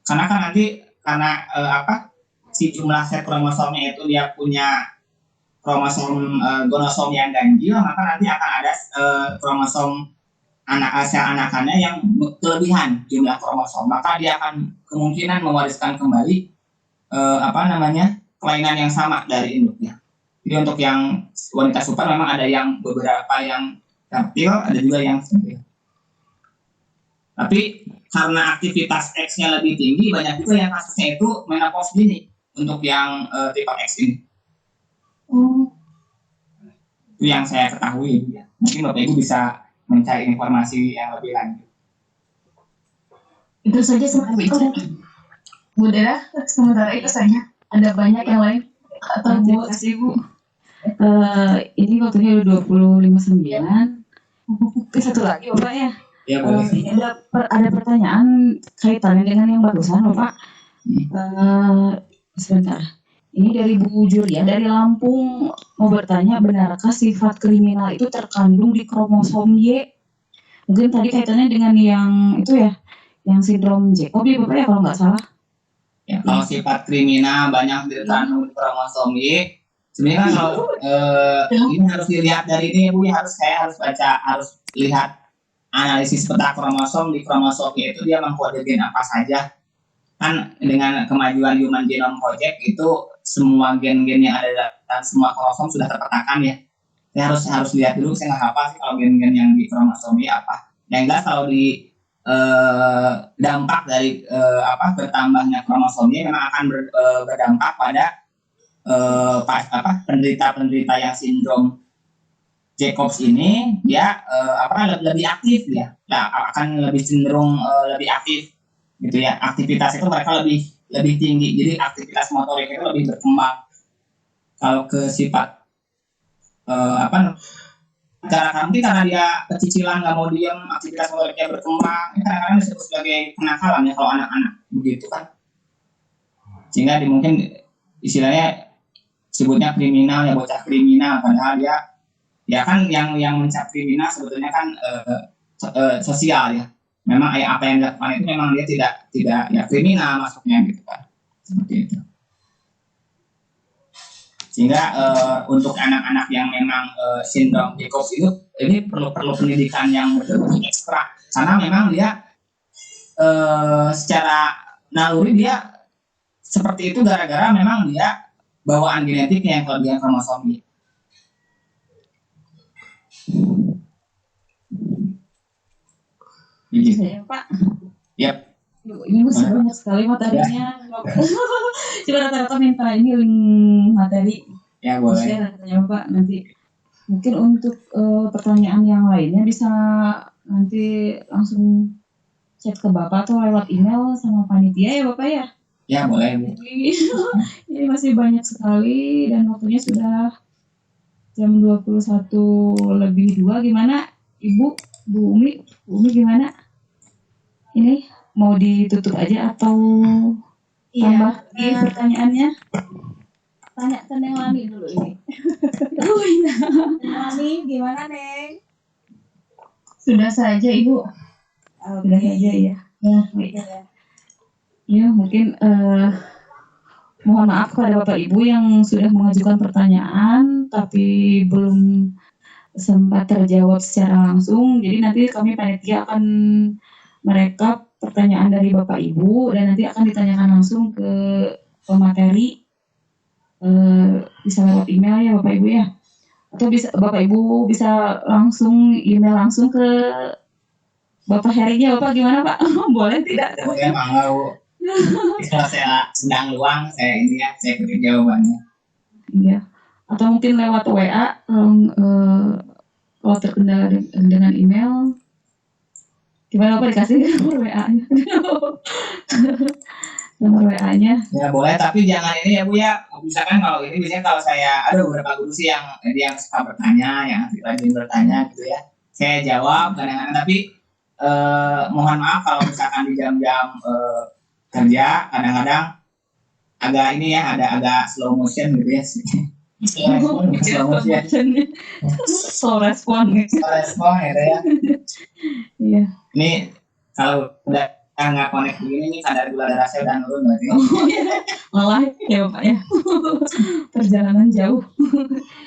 Karena kan nanti si jumlah set kromosomnya itu dia punya kromosom gonosom yang ganjil, maka nanti akan ada kromosom sel anakannya yang kelebihan jumlah kromosom, maka dia akan kemungkinan mewariskan kembali kelainan yang sama dari induknya. Jadi untuk yang wanita super memang ada yang beberapa yang fertil, ada juga yang steril. Tapi karena aktivitas X-nya lebih tinggi, banyak juga yang kasusnya itu menopause dini untuk yang triple X ini. Itu yang saya ketahui. Ya. Mungkin Bapak Ibu bisa mencari informasi yang lebih lanjut. Itu saja sementara. Bu Dera, sementara itu saja. Ada banyak yang lain atau Terima kasih Bu. Ini waktunya udah 25:09. Satu lagi Bapak ya. Ya boleh. Ada pertanyaan kaitannya dengan yang barusan Bapak. Sebentar. Ini dari Bu Julia dari Lampung mau bertanya, benarkah sifat kriminal itu terkandung di kromosom Y? Mungkin tadi kaitannya dengan yang itu ya, yang sindrom Jacob ya Bapak ya kalau nggak salah. Ya, kalau sifat kriminal banyak terkandung di kromosom Y, sebenarnya kan kalau ini harus dilihat dari ini Bu, saya harus lihat analisis peta kromosom di kromosom Y itu dia mengkode gen apa saja. Kan dengan kemajuan Human Genome Project itu semua gen-gen yang ada dalam semua kromosom sudah terpetakan ya. Saya harus lihat dulu, saya nggak hafal sih kalau gen-gen yang di kromosom Y apa. Yang jelas kalau di dampak dari bertambahnya kromosomnya memang akan berdampak pada penderita yang sindrom Jacobs ini dia lebih aktif ya, akan lebih cenderung lebih aktif gitu ya, aktivitas itu mereka lebih tinggi, jadi aktivitas motorik itu lebih berkembang. Kalau ke sifat karena dia kecicilan nggak mau diam, aktivitas motoriknya berkembang, kadang-kadang disebut sebagai kenakalan ya kalau anak-anak begitu kan, sehingga mungkin istilahnya sebutnya kriminal ya, bocah kriminal, padahal dia ya kan yang mencap kriminal sebetulnya kan sosial ya, memang apa yang dilakukan itu memang dia tidak ya kriminal masuknya gitu kan, seperti itu. Sehingga untuk anak-anak yang memang sindrom Jacobs itu ini perlu pendidikan yang betul-betul ekstra, karena memang dia secara naluri dia seperti itu gara-gara memang dia bawaan genetiknya yang kelebihan kromosom Y. Saya Pak. Yap. Ini banyak sekali materinya. Coba rata-rata minta ini link materi. Ya boleh. Saya tanya Pak nanti. Mungkin untuk pertanyaan yang lainnya bisa nanti langsung chat ke Bapak atau lewat email sama panitia ya Bapak ya. Ya boleh Bu. Ini masih banyak sekali dan waktunya sudah jam 21:02. Gimana Ibu, Bu Umi gimana? Ini mau ditutup aja atau tambah lagi pertanyaannya? Tanya ke Neng Lani dulu ini. Oh iya. Neng Lani gimana Neng? Sudah saja Ibu. Sudah saja ya. Ya, baik. Ya mungkin mohon maaf kepada Bapak Ibu yang sudah mengajukan pertanyaan tapi belum sempat terjawab secara langsung. Jadi nanti kami panitia akan merekap pertanyaan dari Bapak Ibu dan nanti akan ditanyakan langsung ke pemateri. Bisa lewat email ya Bapak Ibu ya. Atau bisa Bapak Ibu bisa langsung email langsung ke Bapak Herinya. Bapak gimana Pak? Boleh tidak? Boleh mau. Kalau saya sedang luang, saya kirim jawabannya. Iya. Atau mungkin lewat WA kalau terkendala dengan email. Gimana Bapak dikasih nomor WA-nya? Nomor WA-nya. Ya boleh, tapi jangan ini ya Bu ya. Misalkan kalau ini biasanya kalau saya ada beberapa guru sih yang suka bertanya, yang rajin bertanya gitu ya. Saya jawab kadang-kadang, tapi mohon maaf kalau misalkan di jam-jam kerja kadang-kadang agak ini ya, ada agak slow motion gitu ya. Slow motion. Slow respon. Slow respon gitu ya. Iya. Ini kalau udah nggak connect begini nih, kadar gula darah saya udah nurun berarti. Lelah ya Bapak ya. Perjalanan jauh.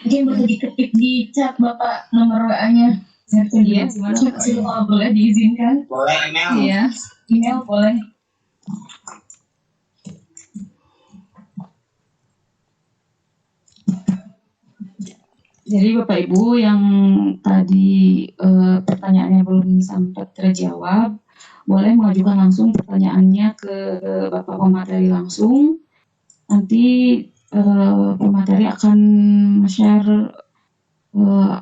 Mungkin boleh diketik di chat Bapak nomor WA-nya. Iya, gimana Pak? Kalau boleh diizinkan. Boleh email. Iya. Email boleh. Jadi Bapak Ibu yang tadi pertanyaannya belum sempat terjawab, boleh mengajukan langsung pertanyaannya ke Bapak pemateri langsung. Nanti pemateri akan share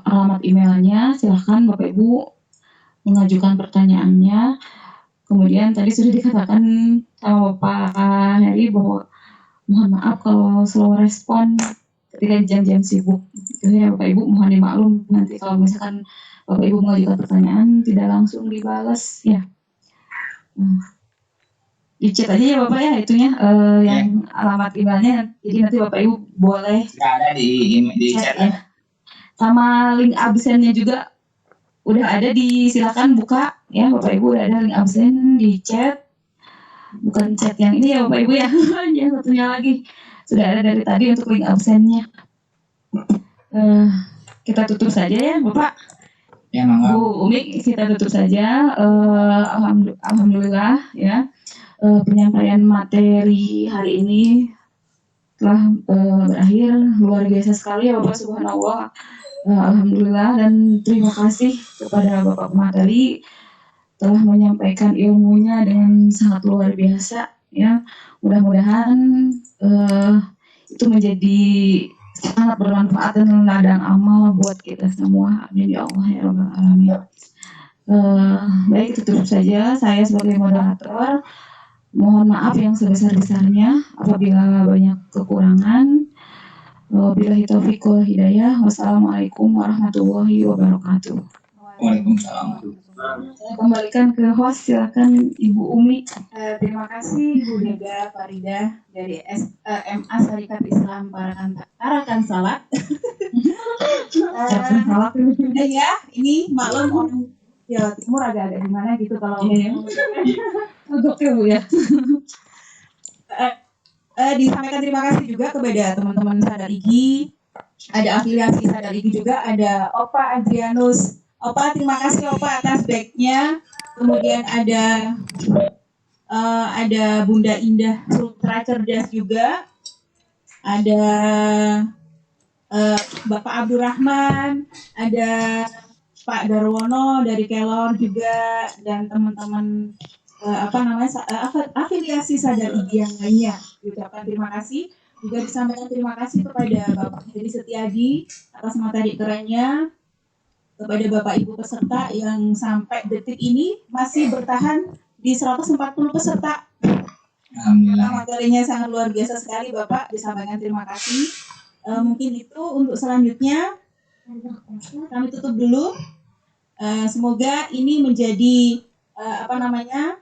alamat emailnya. Silahkan Bapak Ibu mengajukan pertanyaannya. Kemudian tadi sudah dikatakan sama Pak Heri bahwa mohon maaf kalau slow respon ketika jam-jam sibuk. Itu ya Bapak Ibu mohon dimaklum nanti kalau misalkan Bapak Ibu mengajukan pertanyaan tidak langsung dibalas ya. Di chat aja ya Bapak ya itunya yang alamat emailnya. Jadi nanti Bapak Ibu boleh Nggak ada di chat ya. Sama link absennya juga udah ada, silakan buka ya Bapak Ibu, udah ada link absen di chat. Bukan chat yang ini ya Bapak Ibu ya. Yang satunya lagi sudah ada dari tadi untuk link absennya. Kita tutup saja ya Bapak. Ya mangga. Bu Umi kita tutup saja. Alhamdulillah ya penyampaian materi hari ini telah berakhir. Luar biasa sekali ya Bapak, subhanallah. Alhamdulillah dan terima kasih kepada Bapak pemateri telah menyampaikan ilmunya dengan sangat luar biasa ya. Mudah-mudahan itu menjadi sangat bermanfaat dan ladang amal buat kita semua. Amin ya Allah ya Rabbal Alamin. Baik, tutup saja saya sebagai moderator. Mohon maaf yang sebesar-besarnya apabila banyak kekurangan. Wabillahi taufiq wal hidayah. Wassalamualaikum warahmatullahi wabarakatuh. Waalaikumsalam. Saya kembalikan ke host, silakan Ibu Umi. Terima kasih Bu Dega Farida dari MA Syarikat Islam Tarakan Salak. Ya, ini malam orang Jawa Timur agak-agak gimana gitu kalau Untuk Bu ya. disampaikan terima kasih juga kepada teman-teman Sadar Igi, ada afiliasi Sadar Igi juga, ada Opa Adrianus. Opa, terima kasih Opa atas back-nya. Kemudian ada Bunda Indah Sultra Cerdas juga, ada Bapak Abdurrahman, ada Pak Darwono dari Kelor juga, dan teman-teman afiliasi Sadar Igi yang lainnya. Diucapkan terima kasih. Juga disampaikan terima kasih kepada Bapak Heri Setiadi atas materi kerennya, kepada Bapak Ibu peserta yang sampai detik ini masih bertahan di 140 peserta. Alhamdulillah. Materinya sangat luar biasa sekali Bapak, disampaikan terima kasih. Mungkin itu untuk selanjutnya kami tutup dulu. Semoga ini menjadi apa namanya